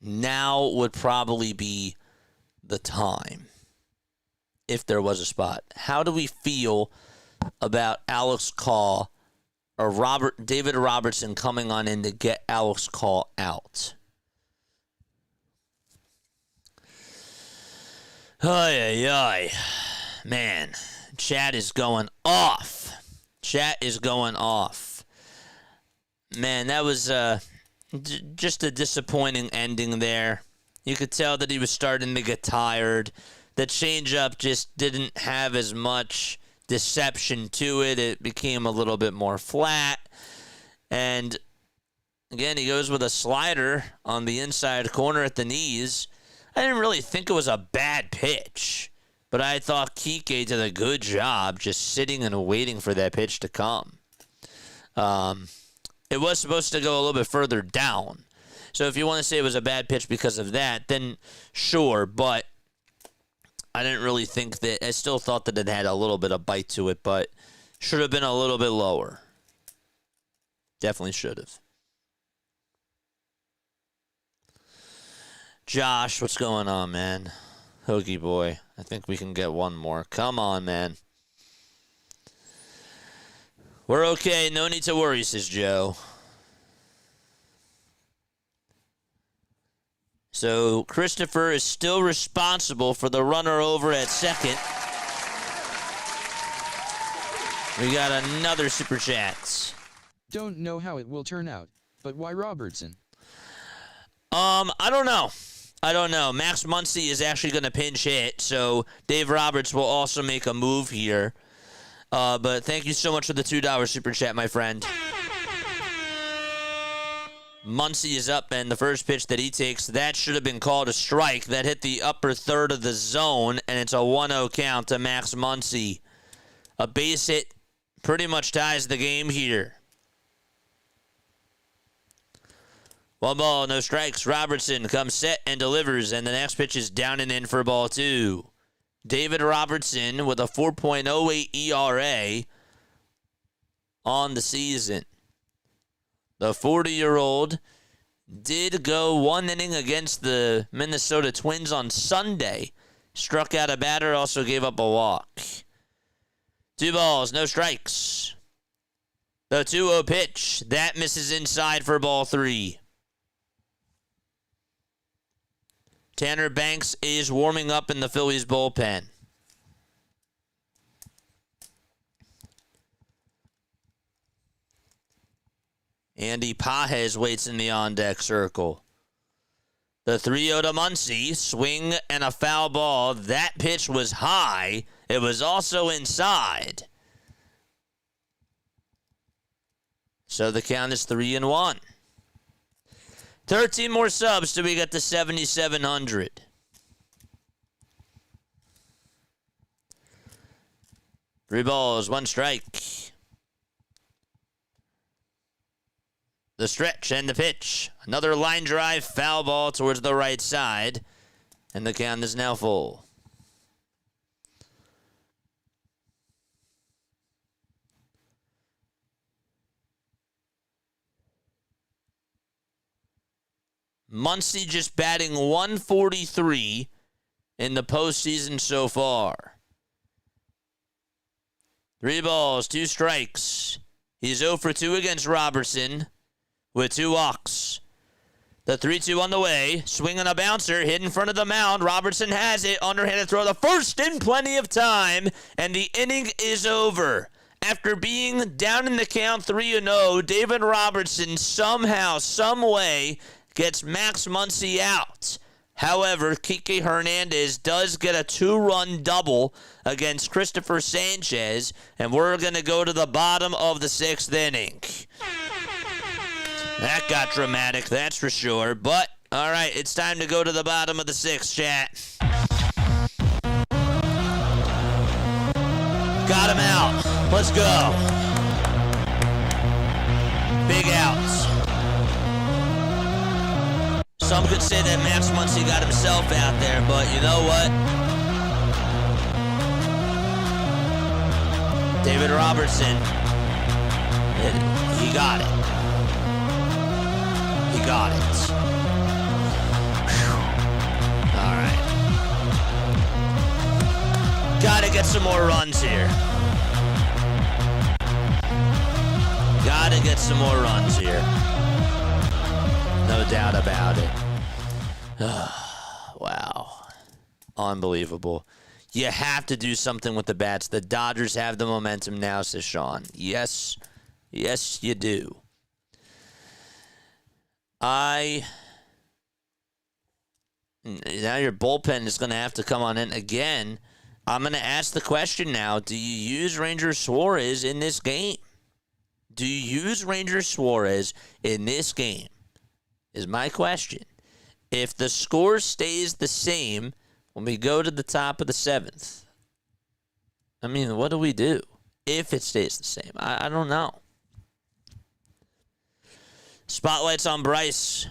now would probably be the time, if there was a spot. How do we feel about Alex Call David Robertson coming on in to get Alex Call out. Ay, ay, ay. Man, chat is going off. Chat is going off. Man, that was just a disappointing ending there. You could tell that he was starting to get tired. The changeup just didn't have as much deception to it. It became a little bit more flat. And again, he goes with a slider on the inside corner at the knees. I didn't really think it was a bad pitch, but I thought Kike did a good job just sitting and waiting for that pitch to come. It was supposed to go a little bit further down. So if you want to say it was a bad pitch because of that, then sure, but I didn't really think that. I still thought that it had a little bit of bite to it, but should have been a little bit lower. Definitely should have. Josh, what's going on, man? Hoagie boy. I think we can get one more. Come on, man. We're okay. No need to worry, says Joe. So Christopher is still responsible for the runner over at second. We got another super chat. Don't know how it will turn out, but why Robertson? I don't know. Max Muncy is actually going to pinch hit, so Dave Roberts will also make a move here. But thank you so much for the $2 super chat, my friend. Muncy is up, and the first pitch that he takes, that should have been called a strike. That hit the upper third of the zone, and it's a 1-0 count to Max Muncy. A base hit pretty much ties the game here. 1 ball, no strikes. Robertson comes set and delivers, and the next pitch is down and in for ball 2. David Robertson with a 4.08 ERA on the season. The 40-year-old did go 1 inning against the Minnesota Twins on Sunday. Struck out a batter, also gave up a walk. 2 balls, no strikes. The 2-0 pitch, that misses inside for ball 3. Tanner Banks is warming up in the Phillies bullpen. Andy Pajes waits in the on-deck circle. The 3-0 to Muncy, swing and a foul ball. That pitch was high. It was also inside. So the count is 3-1. 13 more subs till we get to 7,700. Three balls, 1 strike. The stretch and the pitch. Another line drive, foul ball towards the right side. And the count is now full. Muncy just batting 143 in the postseason so far. 3 balls, 2 strikes. He's 0 for 2 against Robertson with 2 walks. The 3-2 on the way. Swing on a bouncer. Hit in front of the mound. Robertson has it. Underhanded throw. The first in plenty of time. And the inning is over. After being down in the count 3-0, David Robertson somehow, some way, gets Max Muncy out. However, Kike Hernandez does get a 2-run double against Cristopher Sanchez, and we're going to go to the bottom of the 6th inning. That got dramatic, that's for sure. But, all right, it's time to go to the bottom of the 6th, chat. Got him out. Let's go. Big outs. Some could say that Max Muncy got himself out there, but you know what? David Robertson, he got it. He got it. Whew. All right. Gotta get some more runs here. get some more runs here. No doubt about it. Wow. Unbelievable. You have to do something with the bats. The Dodgers have the momentum now, says Sean. Yes. Yes, you do. Now your bullpen is going to have to come on in again. I'm going to ask the question now. Do you use Ranger Suarez in this game? Do you use Ranger Suarez in this game? Is my question. If the score stays the same when we go to the top of the 7th, I mean, what do we do if it stays the same? I don't know. Spotlight's on Bryce,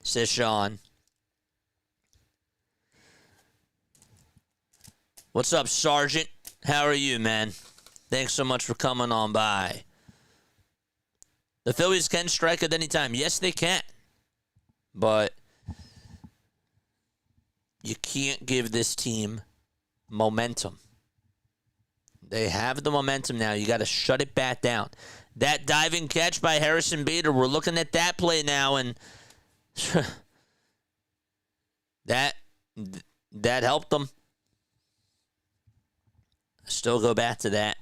says Sean. What's up, Sergeant? How are you, man? Thanks so much for coming on by. The Phillies can strike at any time. Yes, they can. But you can't give this team momentum. They have the momentum now. You got to shut it back down. That diving catch by Harrison Bader, we're looking at that play now, and that helped them. Still go back to that.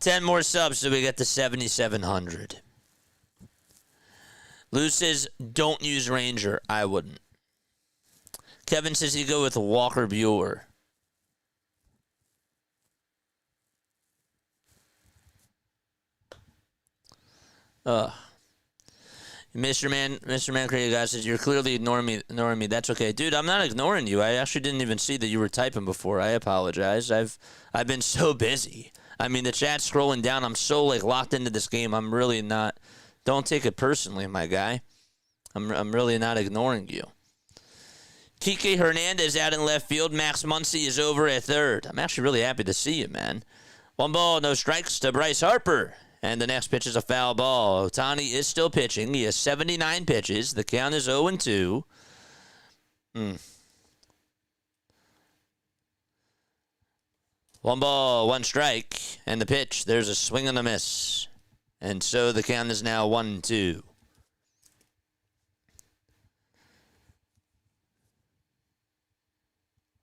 10 more subs so we get to 7,700. Lou says, don't use Ranger. I wouldn't. Kevin says he'd go with Walker Buehler. Mr. Man Creative Guy says, you're clearly ignoring me. That's okay. Dude, I'm not ignoring you. I actually didn't even see that you were typing before. I apologize. I've been so busy. I mean, the chat's scrolling down. I'm so locked into this game. I'm really not. Don't take it personally, my guy. I'm really not ignoring you. Kike Hernandez out in left field. Max Muncy is over at third. I'm actually really happy to see you, man. 1 ball, no strikes to Bryce Harper. And the next pitch is a foul ball. Ohtani is still pitching. He has 79 pitches. The count is 0-2. 1 ball, 1 strike. And the pitch, there's a swing and a miss. And so the count is now 1-2.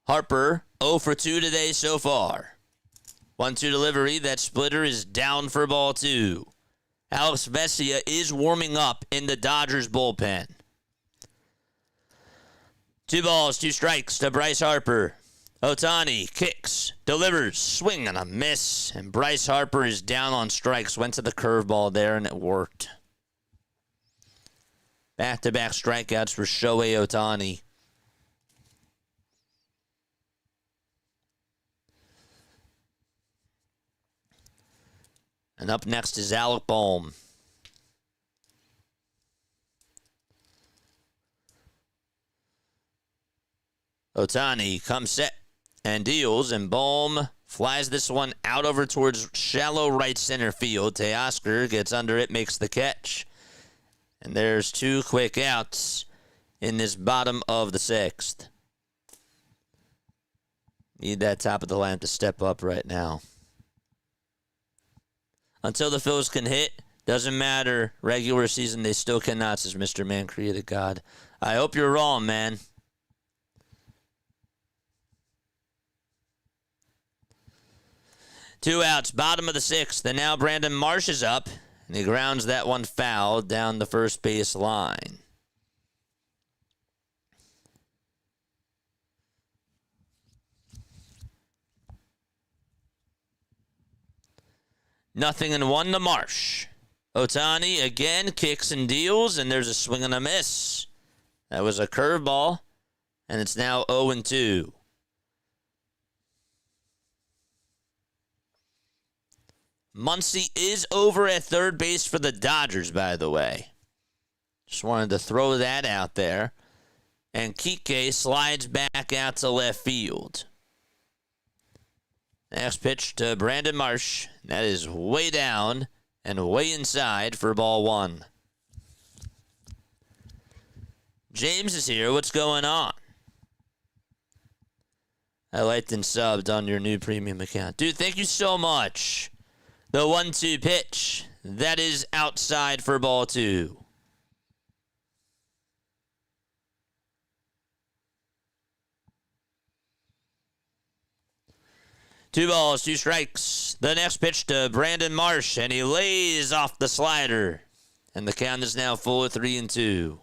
Harper, 0 for 2 today so far. 1-2 delivery. That splitter is down for ball 2. Alex Vesia is warming up in the Dodgers bullpen. 2 balls, 2 strikes to Bryce Harper. Ohtani kicks, delivers, swing and a miss. And Bryce Harper is down on strikes. Went to the curveball there and it worked. Back-to-back strikeouts for Shohei Ohtani. And up next is Alec Bohm. Ohtani comes set and deals, and Bohm flies this one out over towards shallow right center field. Teoscar gets under it, makes the catch. And there's 2 quick outs in this bottom of the 6th. Need that top of the line to step up right now. Until the Phillies can hit, doesn't matter. Regular season, they still cannot, says Mr. Man Created God. I hope you're wrong, man. Two outs, bottom of the 6th. And now Brandon Marsh is up, and he grounds that one foul down the first base line. Nothing in 1 to Marsh. Ohtani again kicks and deals, and there's a swing and a miss. That was a curveball, and it's now 0-2. Muncy is over at third base for the Dodgers, by the way. Just wanted to throw that out there. And Kike slides back out to left field. Next pitch to Brandon Marsh. That is way down and way inside for ball 1. James is here. What's going on? I liked and subbed on your new premium account. Dude, thank you so much. The 1-2 pitch. That is outside for ball 2. Two balls, 2 strikes. The next pitch to Brandon Marsh, and he lays off the slider. And the count is now full at 3-2.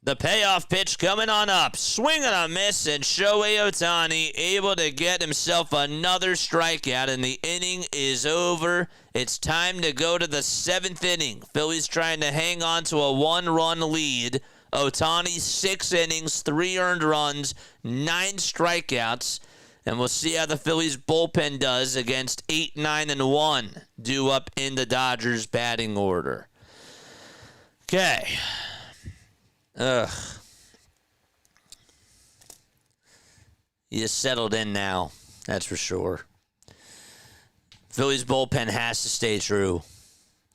The payoff pitch coming on up. Swing and a miss, and Shohei Ohtani able to get himself another strikeout, and the inning is over. It's time to go to the 7th inning. Phillies trying to hang on to a 1-run lead. Ohtani, 6 innings, 3 earned runs, 9 strikeouts. And we'll see how the Phillies bullpen does against 8, 9, and 1 due up in the Dodgers batting order. Okay. Ugh. He is settled in now, that's for sure. Phillies bullpen has to stay true.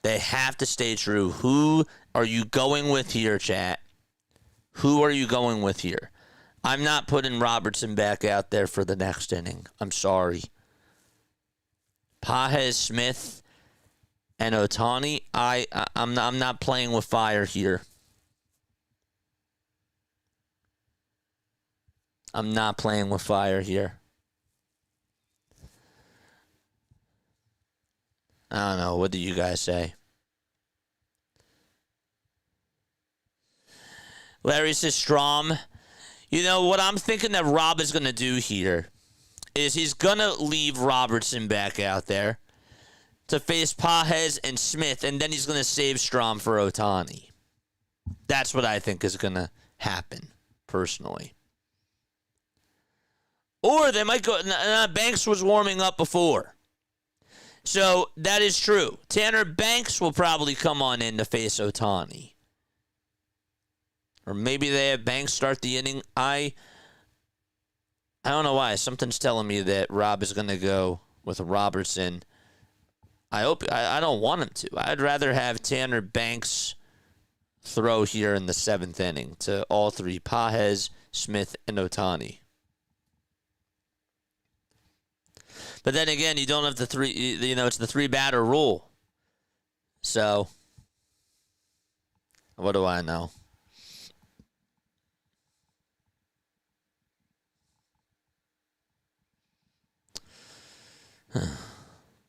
They have to stay true. Who are you going with here, chat? Who are you going with here? I'm not putting Robertson back out there for the next inning. I'm sorry. Pages, Smith, and Ohtani, I'm not playing with fire here. I'm not playing with fire here. I don't know. What do you guys say? Larry says Strom. You know, what I'm thinking that Rob is going to do here is he's going to leave Robertson back out there to face Pages and Smith, and then he's going to save Strom for Ohtani. That's what I think is going to happen, personally. Or they might go... Banks was warming up before. So, that is true. Tanner Banks will probably come on in to face Ohtani. Or maybe they have Banks start the inning. I don't know why. Something's telling me that Rob is going to go with Robertson. I don't want him to. I'd rather have Tanner Banks throw here in the 7th inning to all 3, Pages, Smith, and Ohtani. But then again, you don't have the 3, it's the 3-batter rule. So, what do I know?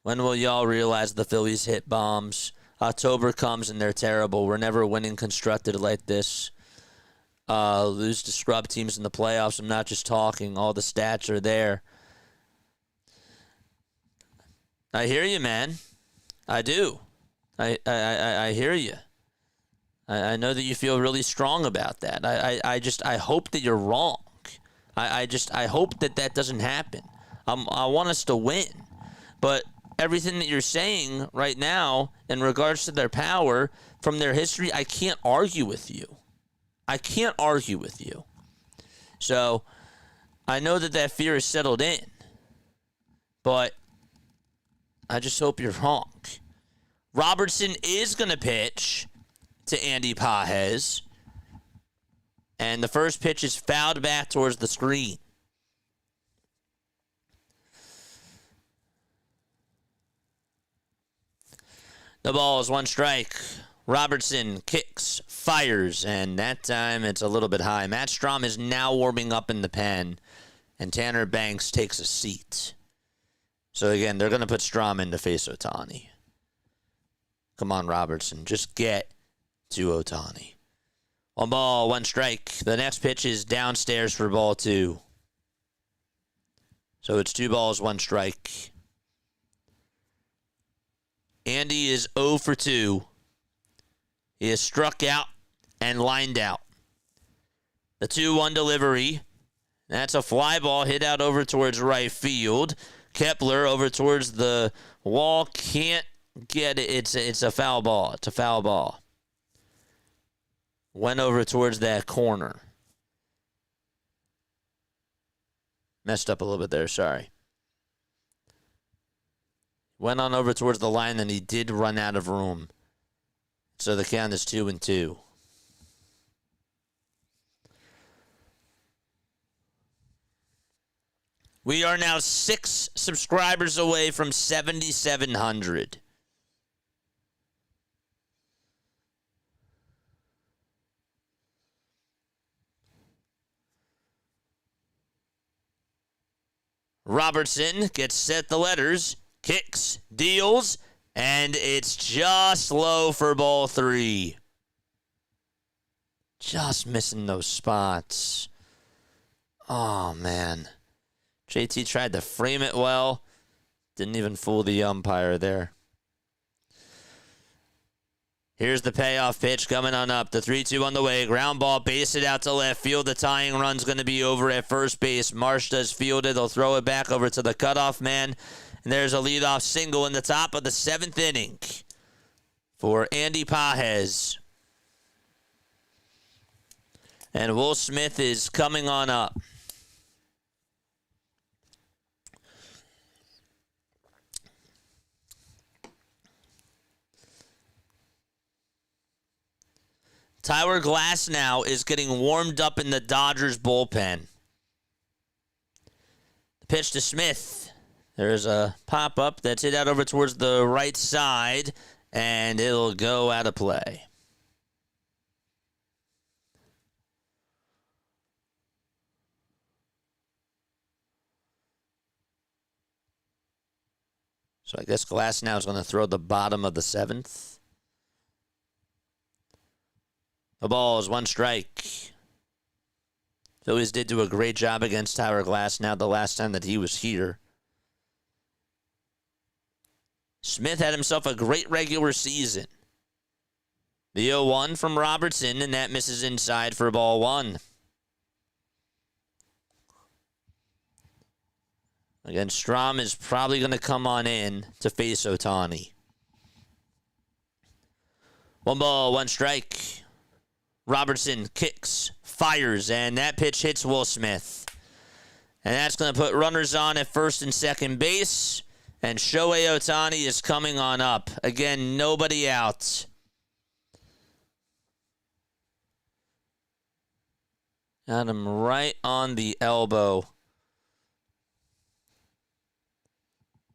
When will y'all realize the Phillies hit bombs? October comes and they're terrible. We're never winning constructed like this. Lose to scrub teams in the playoffs. I'm not just talking. All the stats are there. I hear you, man. I do. I hear you. I know that you feel really strong about that. I hope that you're wrong. I hope that doesn't happen. I want us to win. But everything that you're saying right now in regards to their power from their history, I can't argue with you. I can't argue with you. So I know that fear is settled in. But I just hope you're wrong. Robertson is going to pitch to Andy Pages. And the first pitch is fouled back towards the screen. The ball is 1 strike. Robertson kicks, fires, and that time it's a little bit high. Matt Strom is now warming up in the pen, and Tanner Banks takes a seat. So again, they're going to put Strom in to face Ohtani. Come on, Robertson. Just get to Ohtani. 1 ball, 1 strike. The next pitch is downstairs for ball 2. So it's 2 balls, 1 strike. Andy is 0 for 2. He is struck out and lined out. The 2-1 delivery. That's a fly ball hit out over towards right field. Kepler over towards the wall. Can't get it. It's a foul ball. It's a foul ball. Went over towards that corner. Messed up a little bit there. Sorry. Went on over towards the line, and he did run out of room. So the count is 2-2. We are now 6 subscribers away from 7,700. Robertson gets set the letters, kicks, deals, and it's just low for ball 3. Just missing those spots. Oh, man. JT tried to frame it well. Didn't even fool the umpire there. Here's the payoff pitch coming on up. The 3-2 on the way. Ground ball, base it out to left field. The tying run's going to be over at first base. Marsh does field it. They'll throw it back over to the cutoff man. And there's a leadoff single in the top of the 7th inning for Andy Pages. And Will Smith is coming on up. Tyler Glass now is getting warmed up in the Dodgers bullpen. The pitch to Smith. There's a pop-up that's hit out over towards the right side, and it'll go out of play. So I guess Glass now is going to throw the bottom of the 7th. The ball is 1 strike. Phillies did do a great job against Tyler Glass now the last time that he was here. Smith had himself a great regular season. The 0-1 from Robertson, and that misses inside for ball 1. Again, Strom is probably going to come on in to face Ohtani. 1 ball, 1 strike. Robertson kicks, fires, and that pitch hits Will Smith. And that's going to put runners on at first and second base. And Shohei Ohtani is coming on up. Again, nobody out. Got him right on the elbow.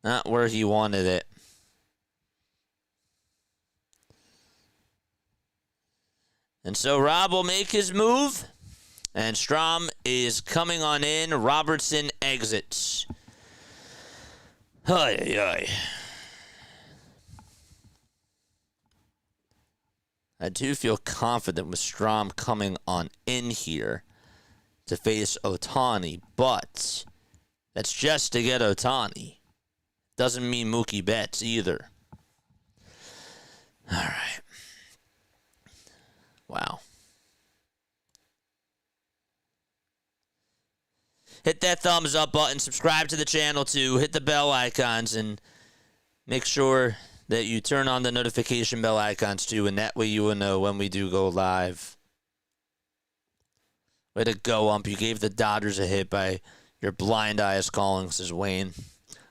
Not where he wanted it. And so Rob will make his move. And Strom is coming on in. Robertson exits. Ay, ay, ay. I do feel confident with Strom coming on in here to face Ohtani, but that's just to get Ohtani. Doesn't mean Mookie Betts either. All right. Wow. Hit that thumbs up button, subscribe to the channel too, hit the bell icons, and make sure that you turn on the notification bell icons too, and that way you will know when we do go live. Way to go, ump. You gave the Dodgers a hit by your blind eyes calling, says Wayne.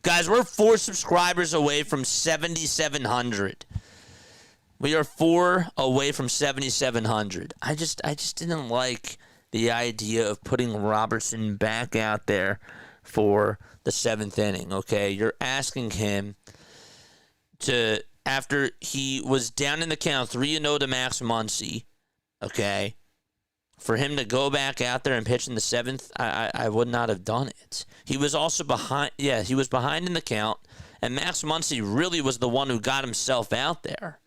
Guys, we're 4 subscribers away from 7,700. We are 4 away from 7,700. I just didn't like the idea of putting Robertson back out there for the 7th inning, okay? You're asking him to, after he was down in the count 3-0 to Max Muncy, okay, for him to go back out there and pitch in the 7th, I would not have done it. He was also behind, he was behind in the count, and Max Muncy really was the one who got himself out there.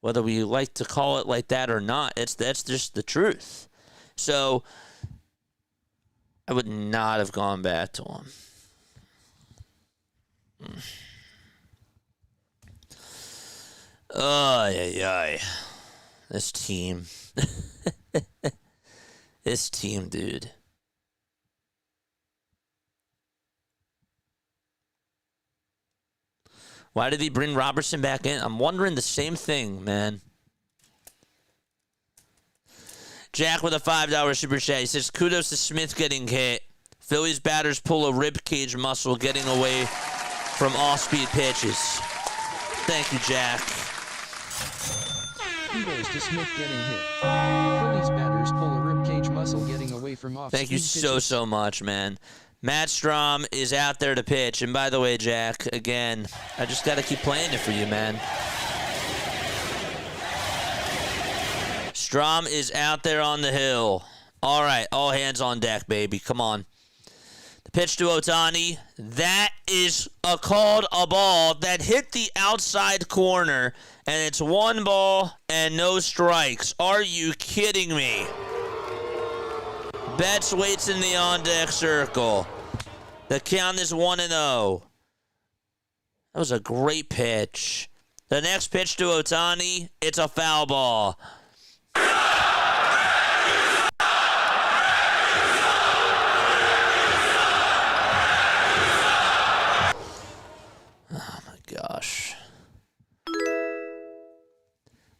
Whether we like to call it like that or not, that's just the truth. So I would not have gone back to him. Ay. This team. This team, dude. Why did he bring Robertson back in? I'm wondering the same thing, man. Jack with a $5 super chat. He says, kudos to Smith getting hit. Phillies batters pull a rib cage muscle getting away from off-speed pitches. Thank you, Jack. Kudos to Smith getting hit. Phillies batters pull a rib cage muscle getting away from off-speed Thank you pitches. so much, man. Matt Strom is out there to pitch. And by the way, Jack, again, I just got to keep playing it for you, man. Strom is out there on the hill. All right, all hands on deck, baby. Come on. The pitch to Ohtani. That is called a ball that hit the outside corner, and it's 1 ball and no strikes. Are you kidding me? Betts waits in the on-deck circle. The count is 1-0. That was a great pitch. The next pitch to Ohtani, it's a foul ball. Oh, my gosh.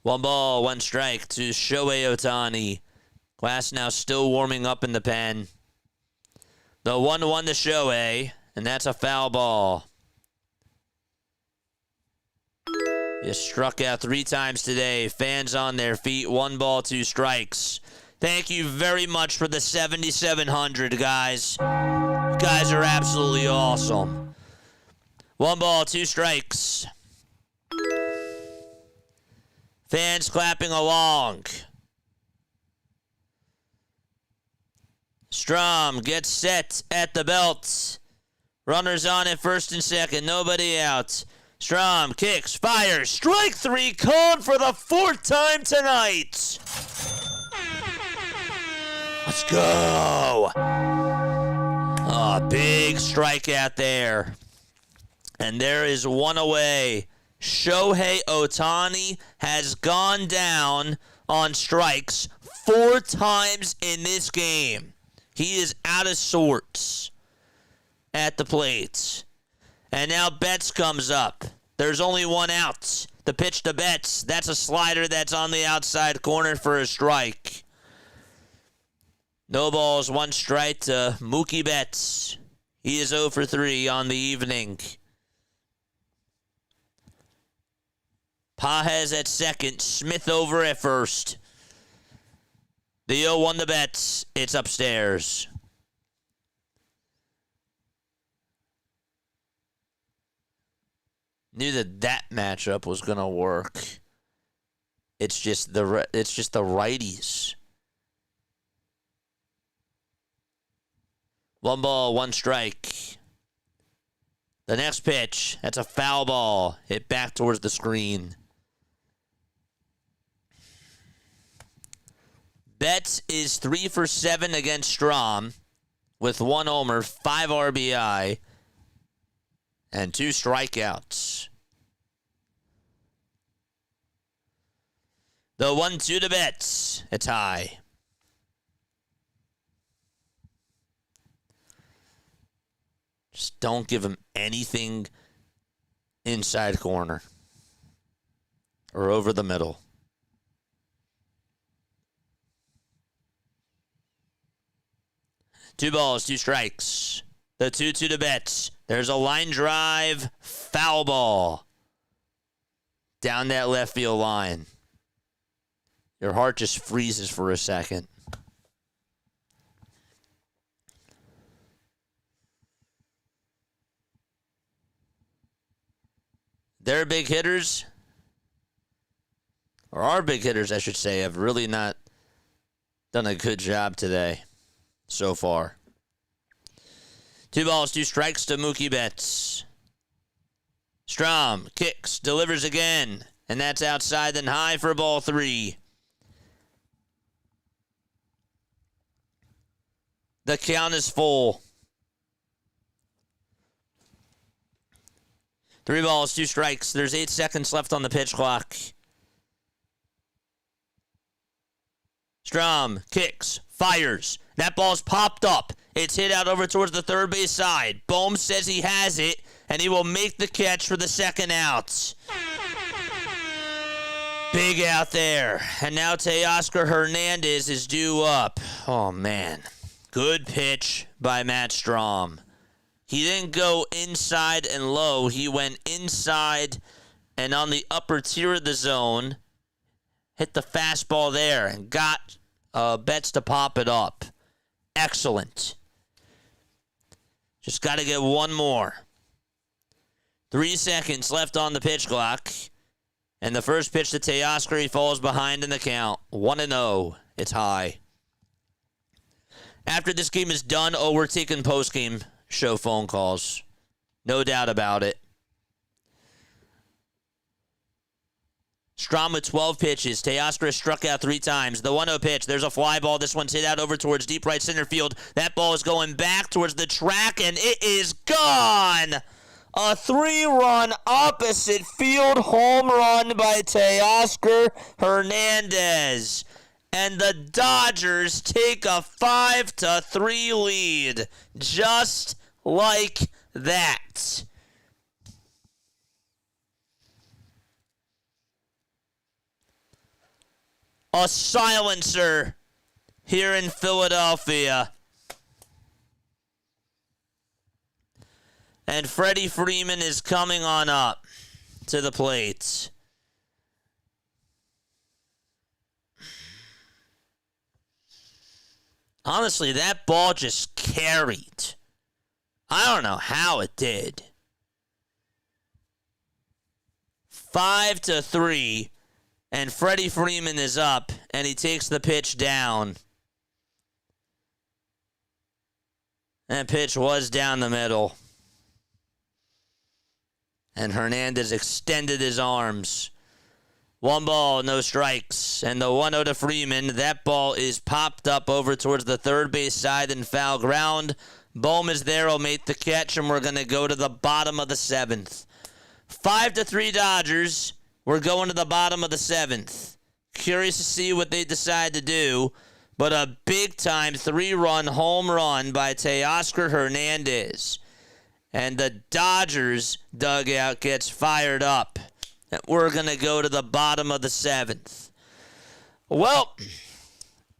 1 ball, 1 strike to Shohei Ohtani. Glass now still warming up in the pen. The 1-1 to Shohei, and that's a foul ball. You struck out 3 times today. Fans on their feet. 1 ball, 2 strikes. Thank you very much for the 7,700, guys. You guys are absolutely awesome. 1 ball, 2 strikes. Fans clapping along. Strom gets set at the belt. Runners on at first and second. Nobody out. Strom kicks, fires. Strike 3 called for the 4th time tonight. Let's go. Oh, big strikeout there. And there is 1 away. Shohei Ohtani has gone down on strikes 4 times in this game. He is out of sorts at the plate. And now Betts comes up. There's only 1 out. The pitch to Betts. That's a slider that's on the outside corner for a strike. No balls, 1 strike to Mookie Betts. He is 0 for 3 on the evening. Pages at second. Smith over at first. The 0-1 to Betts. It's upstairs. Knew that matchup was gonna work. It's just the righties. 1 ball, 1 strike. The next pitch, that's a foul ball. Hit back towards the screen. Betts is 3 for 7 against Strom with 1 homer, 5 RBI, and 2 strikeouts. The 1-2 to Betts. It's high. Just don't give him anything inside corner or over the middle. Two balls, 2 strikes. The 2-2 to Betts. There's a line drive, foul ball. Down that left field line. Your heart just freezes for a second. Their big hitters, or our big hitters, I should say, have really not done a good job today so far. 2 balls, 2 strikes to Mookie Betts. Strom kicks, delivers again, and that's outside then high for ball 3. The count is full. 3 balls, 2 strikes. There's 8 seconds left on the pitch clock. Strom kicks, fires. That ball's popped up. It's hit out over towards the third base side. Bohm says he has it, and he will make the catch for the 2nd out. Big out there. And now Teoscar Hernandez is due up. Oh, man. Good pitch by Matt Strom. He didn't go inside and low. He went inside and on the upper tier of the zone. Hit the fastball there and got Betts to pop it up. Excellent. Just got to get one more. 3 seconds left on the pitch clock. And the first pitch to Teoscar, he falls behind in the count. 1-0. It's high. After this game is done, we're taking post-game show phone calls. No doubt about it. Strom with 12 pitches. Teoscar has struck out 3 times. The 1-0 pitch. There's a fly ball. This one's hit out over towards deep right center field. That ball is going back towards the track, and it is gone. A 3-run opposite field home run by Teoscar Hernandez. And the Dodgers take a 5-3 lead. Just like that. A silencer here in Philadelphia. And Freddie Freeman is coming on up to the plate. Honestly, that ball just carried. I don't know how it did. 5-3. And Freddie Freeman is up, and he takes the pitch down. That pitch was down the middle. And Hernandez extended his arms. 1 ball, no strikes. And the 1-0 to Freeman. That ball is popped up over towards the third base side in foul ground. Bohm is there, will make the catch, and we're going to go to the bottom of the 7th. 5-3 Dodgers. We're going to the bottom of the 7th. Curious to see what they decide to do. But a big-time 3-run home run by Teoscar Hernandez. And the Dodgers dugout gets fired up. We're going to go to the bottom of the 7th. Well,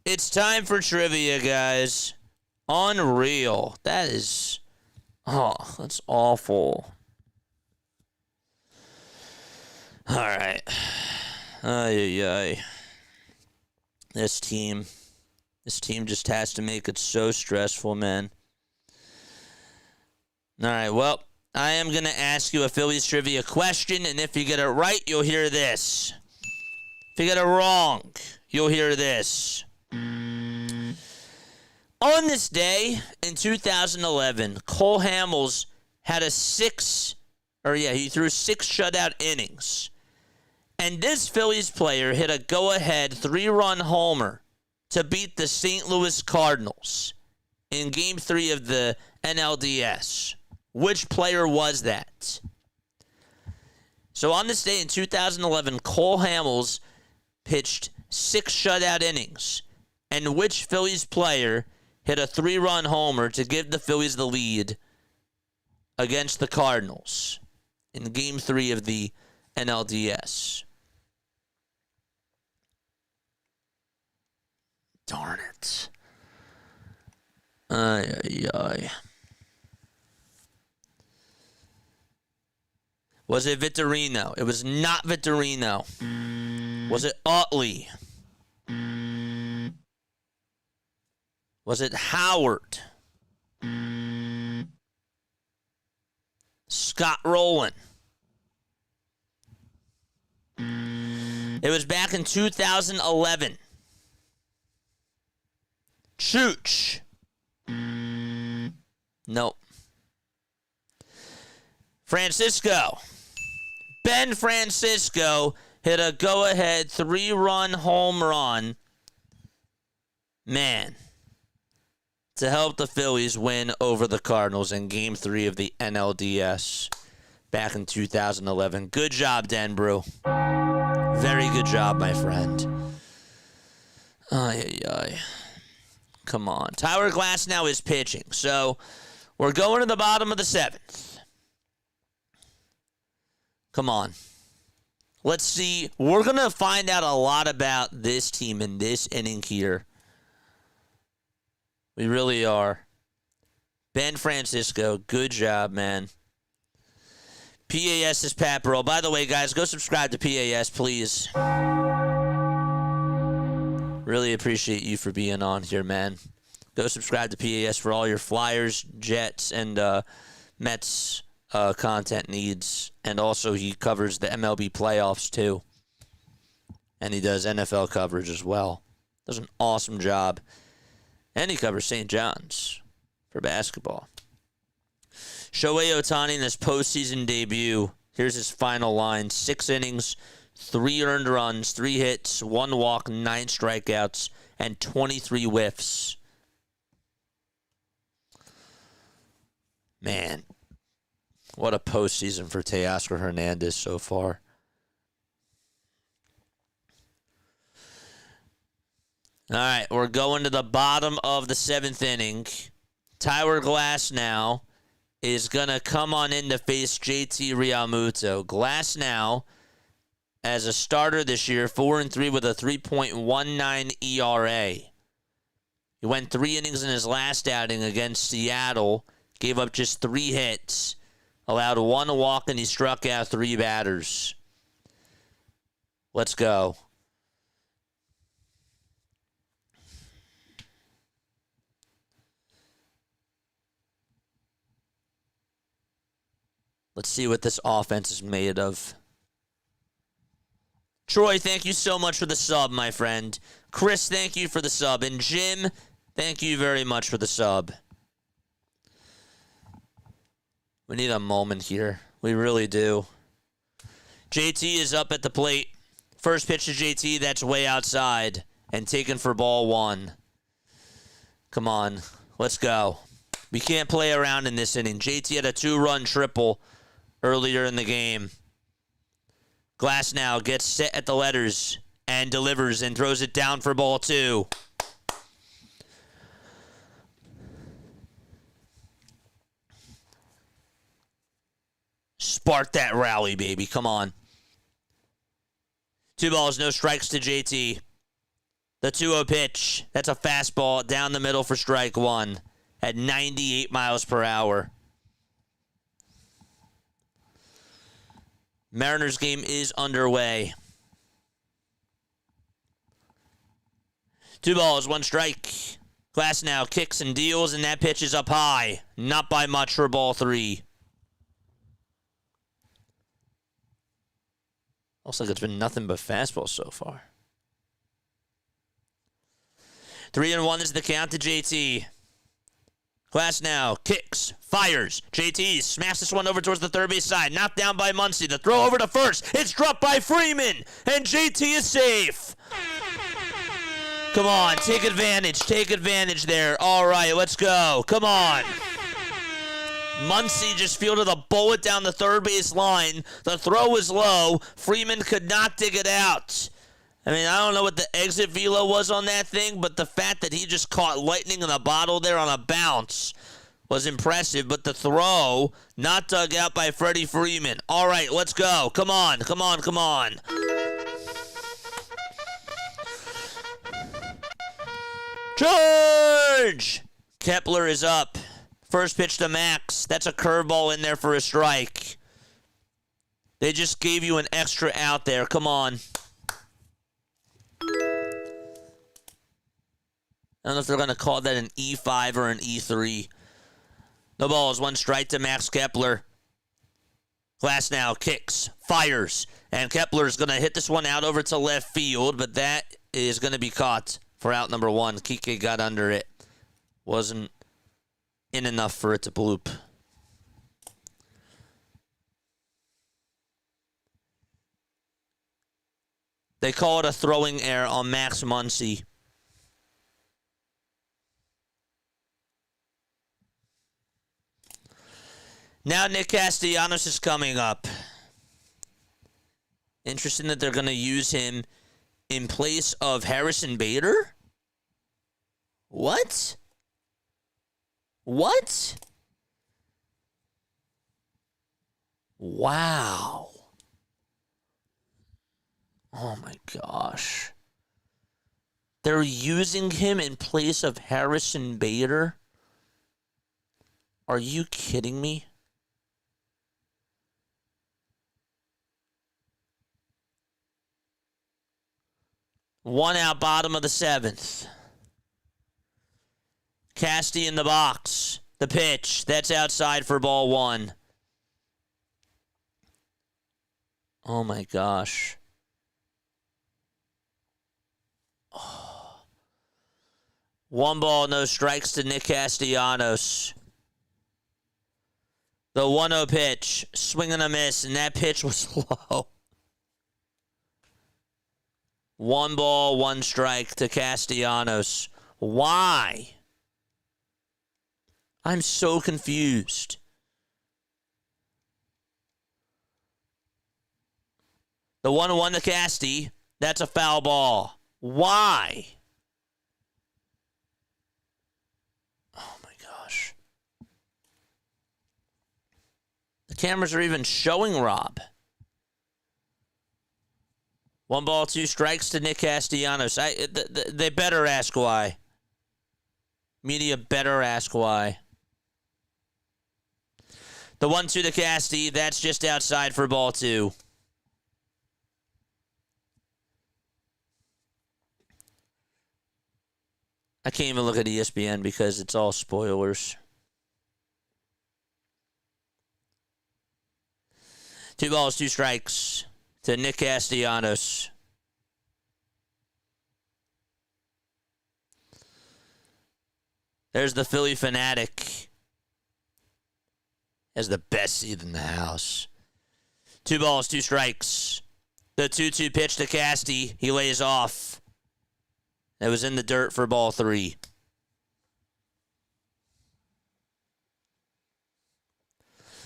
it's time for trivia, guys. Unreal. That is... Oh, that's awful. All right. Ay, ay, ay. This team just has to make it so stressful, man. All right, well, I am going to ask you a Phillies trivia question, and if you get it right, you'll hear this. If you get it wrong, you'll hear this. On this day in 2011, Cole Hamels had he threw 6 shutout innings. And this Phillies player hit a go-ahead 3-run homer to beat the St. Louis Cardinals in Game 3 of the NLDS. Which player was that? So on this day in 2011, Cole Hamels pitched 6 shutout innings. And which Phillies player hit a 3-run homer to give the Phillies the lead against the Cardinals in Game 3 of the NLDS? Darn it. Ay, ay, ay. Was it Vittorino? It was not Vittorino. Was it Utley? Was it Howard? Scott Rowland? It was back in 2011. Chooch. Nope. Francisco. Ben Francisco hit a go-ahead 3-run home run. Man. To help the Phillies win over the Cardinals in Game 3 of the NLDS back in 2011. Good job, Dan Brew. Very good job, my friend. Ay, ay, ay. Come on. Tyler Glass now is pitching. So we're going to the bottom of the 7th. Come on. Let's see. We're going to find out a lot about this team in this inning here. We really are. Ben Francisco, good job, man. PAS is Pat Burrell. By the way, guys, go subscribe to PAS, please. Really appreciate you for being on here, man. Go subscribe to PAS for all your Flyers, Jets, and Mets content needs. And also he covers the MLB playoffs too. And he does NFL coverage as well. Does an awesome job. And he covers St. John's for basketball. Shohei Ohtani in his postseason debut. Here's his final line. 6 innings, 3 earned runs, 3 hits, 1 walk, 9 strikeouts, and 23 whiffs. Man, what a postseason for Teoscar Hernandez so far. All right, we're going to the bottom of the 7th inning. Tyler Glass now is going to come on in to face JT Realmuto. Glass now, as a starter this year, 4-3 with a 3.19 ERA. He went 3 innings in his last outing against Seattle, gave up just 3 hits, allowed 1 walk, and he struck out 3 batters. Let's go. Let's see what this offense is made of. Troy, thank you so much for the sub, my friend. Chris, thank you for the sub. And Jim, thank you very much for the sub. We need a moment here. We really do. JT is up at the plate. First pitch to JT, that's way outside. And taken for ball 1. Come on, let's go. We can't play around in this inning. JT had a 2-run triple earlier in the game. Glass now gets set at the letters and delivers and throws it down for ball 2. Spark that rally, baby. Come on. 2 balls, no strikes to JT. The 2-0 pitch. That's a fastball down the middle for strike 1 at 98 miles per hour. Mariners game is underway. 2 balls, 1 strike. Glass now kicks and deals, and that pitch is up high. Not by much for ball 3. Looks like it's been nothing but fastballs so far. 3-1 is the count to JT. Glass now kicks, fires. JT smashes this one over towards the third base side. Knocked down by Muncy. The throw over to first. It's dropped by Freeman. And JT is safe. Come on, take advantage. Take advantage there. All right, let's go. Come on. Muncy just fielded a bullet down the third base line. The throw was low. Freeman could not dig it out. I mean, I don't know what the exit velo was on that thing, but the fact that he just caught lightning in a bottle there on a bounce was impressive. But the throw, not dug out by Freddie Freeman. All right, let's go. Come on, come on, come on. George! Kepler is up. First pitch to Max. That's a curveball in there for a strike. They just gave you an extra out there. Come on. I don't know if they're going to call that an E5 or an E3. No balls, 1 strike to Max Kepler. Glass now kicks, fires, and Kepler's going to hit this one out over to left field, but that is going to be caught for out number 1. Kike got under it. Wasn't in enough for it to bloop. They call it a throwing error on Max Muncy. Now Nick Castellanos is coming up. Interesting that they're going to use him in place of Harrison Bader? What? What? Wow. Oh my gosh. They're using him in place of Harrison Bader? Are you kidding me? One out, bottom of the 7th. Casty in the box. The pitch. That's outside for ball 1. Oh, my gosh. Oh. 1 ball, no strikes to Nick Castellanos. The 1-0 pitch. Swing and a miss, and that pitch was low. 1 ball, 1 strike to Castellanos. Why? I'm so confused. The 1-1 to Casty. That's a foul ball. Why? Oh my gosh. The cameras are even showing Rob. 1 ball, 2 strikes to Nick Castellanos. They better ask why. Media better ask why. The 1-2 to Casty, that's just outside for ball 2. I can't even look at ESPN because it's all spoilers. 2 balls, 2 strikes to Nick Castellanos. There's the Philly fanatic. Has the best seat in the house. 2 balls, 2 strikes. The 2-2 pitch to Casty. He lays off. It was in the dirt for ball 3.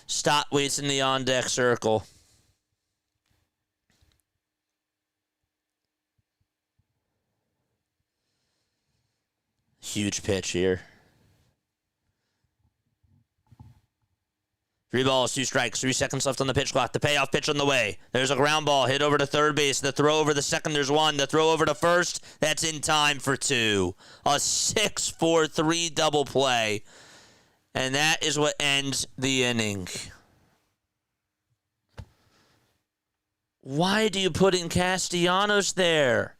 Stott waits in the on-deck circle. Huge pitch here. 3 balls, 2 strikes, 3 seconds left on the pitch clock. The payoff pitch on the way. There's a ground ball hit over to third base. The throw over to second, there's 1. The throw over to first, that's in time for 2. A 6-4-3 double play. And that is what ends the inning. Why do you put in Castellanos there?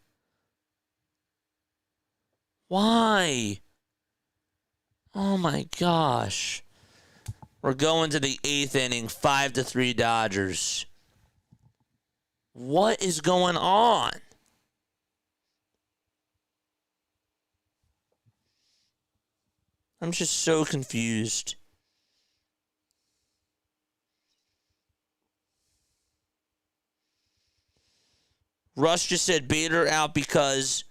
Why? Oh my gosh. We're going to the 8th inning, 5-3 Dodgers. What is going on? I'm just so confused. Russ just said Bader out because ...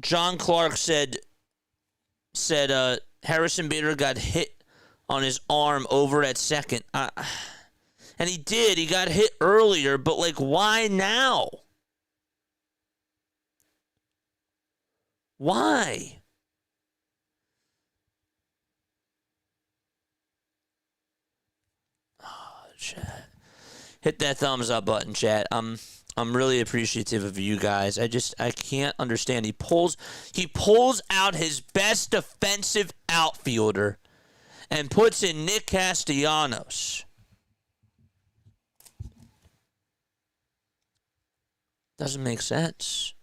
John Clark said Harrison Bader got hit on his arm over at second. And he did. He got hit earlier, but, like, why now? Why? Oh, chat. Hit that thumbs up button, chat. I'm really appreciative of you guys. I can't understand. He pulls out his best defensive outfielder and puts in Nick Castellanos. Doesn't make sense.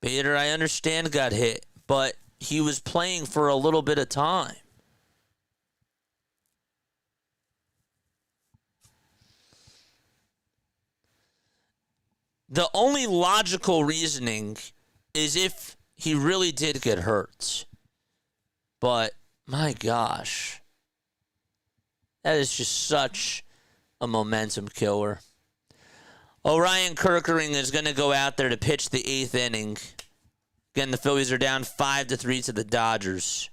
Bader, I understand, got hit, but he was playing for a little bit of time. The only logical reasoning is if he really did get hurt. But, my gosh. That is just such a momentum killer. Orion Kirkering is going to go out there to pitch the 8th inning. Again, the Phillies are down 5-3 to the Dodgers.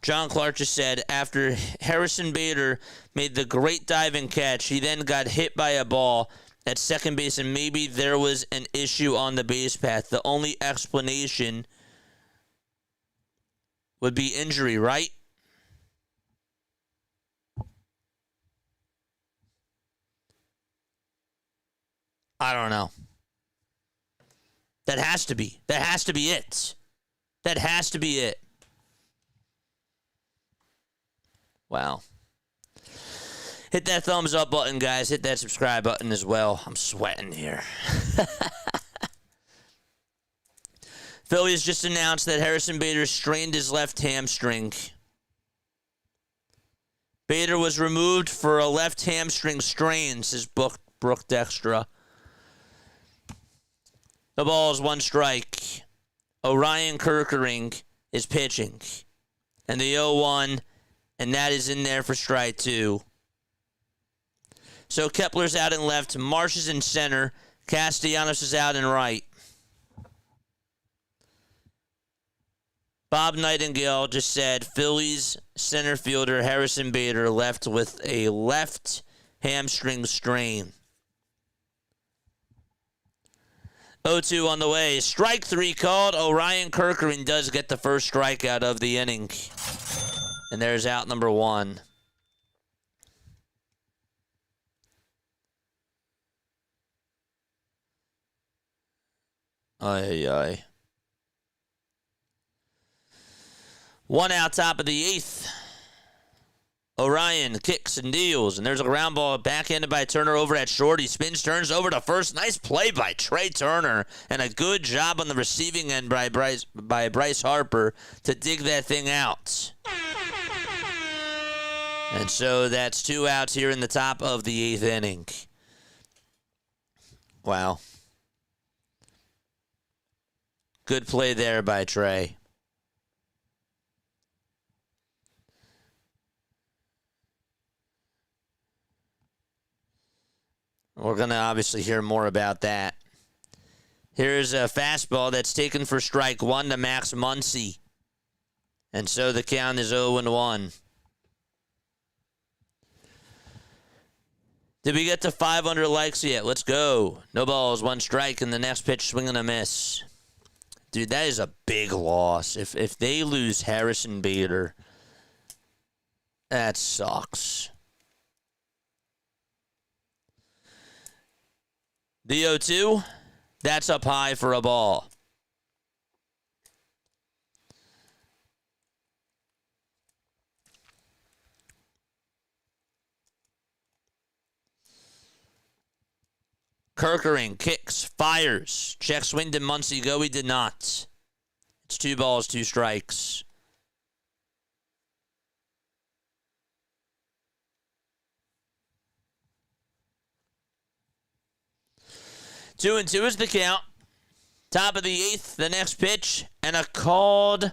John Clark just said, after Harrison Bader made the great diving catch, he then got hit by a ball at second base, and maybe there was an issue on the base path. The only explanation would be injury, right? I don't know. That has to be. That has to be it. That has to be it. Wow. Hit that thumbs up button, guys. Hit that subscribe button as well. I'm sweating here. Phillies just announced that Harrison Bader strained his left hamstring. Bader was removed for a left hamstring strain, says Brooke Dextra. The ball is 1 strike. Orion Kerkering is pitching. And the 0-1, and that is in there for strike 2. So Kepler's out in left, Marsh is in center, Castellanos is out in right. Bob Nightingale just said Phillies center fielder Harrison Bader left with a left hamstring strain. 0-2 on the way. Strike 3 called. Orion Kerkering does get the first strikeout of the inning. And there's out number 1. Ay, ay. 1 out, top of the 8th. Orion kicks and deals, and there's a ground ball backhanded by Turner over at short. He spins, turns over to first. Nice play by Trey Turner, and a good job on the receiving end by Bryce Harper to dig that thing out. And so that's 2 outs here in the top of the 8th inning. Wow. Good play there by Trey. We're going to obviously hear more about that. Here's a fastball that's taken for strike 1 to Max Muncy. And so the count is 0-1. Did we get to 500 likes yet? Let's go. No balls, 1 strike, and the next pitch swing and a miss. Dude, that is a big loss. If they lose Harrison Bader, that sucks. The 0-2, that's up high for a ball. Kerkering kicks, fires, checks swing to Muncy go. He did not. It's 2 balls, 2 strikes. Two and 2 is the count. Top of the 8th, the next pitch, and a called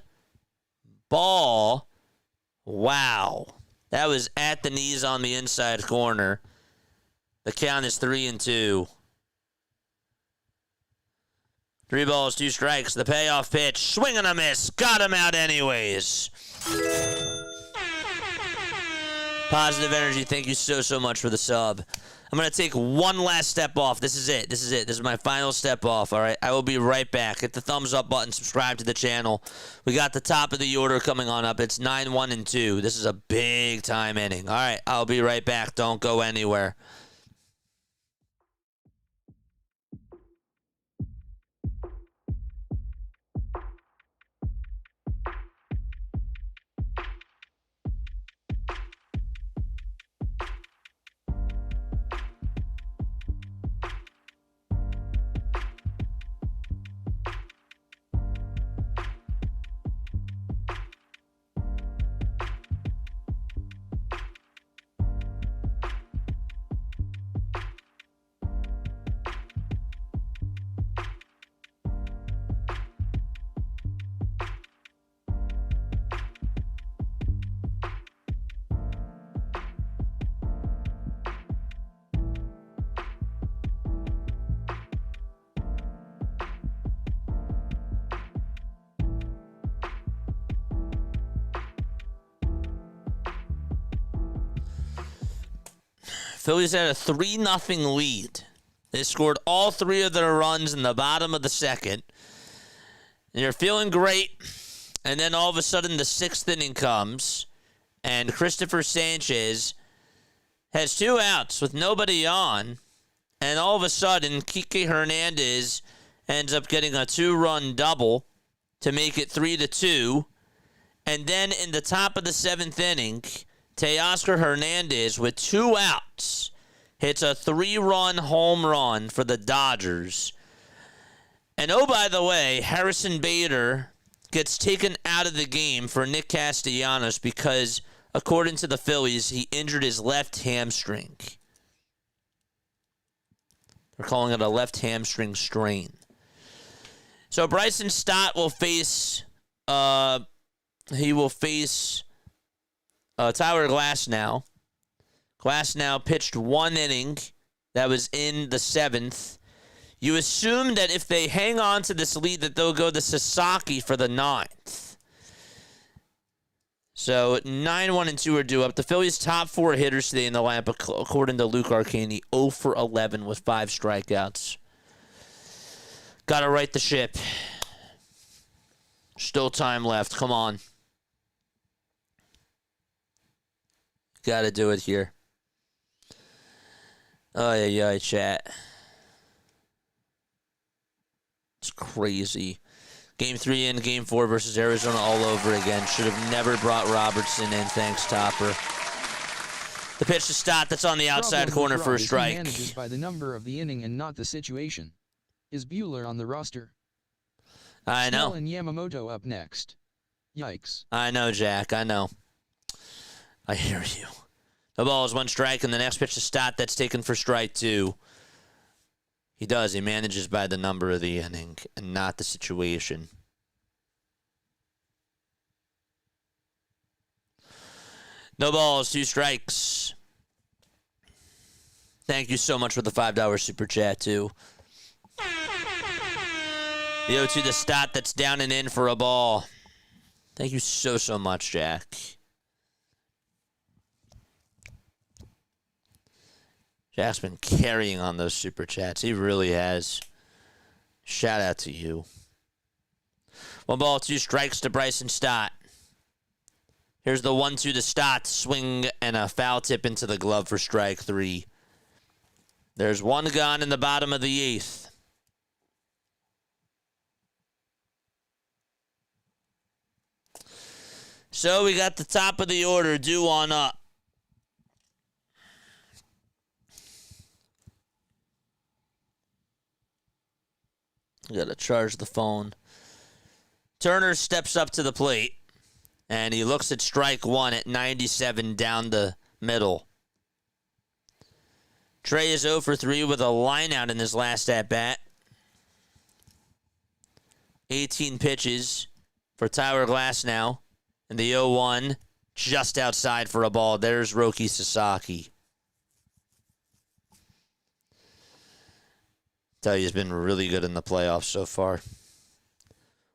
ball. Wow. That was at the knees on the inside corner. The count is 3-2. 3 balls, 2 strikes. The payoff pitch. Swing and a miss. Got him out anyways. Positive energy. Thank you so much for the sub. I'm going to take one last step off. This is it. This is my final step off, all right? I will be right back. Hit the thumbs up button. Subscribe to the channel. We got the top of the order coming on up. It's 9-1-2. This is a big-time inning. All right, I'll be right back. Don't go anywhere. Phillies had a 3-0 lead. They scored all 3 of their runs in the bottom of the second. And you're feeling great. And then all of a sudden the 6th inning comes. And Cristopher Sanchez has 2 outs with nobody on. And all of a sudden, Kike Hernandez ends up getting a 2-run double to make it 3-2. And then in the top of the 7th inning, Teoscar Hernandez with 2 outs hits a 3-run home run for the Dodgers. And oh, by the way, Harrison Bader gets taken out of the game for Nick Castellanos because, according to the Phillies, he injured his left hamstring. They're calling it a left hamstring strain. So Bryson Stott will face Tyler Glasnow. Glasnow pitched 1 inning. That was in the 7th. You assume that if they hang on to this lead that they'll go to Sasaki for the 9th. So 9-1-2 are due up. The Phillies' top 4 hitters today in the lineup, according to Luke Arcani, 0 for 11 with 5 strikeouts. Got to right the ship. Still time left. Come on. Got to do it here. Oh, yeah, chat. It's crazy. Game 3 and Game 4 versus Arizona all over again. Should have never brought Robertson in. Thanks, Topper. The pitch to Stott. That's on the outside corner for a strike. Manages by the number of the inning and not the situation. Is Buehler on the roster? I know. Snell and Yamamoto up next. Yikes. I know, Jack. I know. I hear you. The ball is 1 strike, and the next pitch to Stott. That's taken for strike 2. He does. He manages by the number of the inning and not the situation. No balls, 2 strikes. Thank you so much for the $5 super chat, too. The 0-2 to Stott. That's down and in for a ball. Thank you so much, Jack. Jack's been carrying on those super chats. He really has. Shout out to you. 1 ball, 2 strikes to Bryson Stott. Here's the 1-2 to Stott. Swing and a foul tip into the glove for strike 3. There's 1 gone in the bottom of the 8th. So we got the top of the order due on up. Got to charge the phone. Turner steps up to the plate, and he looks at strike 1 at 97 down the middle. Trey is 0 for 3 with a line out in his last at-bat. 18 pitches for Tyler Glasnow, and the 0-1 just outside for a ball. There's Roki Sasaki. Tell you, he's been really good in the playoffs so far.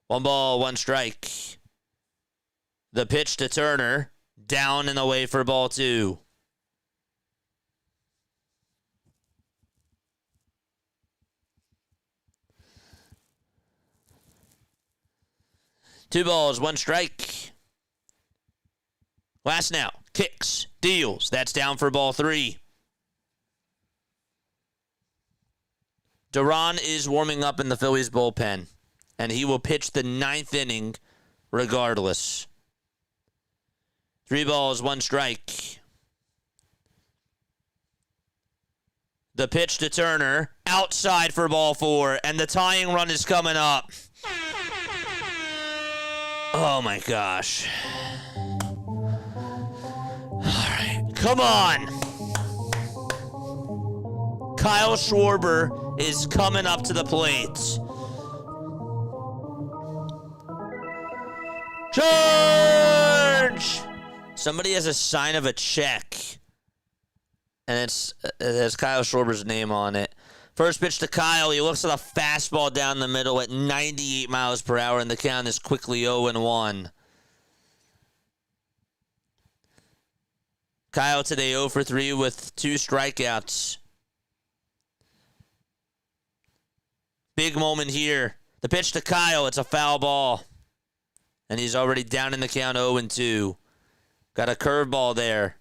1 ball, 1 strike. The pitch to Turner. Down and away for ball 2. Two balls, 1 strike. Glasnow kicks, deals. That's down for ball 3. Duran is warming up in the Phillies bullpen, and he will pitch the 9th inning regardless. 3 balls, 1 strike. The pitch to Turner, outside for ball 4, and the tying run is coming up. Oh my gosh. All right, come on. Kyle Schwarber is coming up to the plate. Charge! Somebody has a sign of a check, and it has Kyle Schwarber's name on it. First pitch to Kyle. He looks at a fastball down the middle at 98 miles per hour, and the count is quickly 0-1. Kyle today 0 for 3 with 2 strikeouts. Big moment here. The pitch to Kyle. It's a foul ball. And he's already down in the count 0-2. Got a curveball there.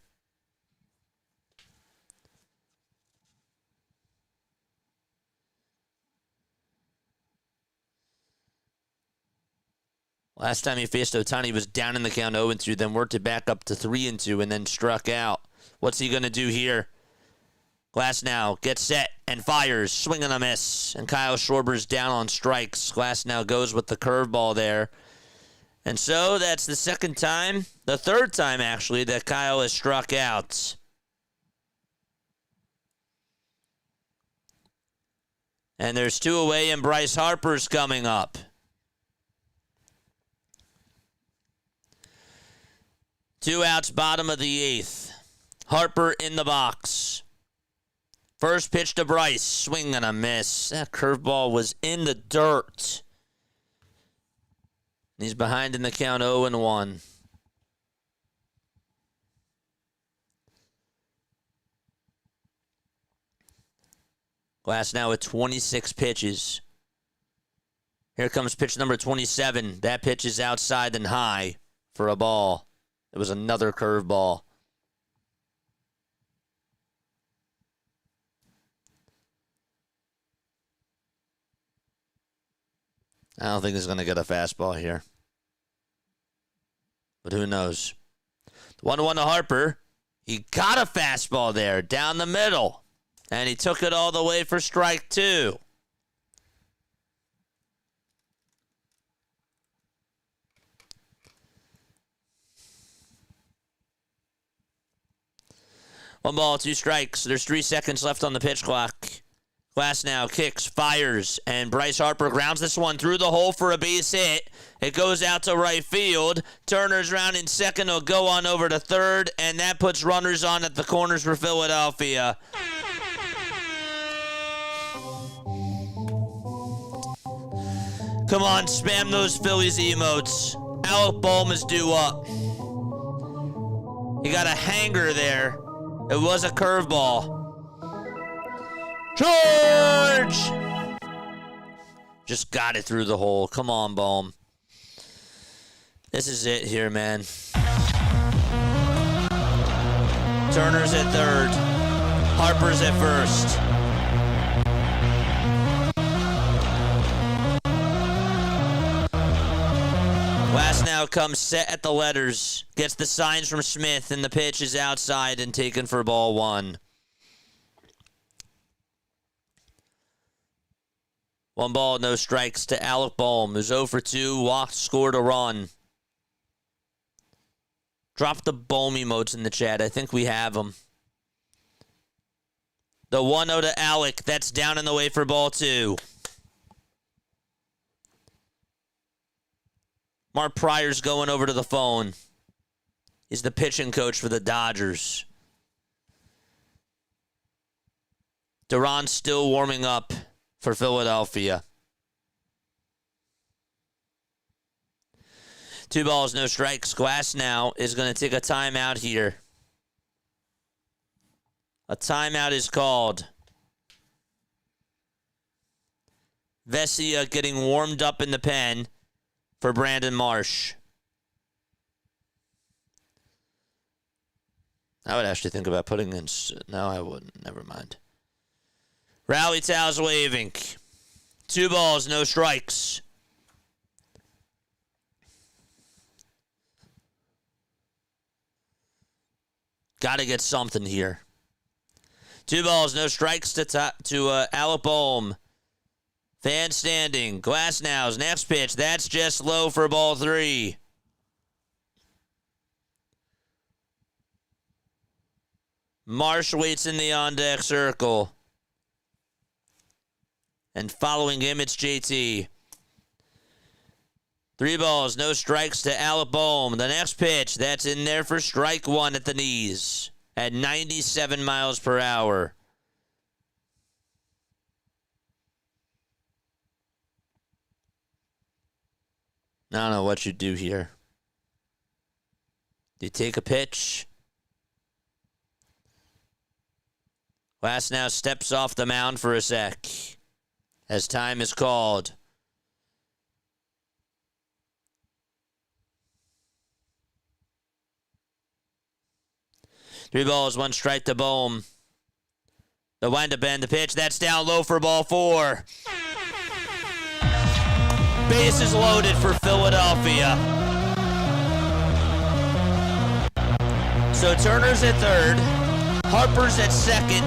Last time he faced Ohtani, he was down in the count 0-2, then worked it back up to 3-2, and then struck out. What's he going to do here? Glass now gets set and fires. Swing and a miss. And Kyle Schwarber's down on strikes. Glass now goes with the curveball there. And so that's the third time, actually, that Kyle has struck out. And there's 2 away, and Bryce Harper's coming up. 2 outs, bottom of the 8th. Harper in the box. First pitch to Bryce. Swing and a miss. That curveball was in the dirt. He's behind in the count 0-1. Glass now with 26 pitches. Here comes pitch number 27. That pitch is outside and high for a ball. It was another curveball. I don't think he's going to get a fastball here. But who knows? 1-1 to Harper. He got a fastball there down the middle. And he took it all the way for strike 2. One ball, 2 strikes. There's 3 seconds left on the pitch clock. Glass now kicks, fires, and Bryce Harper grounds this one through the hole for a base hit. It goes out to right field. Turner's round in second. Will go on over to third, and that puts runners on at the corners for Philadelphia. Come on, spam those Phillies emotes. Alec Bohm is due up. He got a hanger there. It was a curveball. George! Just got it through the hole. Come on, Bohm. This is it here, man. Turner's at third. Harper's at first. Glass now comes set at the letters. Gets the signs from Smith, and the pitch is outside and taken for ball 1. 1 ball, no strikes to Alec Bohm, who's 0 for 2, walked, scored a run. Drop the Bohm emotes in the chat. I think we have them. The 1-0 to Alec. That's down in the way for ball 2. Mark Pryor's going over to the phone. He's the pitching coach for the Dodgers. Duran's still warming up for Philadelphia. 2 balls, no strikes. Glass now is going to take a timeout here. A timeout is called. Vesia getting warmed up in the pen for Brandon Marsh. I would actually think about putting in... No, I wouldn't. Never mind. Rally towels waving. 2 balls, no strikes. Got to get something here. 2 balls, no strikes to Alec Bohm. Fan standing. Glass now's next pitch. That's just low for ball 3. Marsh waits in the on-deck circle. And following him, it's JT. 3 balls, no strikes to Alec Bohm. The next pitch, that's in there for strike 1 at the knees at 97 miles per hour. I don't know what you do here. Do you take a pitch? Glass now steps off the mound for a sec as time is called. Three balls, 1 strike to Bohm. The windup and the pitch. That's down low for ball 4. Bases loaded for Philadelphia. So Turner's at third, Harper's at second,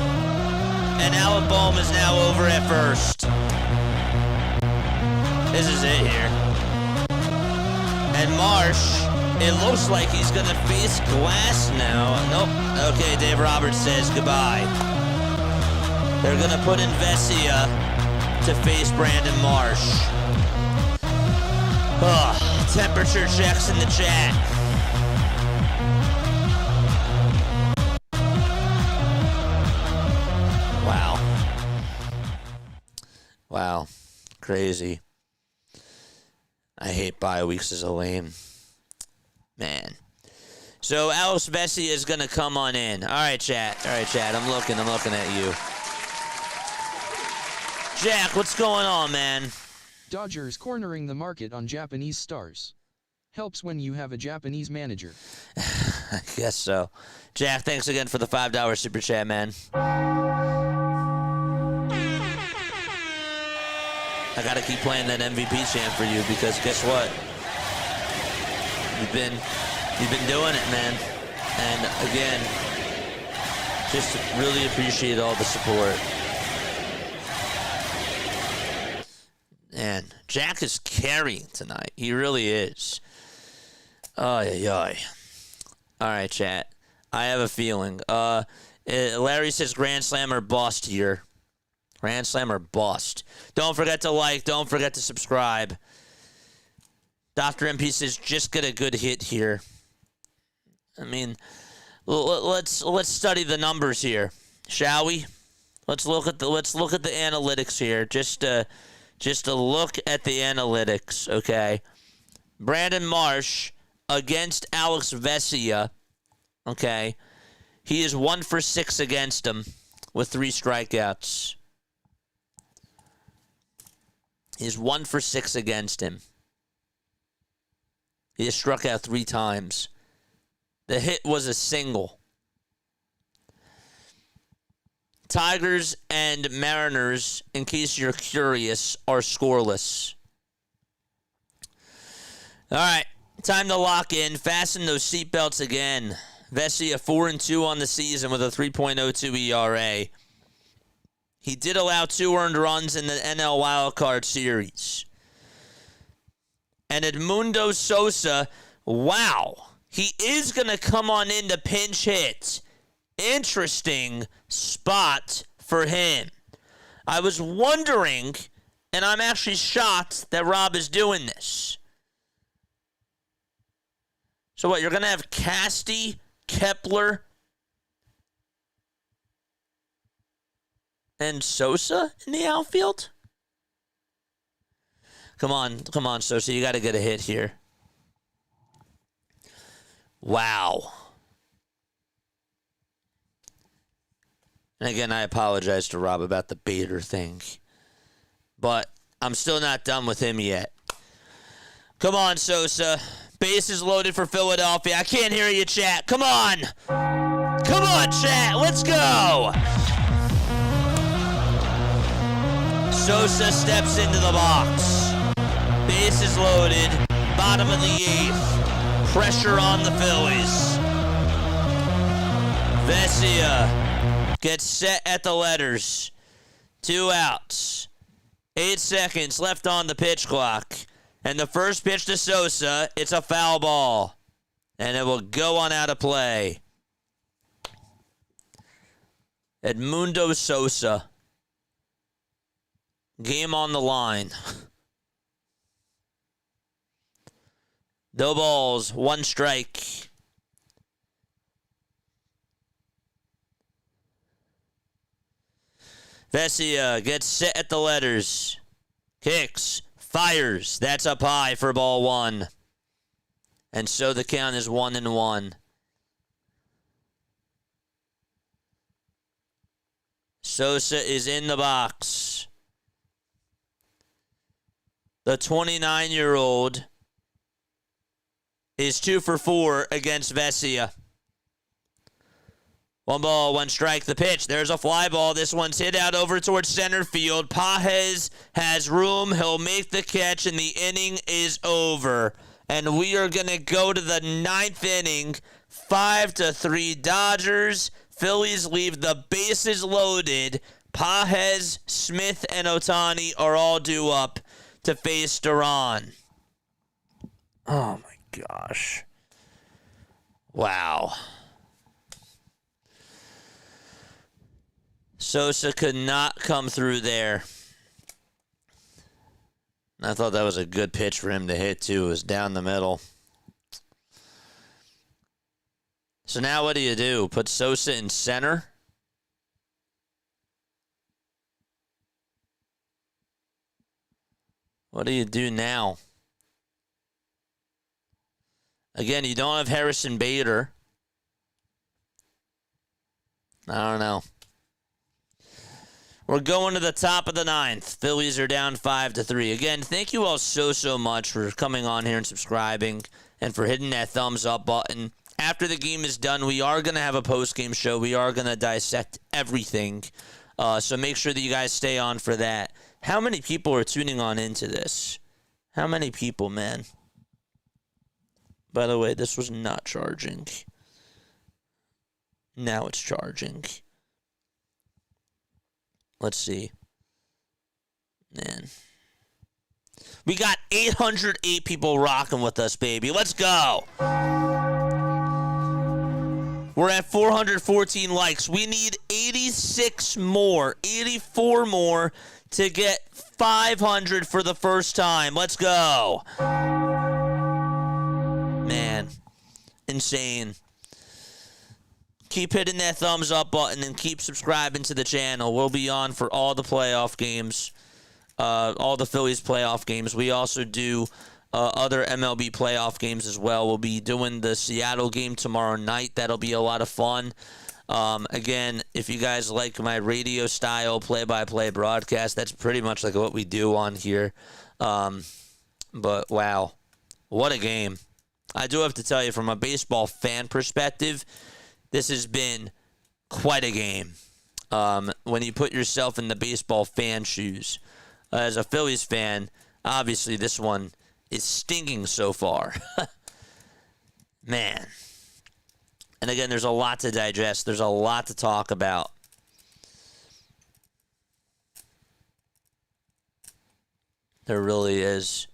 and Alec Bohm is now over at first. This is it here. And Marsh, it looks like he's going to face Glass now. Nope. Okay, Dave Roberts says goodbye. They're going to put in Vesia to face Brandon Marsh. Temperature checks in the chat. Wow. Crazy. I hate bye weeks as a lame. Man. So Alex Vesia is going to come on in. All right, chat. I'm looking at you. Jack, what's going on, man? Dodgers cornering the market on Japanese stars. Helps when you have a Japanese manager. I guess so. Jack, thanks again for the $5 super chat, man. I gotta keep playing that MVP chant for you because guess what? You've been doing it, man. And again, just really appreciate all the support. Man, Jack is carrying tonight. He really is. Ay. All right, chat. I have a feeling. Larry says Grand Slam or bust here. Grand Slam or bust. Don't forget to like. Don't forget to subscribe. Dr. MP says just get a good hit here. I mean, let's study the numbers here, shall we? Let's look at the analytics here. Just to look at the analytics, okay? Brandon Marsh against Alex Vesia, okay? He is 1 for 6 against him with 3 strikeouts. He's 1 for 6 against him. He has struck out 3 times. The hit was a single. Tigers and Mariners, in case you're curious, are scoreless. All right, time to lock in. Fasten those seatbelts again. Vesia 4-2 on the season with a 3.02 ERA. He did allow 2 earned runs in the NL Wildcard Series. And Edmundo Sosa, wow, he is going to come on in to pinch hit. Interesting spot for him. I was wondering, and I'm actually shocked that Rob is doing this. So what, you're going to have Casty, Kepler, and Sosa in the outfield? Come on, Sosa, you got to get a hit here. Wow. And again, I apologize to Rob about the Bader thing. But I'm still not done with him yet. Come on, Sosa. Bases loaded for Philadelphia. I can't hear you, chat. Come on. Come on, chat. Let's go. Sosa steps into the box. Bases loaded. Bottom of the 8th. Pressure on the Phillies. Vesia gets set at the letters. 2 outs. 8 seconds left on the pitch clock. And the first pitch to Sosa, it's a foul ball. And it will go on out of play. Edmundo Sosa. Game on the line. No balls, 1 strike. Vesia gets set at the letters. Kicks. Fires. That's up high for ball 1. And so the count is 1-1. Sosa is in the box. The 29-year-old is 2 for 4 against Vesia. 1 ball, 1 strike, the pitch. There's a fly ball. This one's hit out over towards center field. Pages has room. He'll make the catch, and the inning is over. And we are going to go to the 9th inning. 5-3 Dodgers. Phillies leave the bases loaded. Pages, Smith, and Ohtani are all due up to face Duran. Oh, my gosh. Wow. Sosa could not come through there. I thought that was a good pitch for him to hit, too. It was down the middle. So now what do? Put Sosa in center? What do you do now? Again, you don't have Harrison Bader. I don't know. We're going to the top of the 9th. Phillies are down 5-3. Again, thank you all so much for coming on here and subscribing and for hitting that thumbs up button. After the game is done, we are going to have a post-game show. We are going to dissect everything. So make sure that you guys stay on for that. How many people are tuning on into this? How many people, man? By the way, this was not charging. Now it's charging. Let's see. Man. We got 808 people rocking with us, baby. Let's go. We're at 414 likes. We need 86 more, 84 more to get 500 for the first time. Let's go. Man. Insane. Keep hitting that thumbs up button and keep subscribing to the channel. We'll be on for all the playoff games, all the Phillies playoff games. We also do other MLB playoff games as well. We'll be doing the Seattle game tomorrow night. That'll be a lot of fun. Again, if you guys like my radio style play-by-play broadcast, that's pretty much like what we do on here. But wow, what a game. I do have to tell you, from a baseball fan perspective, this has been quite a game. When you put yourself in the baseball fan shoes. As a Phillies fan, obviously this one is stinging so far. Man. And again, there's a lot to digest. There's a lot to talk about. There really is.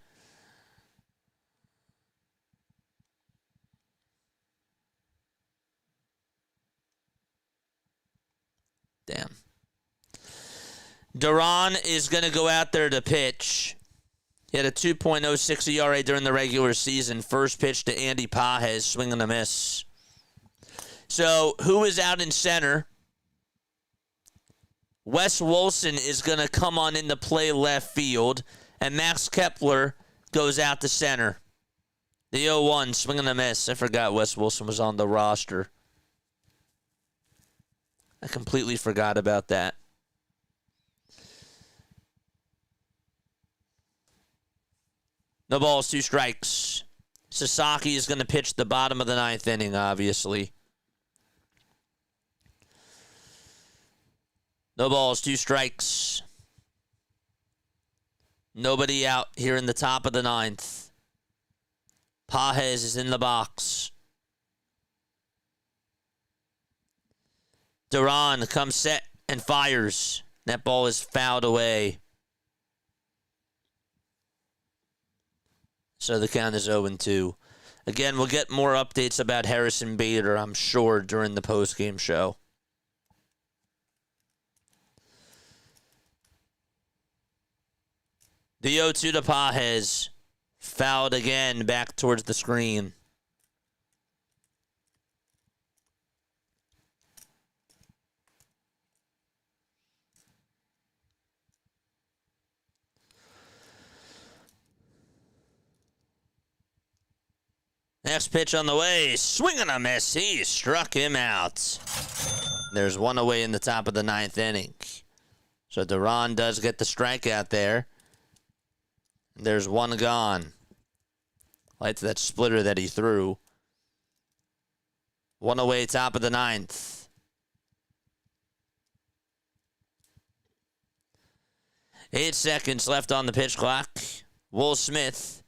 Damn. Duran is going to go out there to pitch. He had a 2.06 ERA during the regular season. First pitch to Andy Pages, swing and a miss. So, who is out in center? Wes Wilson is going to come on in to play left field, and Max Kepler goes out to center. The 0-1, swing and a miss. I forgot Wes Wilson was on the roster. I completely forgot about that. No balls, 2 strikes. Sasaki is going to pitch the bottom of the 9th inning, obviously. No balls, 2 strikes. Nobody out here in the top of the 9th. Pages is in the box. Duran comes set and fires. That ball is fouled away. So the count is 0-2. Again, we'll get more updates about Harrison Bader, I'm sure, during the postgame show. The 0-2 to Pages. Fouled again back towards the screen. Next pitch on the way. Swing and a miss. He struck him out. There's one away in the top of the 9th inning. So Duran does get the strikeout there. There's one gone. Like that splitter that he threw. One away, top of the 9th. 8 seconds left on the pitch clock. Will Smith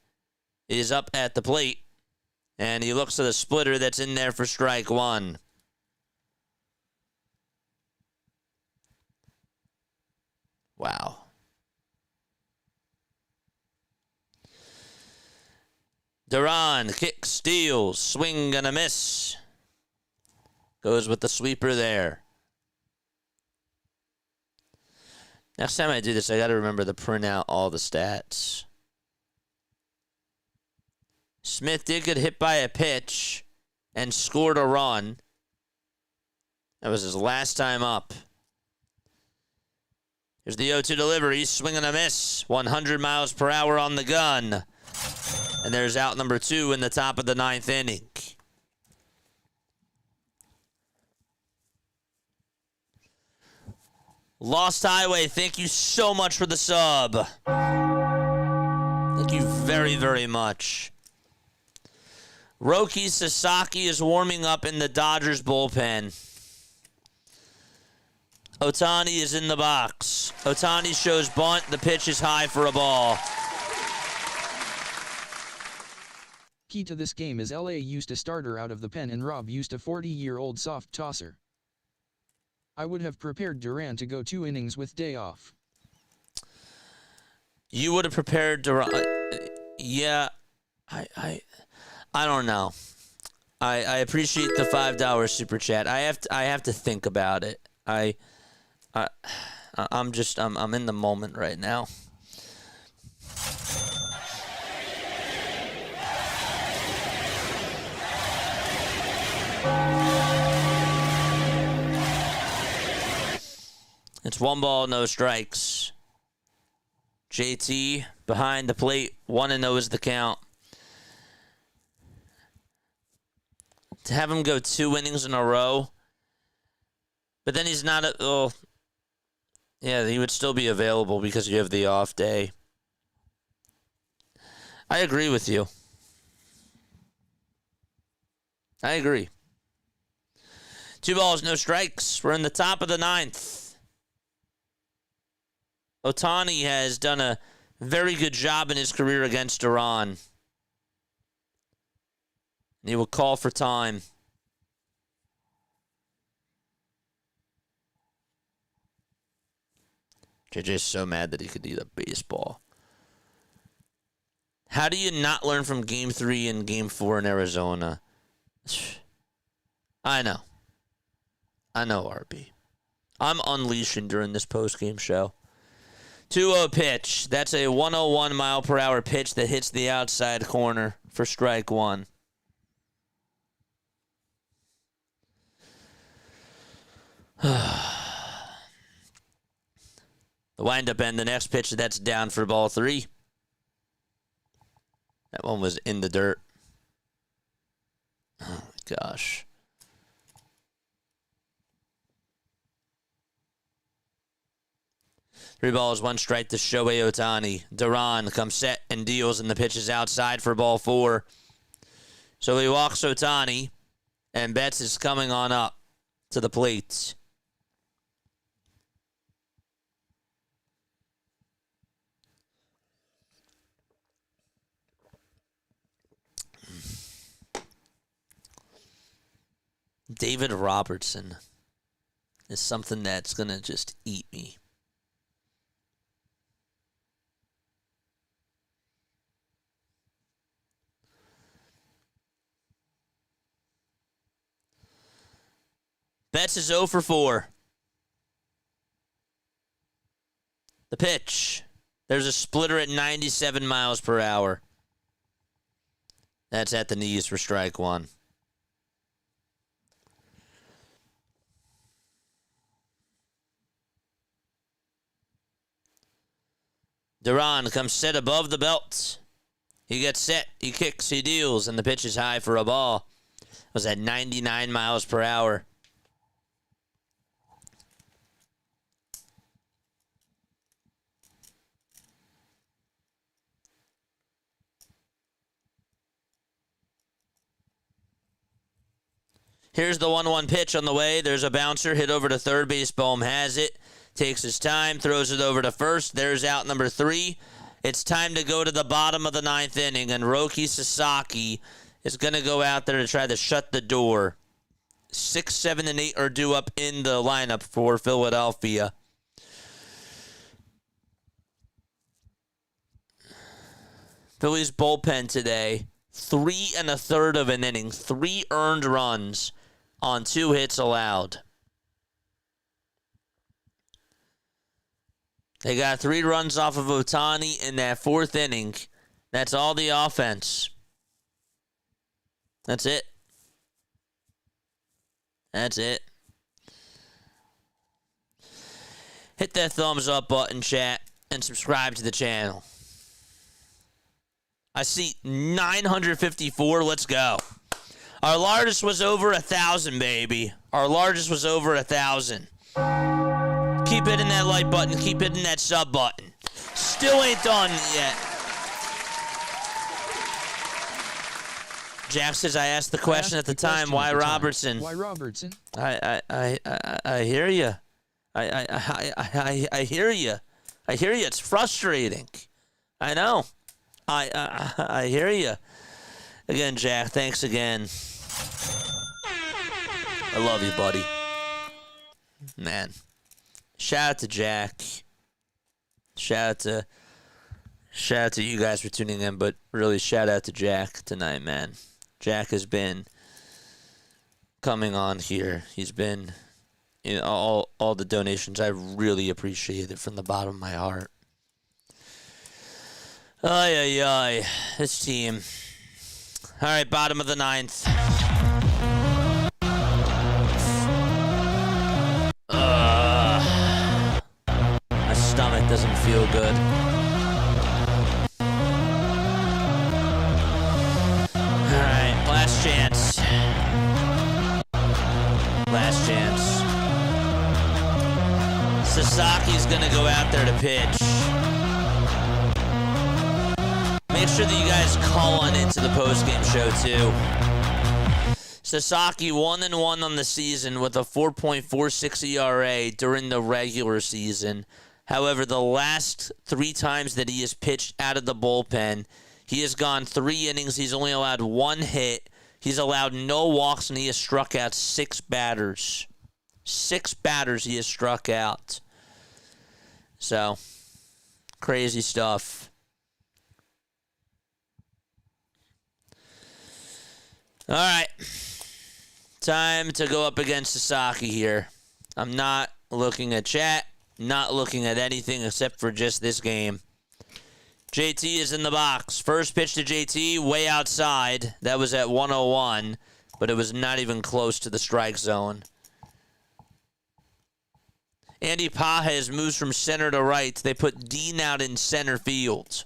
is up at the plate, and he looks at the splitter that's in there for strike one. Wow. Duran kicks, steals, swing and a miss. Goes with the sweeper there. Next time I do this, I got to remember to print out all the stats. Smith did get hit by a pitch and scored a run. That was his last time up. Here's the 0-2 delivery. Swing and a miss. 100 miles per hour on the gun. And there's out number 2 in the top of the 9th inning. Lost Highway, thank you so much for the sub. Thank you very, very much. Roki Sasaki is warming up in the Dodgers bullpen. Ohtani is in the box. Ohtani shows bunt. The pitch is high for a ball. Key to this game is LA used a starter out of the pen and Rob used a 40-year-old soft tosser. I would have prepared Duran to go 2 innings with day off. You would have prepared Duran. Yeah, I don't know. I appreciate the $5 super chat. I have to think about it. I'm in the moment right now. It's 1 ball, no strikes. JT behind the plate, 1-0 is the count. To have him go 2 innings in a row, but then he's not yeah, he would still be available because you have the off day. I agree with you. I agree. 2 balls, no strikes. We're in the top of the 9th. Ohtani has done a very good job in his career against Duran. He will call for time. JJ's so mad that he could eat a baseball. How do you not learn from Game 3 and Game 4 in Arizona? I know, RB. I'm unleashing during this postgame show. 2-0 pitch. That's a 101 mile per hour pitch that hits the outside corner for strike one. The windup and the next pitch, that's down for ball 3. That one was in the dirt. Oh, my gosh. Three balls, 1 strike to Shohei Ohtani. Duran comes set and deals, and the pitch is outside for ball 4. So he walks Ohtani, and Betts is coming on up to the plate. David Robertson is something that's going to just eat me. Betts is 0 for 4. The pitch. There's a splitter at 97 miles per hour. That's at the knees for strike one. Duran comes set above the belt. He gets set, he kicks, he deals, and the pitch is high for a ball. It was at 99 miles per hour. Here's the 1-1 pitch on the way. There's a bouncer hit over to third base. Bohm has it. Takes his time, throws it over to first. There's out number 3. It's time to go to the bottom of the 9th inning, and Roki Sasaki is going to go out there to try to shut the door. 6, 7, and 8 are due up in the lineup for Philadelphia. Phillies bullpen today, 3 1/3 of an inning, 3 earned runs on 2 hits allowed. They got 3 runs off of Ohtani in that 4th inning. That's all the offense. That's it. That's it. Hit that thumbs up button, chat, and subscribe to the channel. I see 954. Let's go. Our largest was over 1,000, baby. Our largest was over 1,000. Keep hitting that like button. Keep hitting that sub button. Still ain't done yet. Jack says, I asked the question at the time, why Robertson? Why Robertson? I hear you. I hear you. I hear you. It's frustrating. I know. I hear you. Again, Jack, thanks again. I love you, buddy. Man. Shout out to Jack. Shout out to you guys for tuning in, but really shout out to Jack tonight, man. Jack has been coming on here. He's been, you know, all the donations. I really appreciate it from the bottom of my heart. Ay. This team. All right, bottom of the 9th. My stomach doesn't feel good. All right, last chance. Last chance. Sasaki's going to go out there to pitch. Make sure that you guys call on into the postgame show, too. Sasaki 1-1 on the season with a 4.46 ERA during the regular season. However, the last 3 times that he has pitched out of the bullpen, he has gone 3 innings. He's only allowed 1 hit. He's allowed no walks, and he has struck out 6 batters. 6 batters he has struck out. So, crazy stuff. All right. Time to go up against Sasaki here. I'm not looking at chat, not looking at anything except for just this game. JT is in the box. First pitch to JT, way outside. That was at 101, but it was not even close to the strike zone. Andy Pajes moves from center to right. They put Dean out in center field.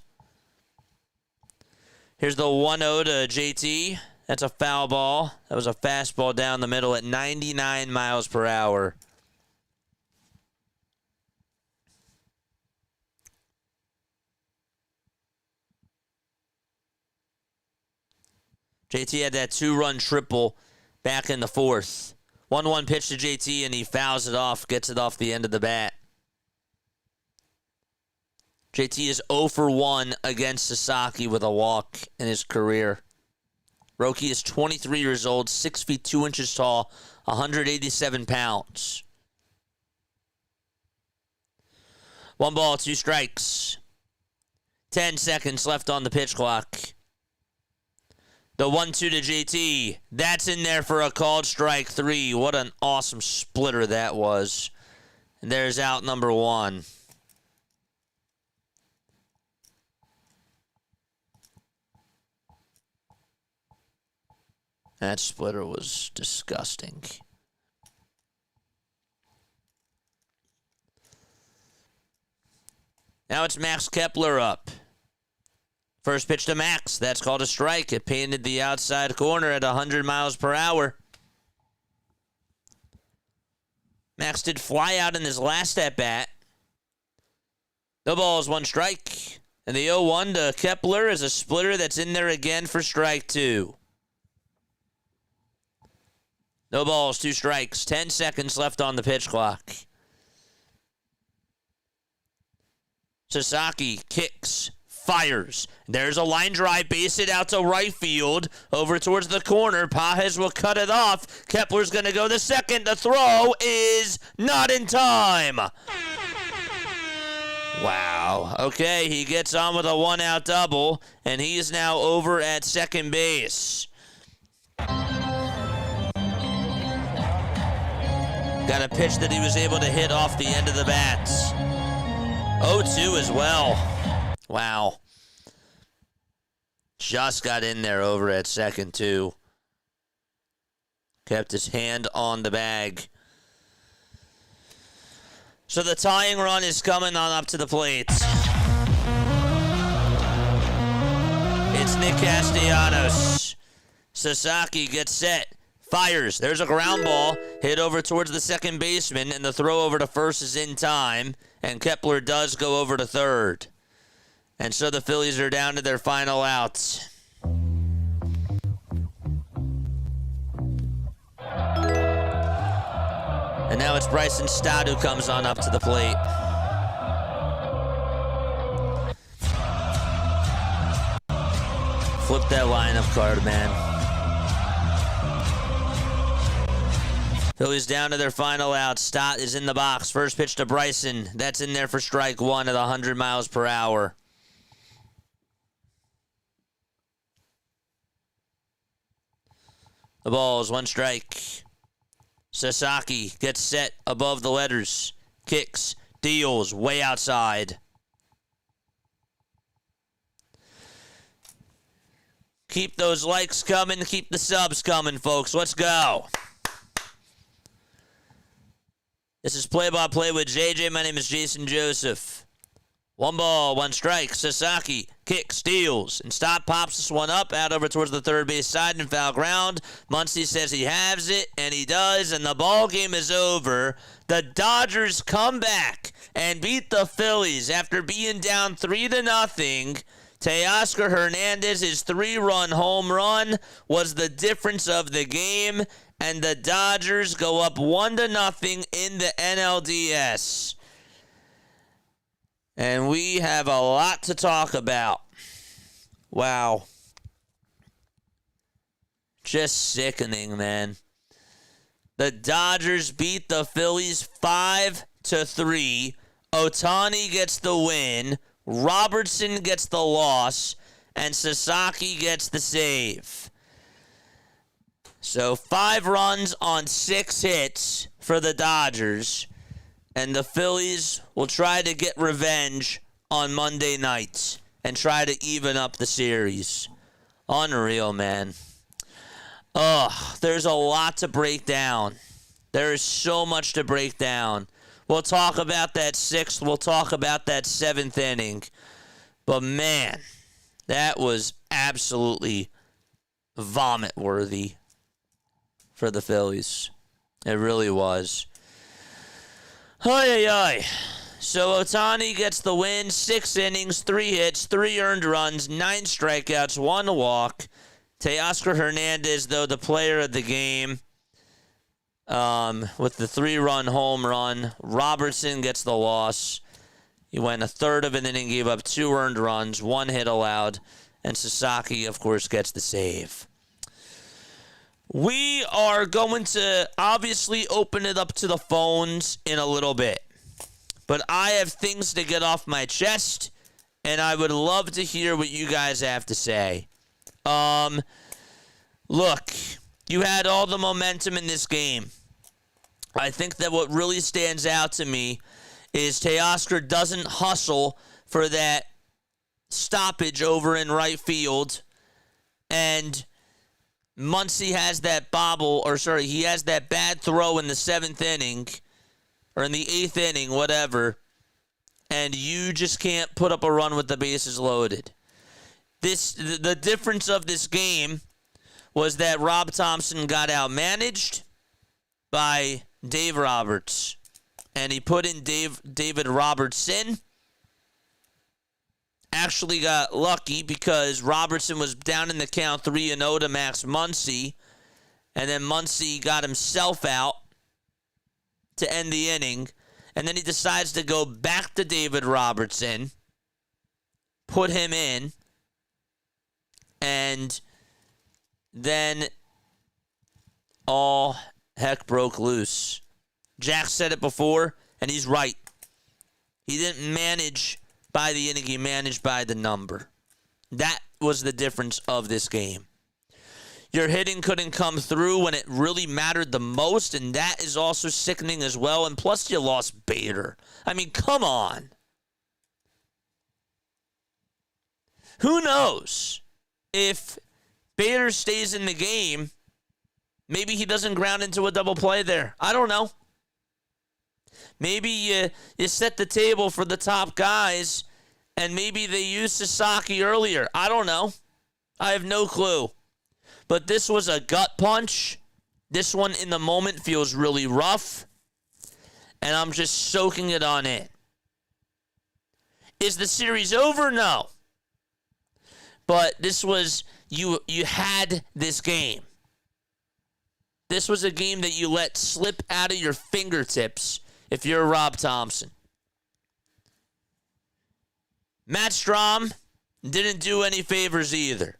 Here's the 1-0 to JT. That's a foul ball. That was a fastball down the middle at 99 miles per hour. JT had that 2-run triple back in the 4th. 1-1 pitch to JT, and he fouls it off, gets it off the end of the bat. JT is 0 for 1 against Sasaki with a walk in his career. Roki is 23 years old, 6 feet 2 inches tall, 187 pounds. 1 ball, 2 strikes. 10 seconds left on the pitch clock. The 1-2 to JT. That's in there for a called strike 3. What an awesome splitter that was. And there's out number 1. That splitter was disgusting. Now it's Max Kepler up. First pitch to Max. That's called a strike. It painted the outside corner at 100 miles per hour. Max did fly out in his last at-bat. No balls, 1 strike. And the 0-1 to Kepler is a splitter that's in there again for strike 2. No balls, 2 strikes. 10 seconds left on the pitch clock. Sasaki kicks, fires. There's a line drive, base it out to right field, over towards the corner. Pages will cut it off. Kepler's going to go to second. The throw is not in time. Wow. Okay, he gets on with a one-out double, and he is now over at second base. Got a pitch that he was able to hit off the end of the bats. 0-2 as well. Wow. Just got in there over at second, too. Kept his hand on the bag. So the tying run is coming on up to the plate. It's Nick Castellanos. Sasaki gets set. Fires. There's a ground ball. Hit over towards the second baseman, and the throw over to first is in time. And Kepler does go over to third. And so the Phillies are down to their final outs. And now it's Bryson Stott who comes on up to the plate. Flip that lineup card, man. Phillies down to their final out. Stott is in the box. First pitch to Bryson. That's in there for strike one at 100 miles per hour. The ball is one strike. Sasaki gets set above the letters. Kicks, deals, way outside. Keep those likes coming. Keep the subs coming, folks. Let's go. This is Play-by-Play with JJ. My name is Jason Joseph. One ball, one strike. Sasaki kicks, steals, and Stott pops this one up out over towards the third base side and foul ground. Muncy says he has it, and he does, and the ball game is over. The Dodgers come back and beat the Phillies after being down 3-0. Teoscar Hernandez's 3-run home run was the difference of the game, and the Dodgers go up 1-0 in the NLDS. And we have a lot to talk about. Wow. Just sickening, man. The Dodgers beat the Phillies 5-3. Ohtani gets the win. Robertson gets the loss. And Sasaki gets the save. So 5 runs on 6 hits for the Dodgers. And the Phillies will try to get revenge on Monday night and try to even up the series. Unreal, man. There's a lot to break down. There is so much to break down. We'll talk about that 6th. We'll talk about that 7th inning. But, man, that was absolutely vomit-worthy for the Phillies. It really was. Ay. So Ohtani gets the win. 6 innings, 3 hits, 3 earned runs, 9 strikeouts, 1 walk. Teoscar Hernandez, though, the player of the game with the 3-run home run. Robertson gets the loss. He went a third of an inning, gave up 2 earned runs, 1 hit allowed. And Sasaki, of course, gets the save. We are going to obviously open it up to the phones in a little bit. But I have things to get off my chest, and I would love to hear what you guys have to say. Look, you had all the momentum in this game. I think that what really stands out to me is Teoscar doesn't hustle for that stoppage over in right field, and Muncy has that he has that bad throw in the 7th inning, or in the 8th inning, whatever, and you just can't put up a run with the bases loaded. The difference of this game was that Rob Thompson got outmanaged by Dave Roberts, and he put in David Robertson. Actually got lucky because Robertson was down in the count 3-0 to Max Muncy, and then Muncy got himself out to end the inning, and then he decides to go back to David Robertson, put him in, and then all heck broke loose. Jack said it before, and he's right. He didn't manage by the inning, he managed by the number. That was the difference of this game. Your hitting couldn't come through when it really mattered the most, and that is also sickening as well. And plus, you lost Bader. I mean, come on. Who knows? If Bader stays in the game, maybe he doesn't ground into a double play there. I don't know. Maybe you set the table for the top guys, and maybe they used Sasaki earlier. I don't know. I have no clue. But this was a gut punch. This one in the moment feels really rough, and I'm just soaking it on in. Is the series over? No. But this was, you had this game. This was a game that you let slip out of your fingertips if you're Rob Thompson. Matt Strahm didn't do any favors either.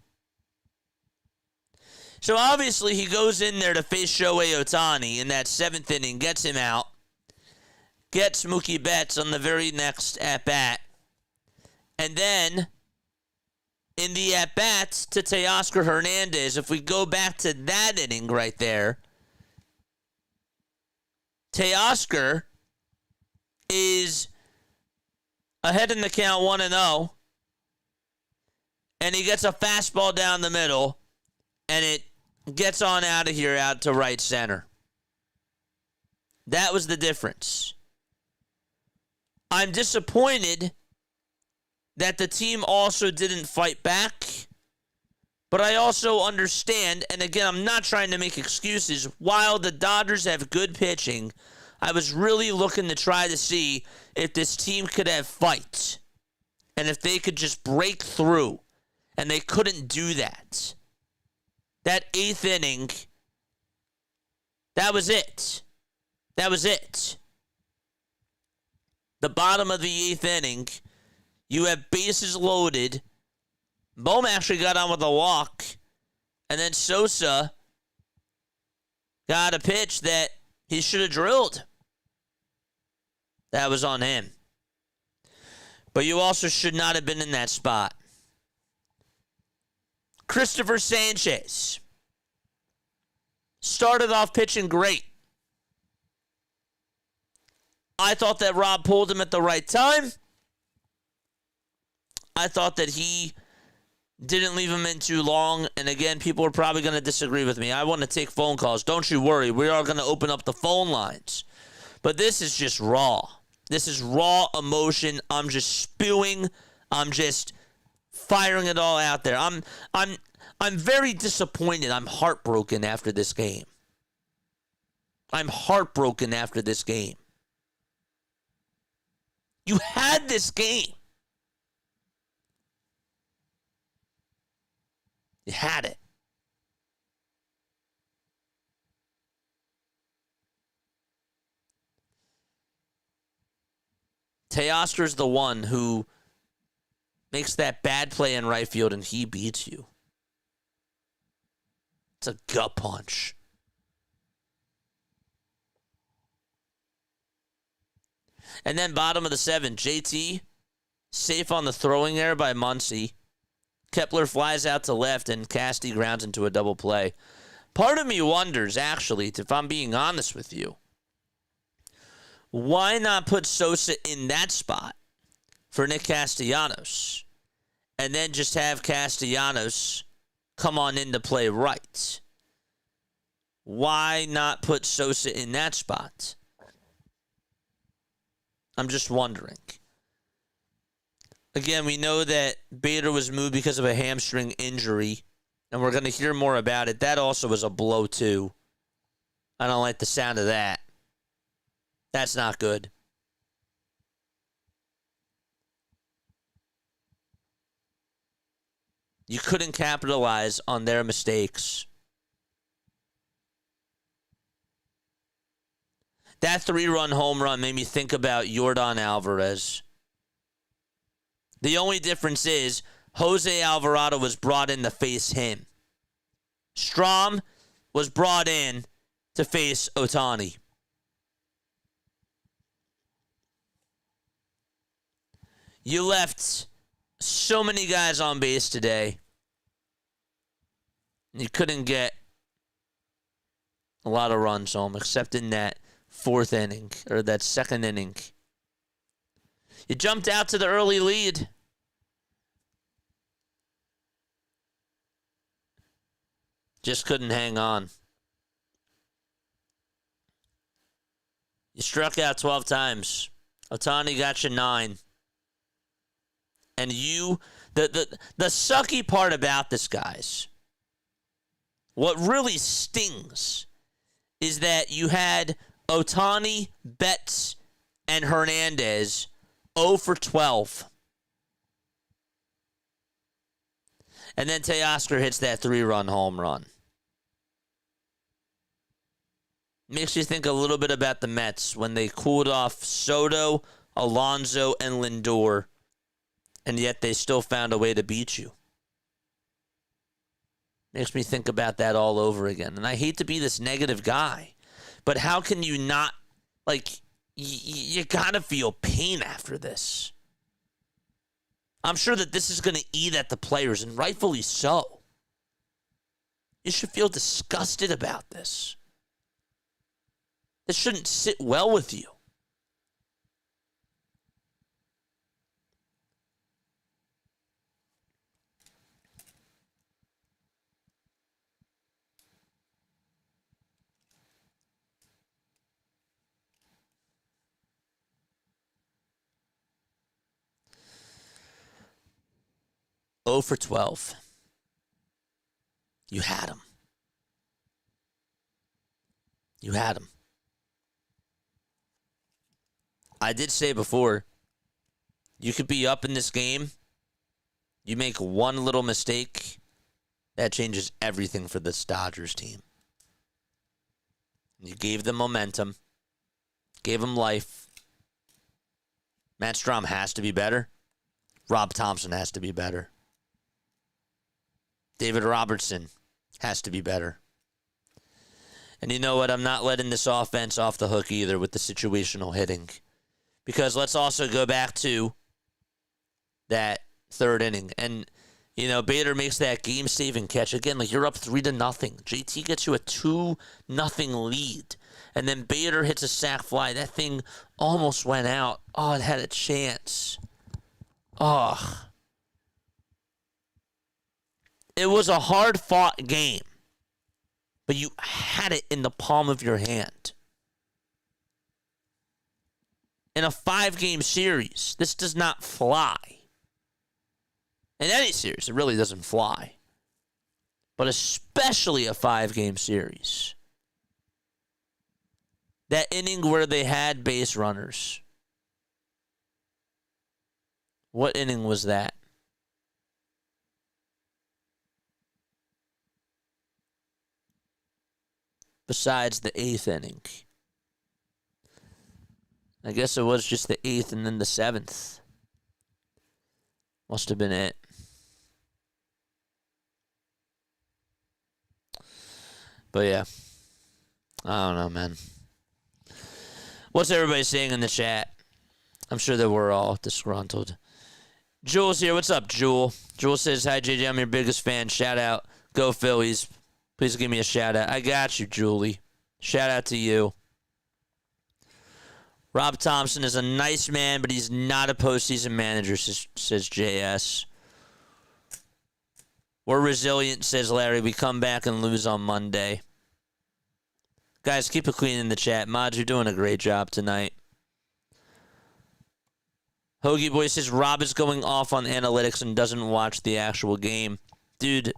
So obviously he goes in there to face Shohei Ohtani in that 7th inning, gets him out, gets Mookie Betts on the very next at-bat, and then in the at-bats to Teoscar Hernandez, if we go back to that inning right there, Teoscar is ahead in the count 1-0, and he gets a fastball down the middle, and it gets on out of here out to right center. That was the difference. I'm disappointed that the team also didn't fight back, but I also understand, and again, I'm not trying to make excuses, while the Dodgers have good pitching, I was really looking to try to see if this team could have fight and if they could just break through, and they couldn't do that. That 8th inning, that was it. That was it. The bottom of the 8th inning, you have bases loaded. Bohm actually got on with a walk, and then Sosa got a pitch that he should have drilled. That was on him. But you also should not have been in that spot. Cristopher Sanchez started off pitching great. I thought that Rob pulled him at the right time. I thought that he didn't leave him in too long. And again, people are probably going to disagree with me. I want to take phone calls. Don't you worry. We are going to open up the phone lines. But this is just raw. This is raw emotion. I'm just spewing. I'm just firing it all out there. I'm very disappointed. I'm heartbroken after this game. I'm heartbroken after this game. You had this game. You had it. Teoscar's the one who makes that bad play in right field, and he beats you. It's a gut punch. And then bottom of the 7th, JT, safe on the throwing error by Muncy. Kepler flies out to left, and Casty grounds into a double play. Part of me wonders, actually, if I'm being honest with you, why not put Sosa in that spot for Nick Castellanos and then just have Castellanos come on in to play right? Why not put Sosa in that spot? I'm just wondering. Again, we know that Bader was moved because of a hamstring injury, and we're going to hear more about it. That also was a blow, too. I don't like the sound of that. That's not good. You couldn't capitalize on their mistakes. That 3-run home run made me think about Yordan Alvarez. The only difference is Jose Alvarado was brought in to face him. Strom was brought in to face Ohtani. You left so many guys on base today. You couldn't get a lot of runs home, except in that fourth inning, or that second inning. You jumped out to the early lead. Just couldn't hang on. You struck out 12 times. Ohtani got you 9. And you, the sucky part about this, guys, what really stings is that you had Ohtani, Betts, and Hernandez 0 for 12. And then Teoscar hits that 3-run home run. Makes you think a little bit about the Mets when they cooled off Soto, Alonso, and Lindor, and yet they still found a way to beat you. Makes me think about that all over again. And I hate to be this negative guy, but how can you not, you gotta feel pain after this. I'm sure that this is going to eat at the players, and rightfully so. You should feel disgusted about this. This shouldn't sit well with you. Oh for 12. You had him. You had him. I did say before, you could be up in this game. You make one little mistake, that changes everything for this Dodgers team. You gave them momentum, gave them life. Matt Strom has to be better. Rob Thompson has to be better. David Robertson has to be better. And you know what? I'm not letting this offense off the hook either with the situational hitting. Because let's also go back to that third inning. And, Bader makes that game-saving catch. Again, you're up 3-0. JT gets you a 2-0 lead. And then Bader hits a sac fly. That thing almost went out. Oh, it had a chance. Oh. It was a hard-fought game, but you had it in the palm of your hand. In a 5-game series, this does not fly. In any series, it really doesn't fly. But especially a 5-game series. That inning where they had base runners. What inning was that? Besides the 8th inning. I guess it was just the 8th and then the 7th. Must have been it. But yeah. I don't know, man. What's everybody saying in the chat? I'm sure that we're all disgruntled. Jules here. What's up, Jewel? Jewel says, hi, JJ. I'm your biggest fan. Shout out. Go Phillies. Please give me a shout out. I got you, Julie. Shout out to you. Rob Thompson is a nice man, but he's not a postseason manager, says JS. We're resilient, says Larry. We come back and lose on Monday. Guys, keep it clean in the chat. Mods, you're doing a great job tonight. Hoagie Boy says Rob is going off on analytics and doesn't watch the actual game. Dude,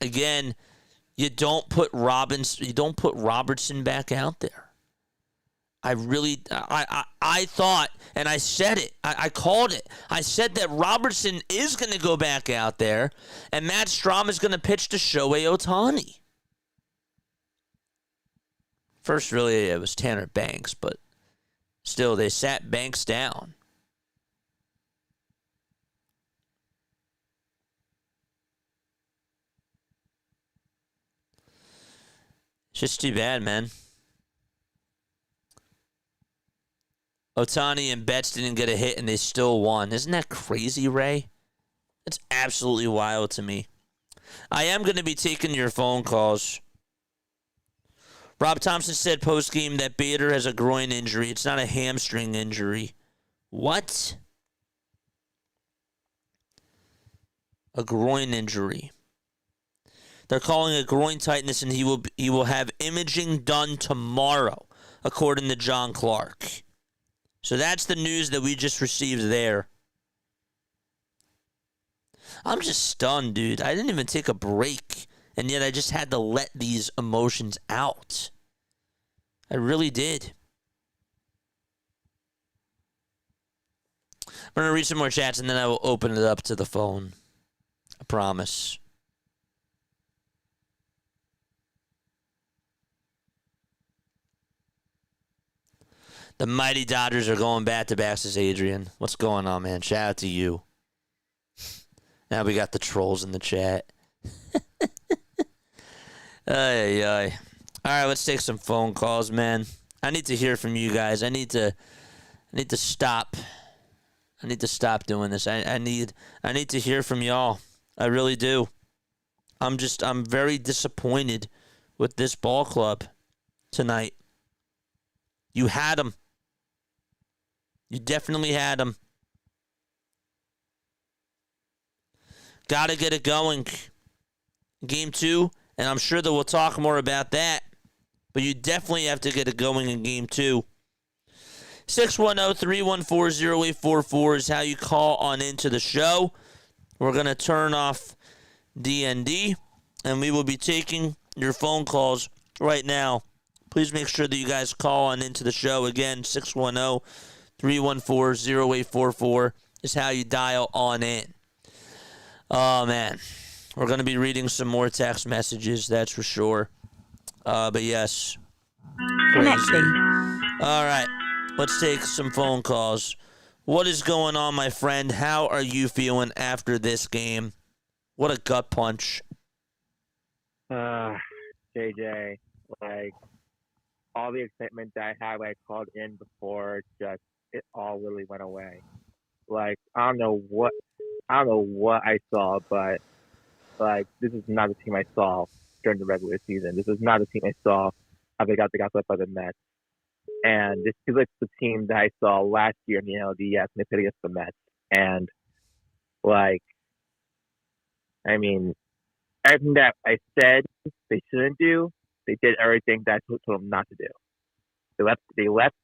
again, you don't put Robertson back out there. I thought, and I said it. I called it. I said that Robertson is going to go back out there, and Matt Strom is going to pitch to Shohei Ohtani. First, really, it was Tanner Banks, but still, they sat Banks down. Just too bad, man. Ohtani and Betts didn't get a hit, and they still won. Isn't that crazy, Ray? That's absolutely wild to me. I am going to be taking your phone calls. Rob Thompson said post-game that Bader has a groin injury. It's not a hamstring injury. What? A groin injury. They're calling it groin tightness, and he will have imaging done tomorrow, according to John Clark. So that's the news that we just received there. I'm just stunned, dude. I didn't even take a break, and yet I just had to let these emotions out. I really did. I'm going to read some more chats, and then I will open it up to the phone. I promise. The mighty Dodgers are going back-to-back, says Adrian. What's going on, man? Shout out to you. Now we got the trolls in the chat. Ay, ay. All right, let's take some phone calls, man. I need to hear from you guys. I need to stop. I need to stop doing this. I need to hear from y'all. I really do. I'm very disappointed with this ball club tonight. You had them. You definitely had them. Got to get it going. Game 2, and I'm sure that we'll talk more about that. But you definitely have to get it going in Game 2. 610-314-0844 is how you call on into the show. We're going to turn off DND, and we will be taking your phone calls right now. Please make sure that you guys call on into the show. Again, 610-314-0844 is how you dial on in. Oh, man. We're going to be reading some more text messages, that's for sure. But yes. Connecting. All right. Let's take some phone calls. What is going on, my friend? How are you feeling after this game? What a gut punch. JJ, like, all the excitement that I had when I called in before, just, it all really went away. Like, I don't know what I saw, but, like, this is not the team I saw during the regular season. This is not the team I saw after they got swept by the Mets. And this feels like the team that I saw last year in the NLDS, and they played against the Mets. And, like, I mean, everything that I said they shouldn't do, they did everything that I told them not to do. They left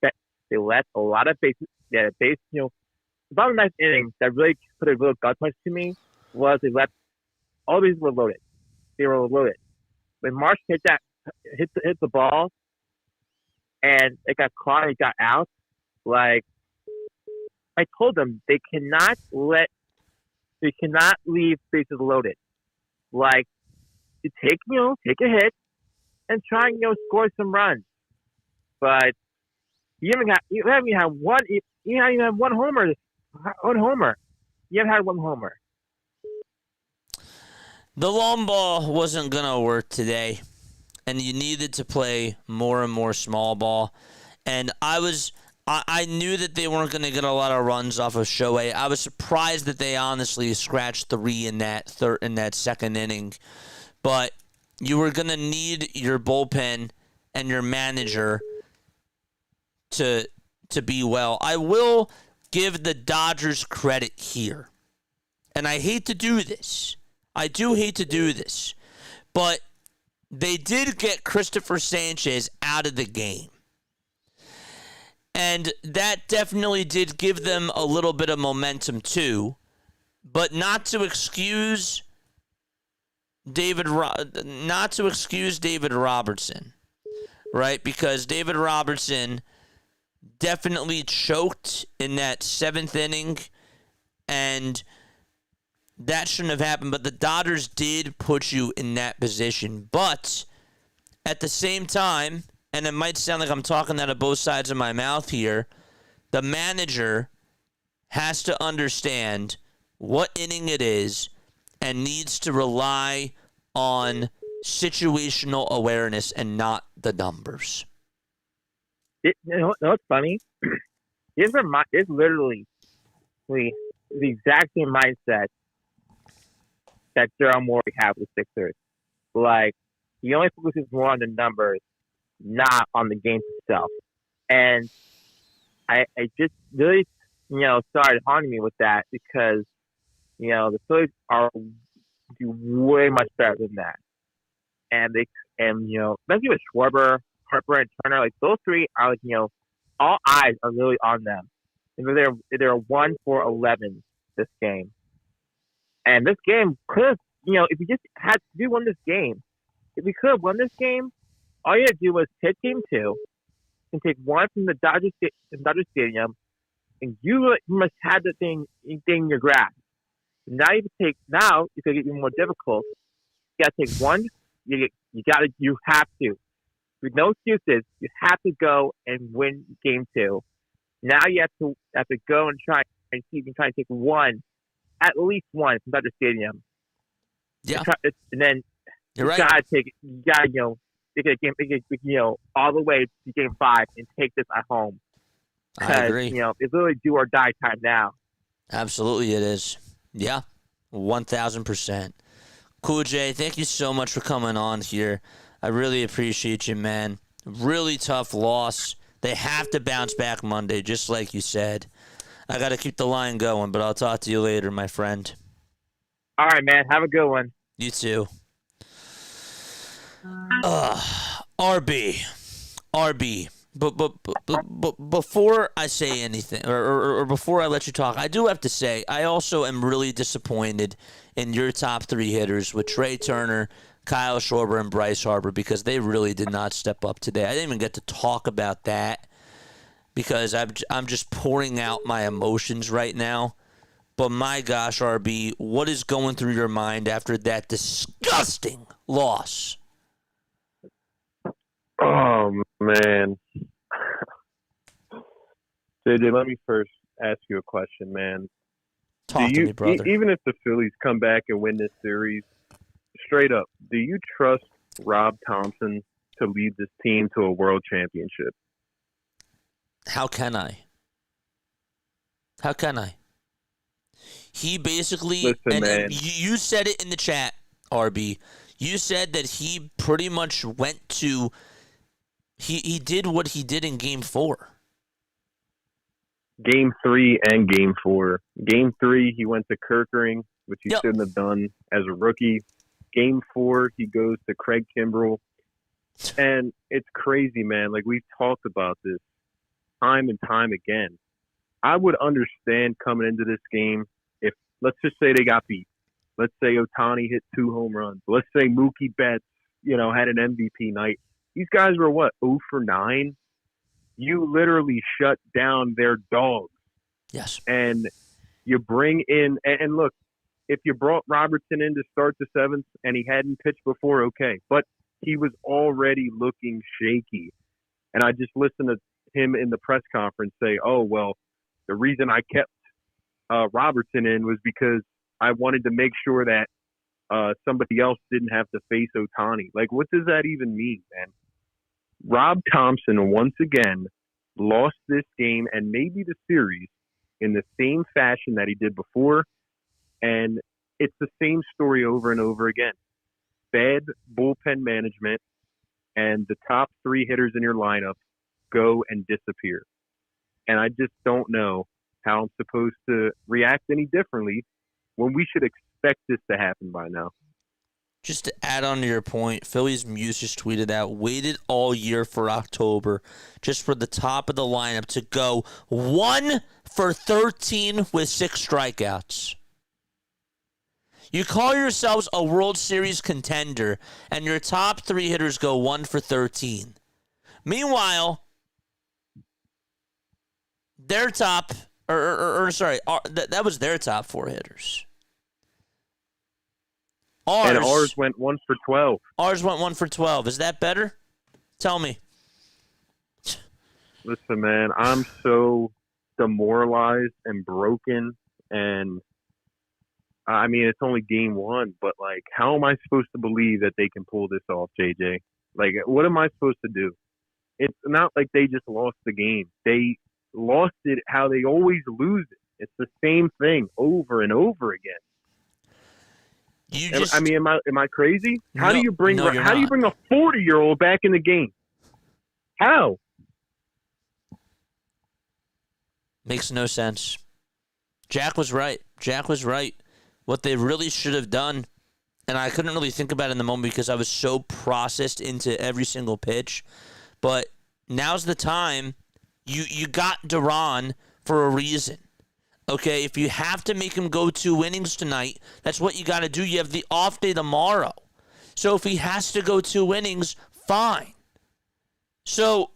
a lot of bases. Yeah, the bottom ninth inning that really put a real gut punch to me was they left all these were loaded. They were loaded. When Marsh hit the ball, and it got caught and it got out, like, I told them they cannot leave bases loaded. Like, you take a hit and try and score some runs. But you haven't had one homer. You haven't had one homer. The long ball wasn't gonna work today, and you needed to play more and more small ball. And I knew that they weren't going to get a lot of runs off of Shohei. I was surprised that they honestly scratched 3 in that second inning. But you were going to need your bullpen and your manager to be well. I will give the Dodgers credit here. And I hate to do this. I do hate to do this. But they did get Cristopher Sanchez out of the game. And that definitely did give them a little bit of momentum too. But not to excuse David Robertson, right? Because David Robertson definitely choked in that 7th inning, and that shouldn't have happened. But the Dodgers did put you in that position. But at the same time, and it might sound like I'm talking out of both sides of my mouth here, the manager has to understand what inning it is and needs to rely on situational awareness and not the numbers. You know what's funny? It's literally the exact same mindset that Daryl Morey had with the Sixers. Like, he only focuses more on the numbers, not on the game itself. And I just really, started haunting me with that because, the Phillies do way much better than that. And especially with Schwarber, Harper, and Turner, like those three are like, all eyes are really on them. And they're 1 for 11 this game. And this game could have, if we just had to won this game, if we could have won this game, all you had to do was take game 2 and take one from the Dodger Stadium, and you must have the thing in your grasp. Now it's going to get even more difficult. You got to take one. You have to. With no excuses, you have to go and win game 2. Now you have to go and try and see if you can try and take one, at least one from Dodger Stadium. Yeah. And then you're right. You gotta take it, all the way to game 5 and take this at home. I agree. It's literally do or die time now. Absolutely, it is. Yeah, 1,000%. Cool, Jay. Thank you so much for coming on here. I really appreciate you, man. Really tough loss. They have to bounce back Monday, just like you said. I got to keep the line going, but I'll talk to you later, my friend. All right, man. Have a good one. You too. RB. But before I say anything, or before I let you talk, I do have to say I also am really disappointed in your top 3 hitters with Trey Turner, Kyle Schwarber, and Bryce Harper because they really did not step up today. I didn't even get to talk about that because I'm just pouring out my emotions right now. But my gosh, RB, what is going through your mind after that disgusting loss? Oh, man. JJ, let me first ask you a question, man. Talk to me, brother. Even if the Phillies come back and win this series, straight up, do you trust Rob Thompson to lead this team to a world championship? How can I? He basically, Listen, man. You said it in the chat, RB. You said that he pretty much went to, he did what he did in Game 4. Game 3 and Game 4. Game 3, he went to Kirkering, which he shouldn't have done as a rookie. Game 4, he goes to Craig Kimbrell. And it's crazy, man. Like, we've talked about this time and time again. I would understand coming into this game if, let's just say they got beat. Let's say Ohtani hit 2 home runs. Let's say Mookie Betts, had an MVP night. These guys were, 0 for 9? You literally shut down their dogs. Yes. And you bring in, and look, if you brought Robertson in to start the 7th and he hadn't pitched before, okay. But he was already looking shaky. And I just listened to him in the press conference say, oh, well, the reason I kept Robertson in was because I wanted to make sure that somebody else didn't have to face Ohtani. Like, what does that even mean, man? Rob Thompson, once again, lost this game and maybe the series in the same fashion that he did before. And it's the same story over and over again. Bad bullpen management, and the top 3 hitters in your lineup go and disappear. And I just don't know how I'm supposed to react any differently when we should expect this to happen by now. Just to add on to your point, Phillies Muse just tweeted out, waited all year for October just for the top of the lineup to go 1 for 13 with 6 strikeouts. You call yourselves a World Series contender, and your top 3 hitters go 1 for 13. Meanwhile, their top, that was their top 4 hitters. Ours went 1 for 12. Ours went 1 for 12. Is that better? Tell me. Listen, man, I'm so demoralized and broken. And, I mean, it's only game 1. But, like, how am I supposed to believe that they can pull this off, JJ? Like, what am I supposed to do? It's not like they just lost the game. They lost it how they always lose it. It's the same thing over and over again. Am I crazy? How do you bring a 40-year-old back in the game? How? Makes no sense. Jack was right. What they really should have done, and I couldn't really think about it in the moment because I was so processed into every single pitch, but now's the time. You got Duran for a reason. Okay, if you have to make him go 2 innings tonight, that's what you got to do. You have the off day tomorrow. So if he has to go 2 innings, fine. So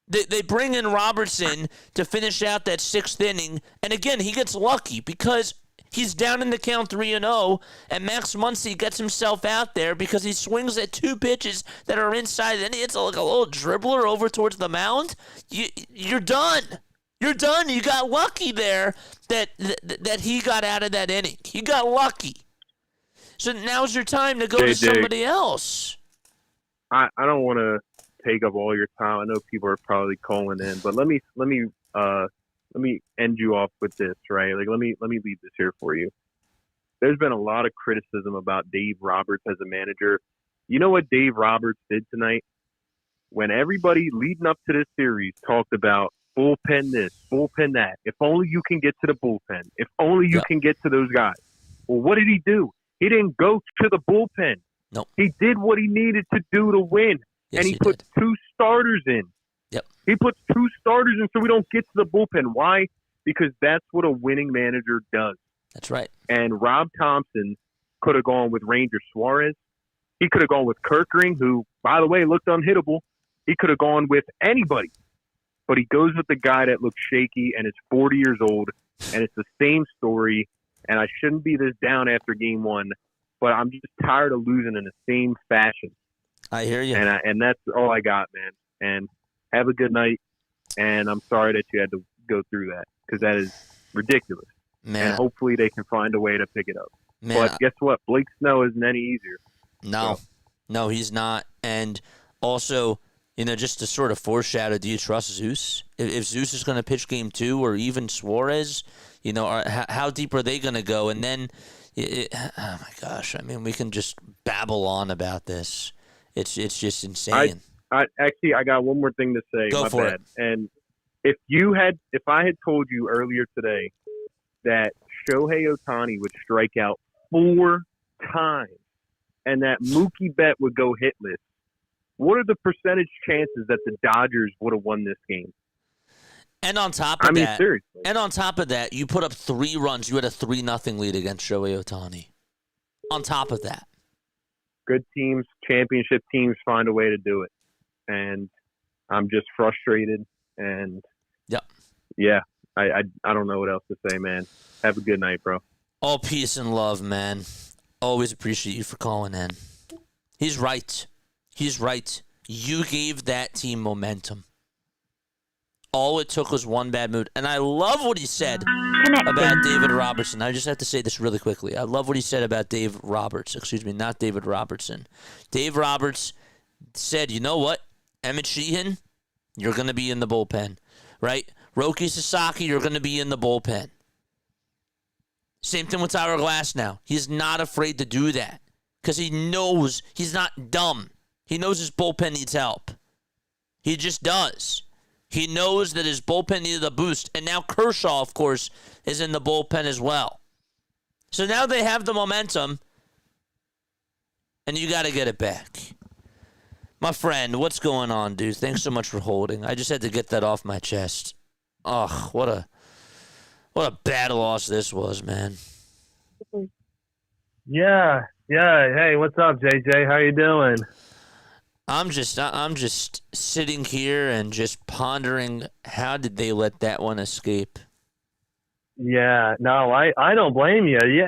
they bring in Robertson to finish out that 6th inning. And again, he gets lucky because he's down in the count 3-0, and Max Muncy gets himself out there because he swings at 2 pitches that are inside. Then he hits like a little dribbler over towards the mound. You're done. You're done. You got lucky there that he got out of that inning. You got lucky. So now's your time to go to somebody else. I don't want to take up all your time. I know people are probably calling in, but let me end you off with this, right? Like let me leave this here for you. There's been a lot of criticism about Dave Roberts as a manager. You know what Dave Roberts did tonight? When everybody leading up to this series talked about bullpen this, bullpen that. If only you can get to the bullpen. If only you can get to those guys. Well, what did he do? He didn't go to the bullpen. Nope. He did what he needed to do to win. Yes, and he put 2 starters in. Yep. He puts 2 starters in so we don't get to the bullpen. Why? Because that's what a winning manager does. That's right. And Rob Thompson could have gone with Ranger Suarez. He could have gone with Kerkering, who, by the way, looked unhittable. He could have gone with anybody. But he goes with the guy that looks shaky and is 40 years old, and it's the same story. And I shouldn't be this down after game 1, but I'm just tired of losing in the same fashion. I hear you. And that's all I got, man. And have a good night. And I'm sorry that you had to go through that because that is ridiculous. Man. And hopefully they can find a way to pick it up. Man. But guess what? Blake Snow isn't any easier. No, he's not. And also, just to sort of foreshadow, do you trust Zeus? If Zeus is going to pitch game 2 or even Suarez, how deep are they going to go? And then, oh my gosh, we can just babble on about this. It's just insane. I got one more thing to say. Go for it. And if I had told you earlier today that Shohei Ohtani would strike out 4 times and that Mookie Betts would go hitless, what are the percentage chances that the Dodgers would have won this game? And on top of that, seriously. And on top of that, you put up 3 runs. You had a 3-0 lead against Shohei Ohtani. On top of that, good teams, championship teams, find a way to do it, and I'm just frustrated. And I don't know what else to say, man. Have a good night, bro. All peace and love, man. Always appreciate you for calling in. He's right. You gave that team momentum. All it took was one bad mood. And I love what he said about David Robertson. I just have to say this really quickly. I love what he said about Dave Roberts. Excuse me, not David Robertson. Dave Roberts said, you know what? Emmett Sheehan, you're going to be in the bullpen, right? Roki Sasaki, you're going to be in the bullpen. Same thing with Tyler Glass now. He's not afraid to do that because he knows he's not dumb. He knows his bullpen needs help. He just does. He knows that his bullpen needed a boost. And now Kershaw, of course, is in the bullpen as well. So now they have the momentum, and you got to get it back. My friend, what's going on, dude? Thanks so much for holding. I just had to get that off my chest. Oh, what a bad loss this was, man. Yeah. Hey, what's up, JJ? How you doing? I'm just sitting here and just pondering how did they let that one escape? Yeah, no, I don't blame you. Yeah,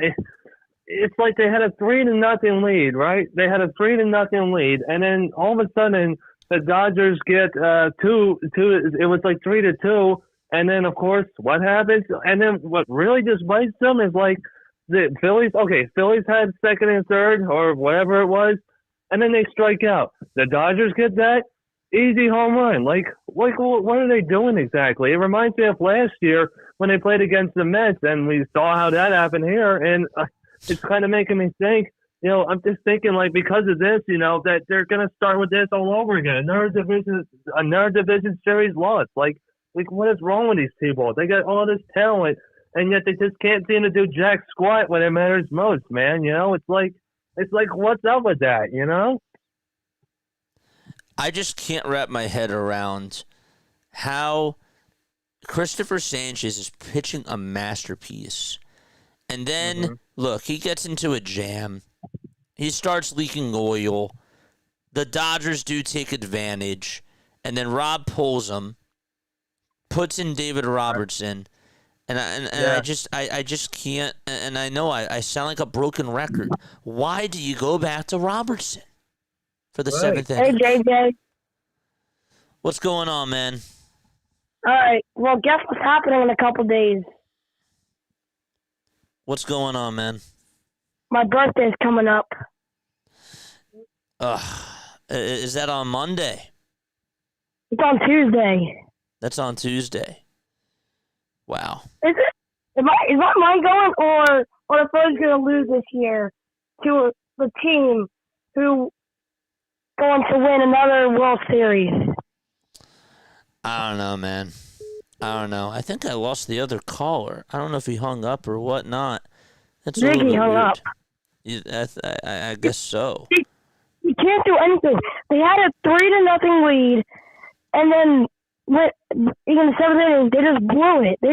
it's like they had a 3-0 lead, right? They had a 3-0 lead, and then all of a sudden the Dodgers get two. It was like 3-2, and then of course what happens? And then what really just bites them is like the Phillies. Okay, Phillies had second and third or whatever it was. and then they strike out. The Dodgers get that easy home run. Like what are they doing exactly? It reminds me of last year when they played against the Mets, and we saw how that happened here, and it's kind of making me think. I'm just thinking, like, because of this, that they're going to start with this all over again. Another division series loss. Like, what is wrong with these people? They got all this talent, and yet they just can't seem to do jack squat when it matters most, man. It's like, what's up with that, I just can't wrap my head around how Cristopher Sanchez is pitching a masterpiece. And then, look, he gets into a jam. He starts leaking oil. The Dodgers do take advantage. And then Rob pulls him, puts in David Robertson. And I just can't. And I know I sound like a broken record. Why do you go back to Robertson for the seventh inning? Hey, JJ. What's going on, man? All right. Well, guess what's happening in a couple days? What's going on, man? My birthday's coming up. Is that on Monday? It's on Tuesday. That's on Tuesday. Wow. Is it? Is my mind going, or the Phillies going to lose this year to the team who going to win another World Series? I don't know, man. I don't know. I think I lost the other caller. I don't know if he hung up or whatnot. That's a little bit hung weird. up. I guess so. You can't do anything. They had a 3-0 lead, and then in the seventh inning, they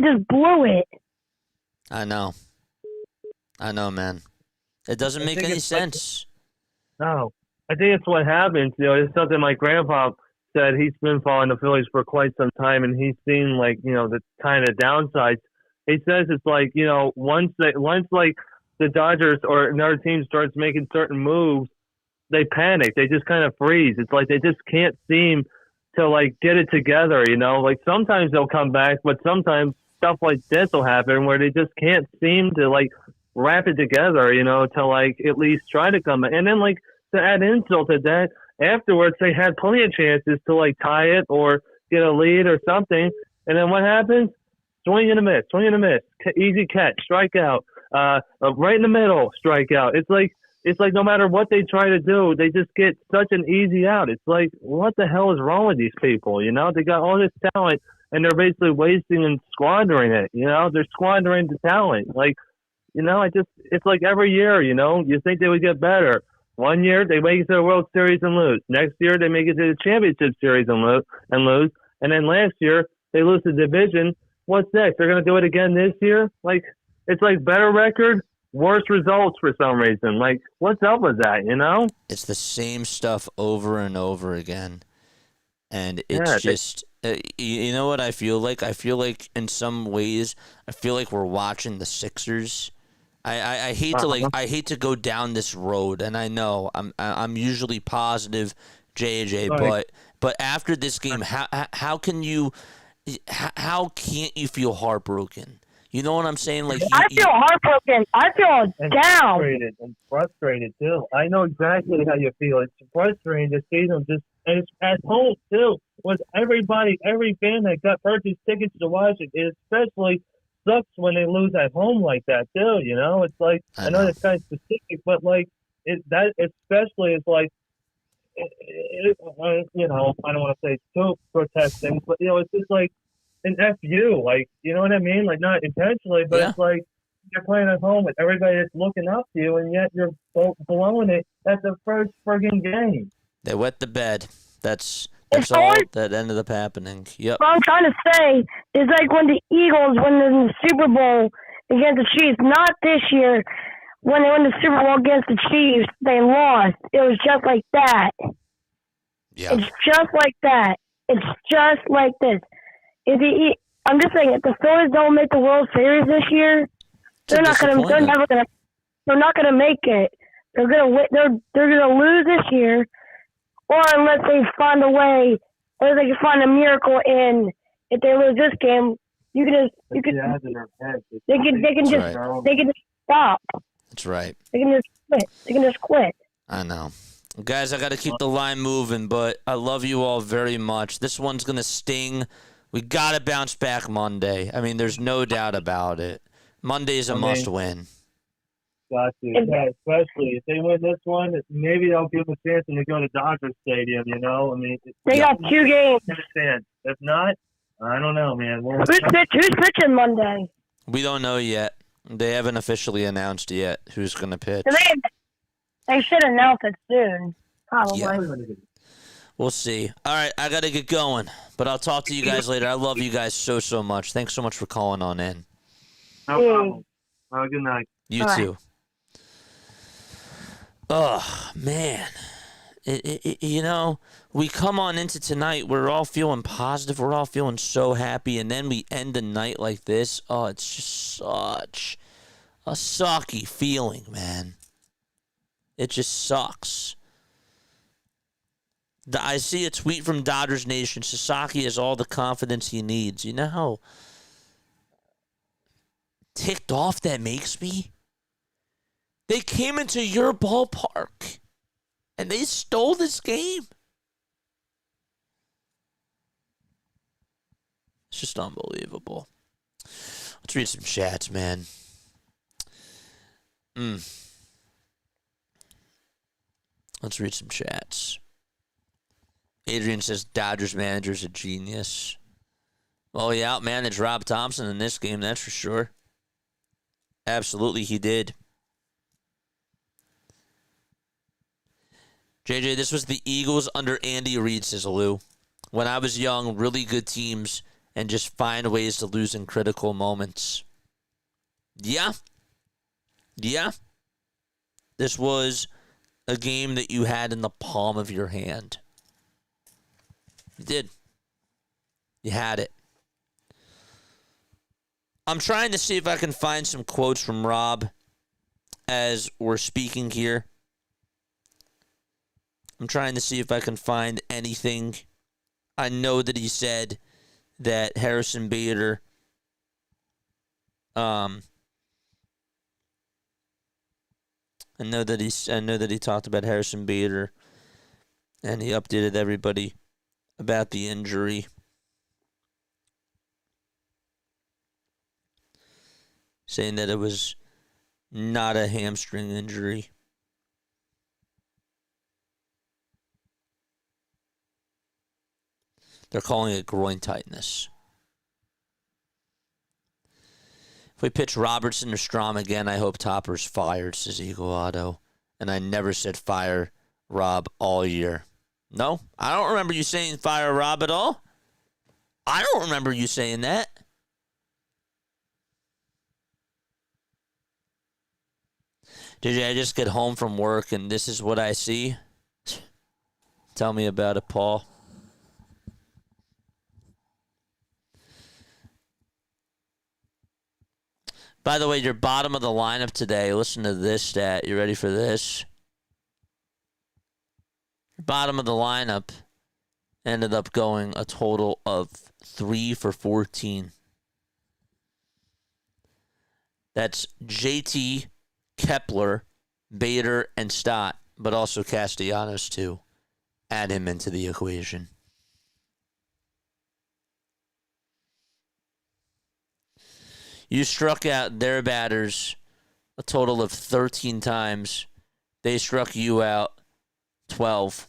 just blew it. I know, man. It doesn't make any sense. No. I think it's what happens. It's something my grandpa said. He's been following the Phillies for quite some time, and he's seen, like, the kind of downsides. He says it's like, once like the Dodgers or another team starts making certain moves, they panic. They just kind of freeze. It's like they just can't seem to, like, get it together, Like, sometimes they'll come back, but sometimes stuff like this will happen where they just can't seem to, like, wrap it together, to, like, at least try to come back. And then, like, to add insult to that, afterwards they had plenty of chances to, like, tie it or get a lead or something. And then what happens? Swing and a miss, easy catch, strikeout, right in the middle, strikeout. It's like no matter what they try to do, they just get such an easy out. It's like, what the hell is wrong with these people? They got all this talent, and they're basically wasting and squandering it. They're squandering the talent. Like, it's like every year, you think they would get better. One year they make it to the World Series and lose. Next year they make it to the Championship Series and lose. And then last year they lose the division. What's next? They're going to do it again this year? Like, it's like better record, worse results for some reason. Like, what's up with that, It's the same stuff over and over again. And it's just, you know what I feel like? I feel like in some ways, I feel like we're watching the Sixers. I hate to go down this road, and I know I'm usually positive, JJ, right. but after this game, how can't you feel heartbroken? You know what I'm saying? Like, I feel heartbroken. I feel down. And frustrated too. I know exactly how you feel. It's frustrating to see them just, and it's at home too, with every fan that got purchased tickets to watch it. It especially sucks when they lose at home like that too. It's like, I know it's kind of specific, but like that especially is like, I don't want to say too protesting, but it's just like an FU, like, you know what I mean? Like, not intentionally, but It's like you're playing at home with everybody that's looking up to you, and yet you're blowing it at the first friggin' game. They wet the bed. That's all that ended up happening. Yep. What I'm trying to say is, like, when the Eagles win the Super Bowl against the Chiefs, not this year, when they won the Super Bowl against the Chiefs, they lost. It was just like that. Yeah. It's just like that. It's just like this. I'm just saying, if the Phillies don't make the World Series this year, they're not gonna make it. They're gonna win. They're gonna lose this year, or unless they find a way, or they can find a miracle. And if they lose this game, they can just stop. That's right. They can just quit. I know. Guys, I got to keep the line moving, but I love you all very much. This one's going to sting. We got to bounce back Monday. I mean, there's no doubt about it. Monday's a must-win. Got you. Yeah, especially if they win this one, maybe they'll give them a chance to go to Dodger Stadium, you know? I mean, They got 2 games. If not, I don't know, man. Who's pitching Monday? We don't know yet. They haven't officially announced yet who's going to pitch. They should announce it soon, probably. Yeah. We'll see. All right, I got to get going, but I'll talk to you guys later. I love you guys so, so much. Thanks so much for calling on in. No problem. Have a good night. You too. Oh, man. You know, we come on into tonight, we're all feeling positive, we're all feeling so happy, and then we end the night like this. Oh, it's just such a sucky feeling, man. It just sucks. I see a tweet from Dodgers Nation. Sasaki has all the confidence he needs. You know how ticked off that makes me? They came into your ballpark and they stole this game. It's just unbelievable. Let's read some chats, man. Let's read some chats. Adrian says Dodgers manager's a genius. Well, he outmanaged Rob Thompson in this game, that's for sure. Absolutely, he did. JJ, this was the Eagles under Andy Reid, says Lou. When I was young, really good teams and just find ways to lose in critical moments. Yeah. This was a game that you had in the palm of your hand. You did. You had it. I'm trying to see if I can find some quotes from Rob as we're speaking here. I'm trying to see if I can find anything. I know that he said that Harrison Bader I know that he talked about Harrison Bader and he updated everybody about the injury. Saying that it was not a hamstring injury. They're calling it groin tightness. If we pitch Robertson or Strom again, I hope Topper's fired, says Eagle Auto. And I never said fire Rob all year. No, I don't remember you saying fire Rob at all. I don't remember you saying that. JJ, I just get home from work and this is what I see. Tell me about it, Paul. By the way, your bottom of the lineup today, listen to this stat. You ready for this? Bottom of the lineup ended up going a total of 3 for 14. That's JT, Kepler, Bader, and Stott, but also Castellanos too. Add him into the equation. You struck out their batters a total of 13 times. They struck you out 12.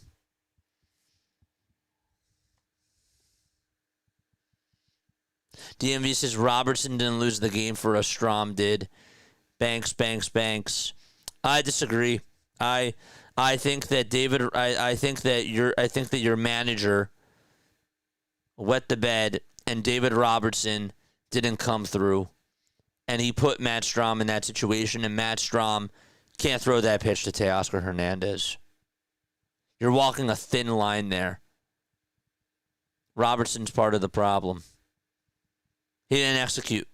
DMV says Robertson didn't lose the game for us. Strom did. Banks. I disagree. I think that I think that your manager wet the bed and David Robertson didn't come through. And he put Matt Strom in that situation, and Matt Strom can't throw that pitch to Teoscar Hernandez. You're walking a thin line there. Robertson's part of the problem. He didn't execute.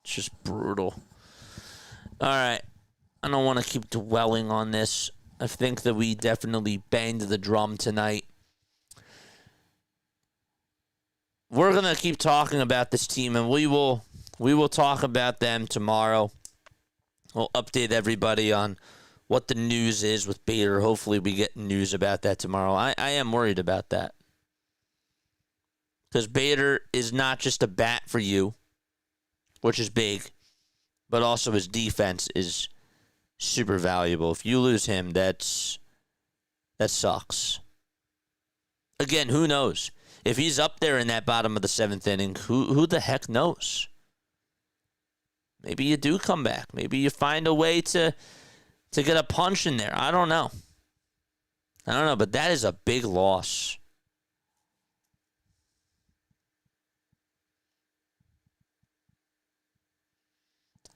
It's just brutal. All right. I don't want to keep dwelling on this. I think that we definitely banged the drum tonight. We're we're going to keep talking about this team, and we will talk about them tomorrow. We'll update everybody on what the news is with Bader. Hopefully we get news about that tomorrow. I am worried about that. Because Bader is not just a bat for you, which is big, but also his defense is super valuable. If you lose him, that sucks. Again, who knows? If he's up there in that bottom of the 7th inning, who the heck knows? Maybe you do come back. Maybe you find a way to get a punch in there. I don't know. But that is a big loss.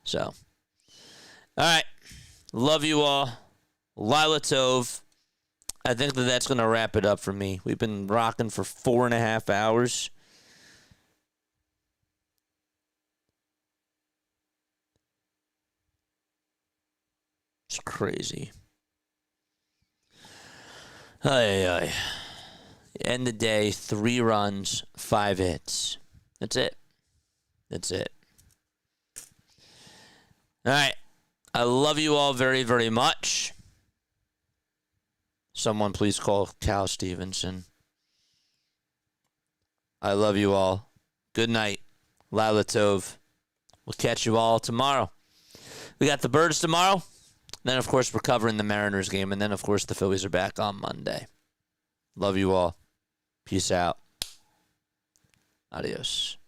So, all right. Love you all. Lila Tove. I think that's going to wrap it up for me. We've been rocking for 4.5 hours. It's crazy. End the day, 3 runs, 5 hits. That's it. All right. I love you all very, very much. Someone please call Cal Stevenson. I love you all. Good night. Lila Tove. We'll catch you all tomorrow. We got the Birds tomorrow. Then, of course, we're covering the Mariners game. And then, of course, the Phillies are back on Monday. Love you all. Peace out. Adios.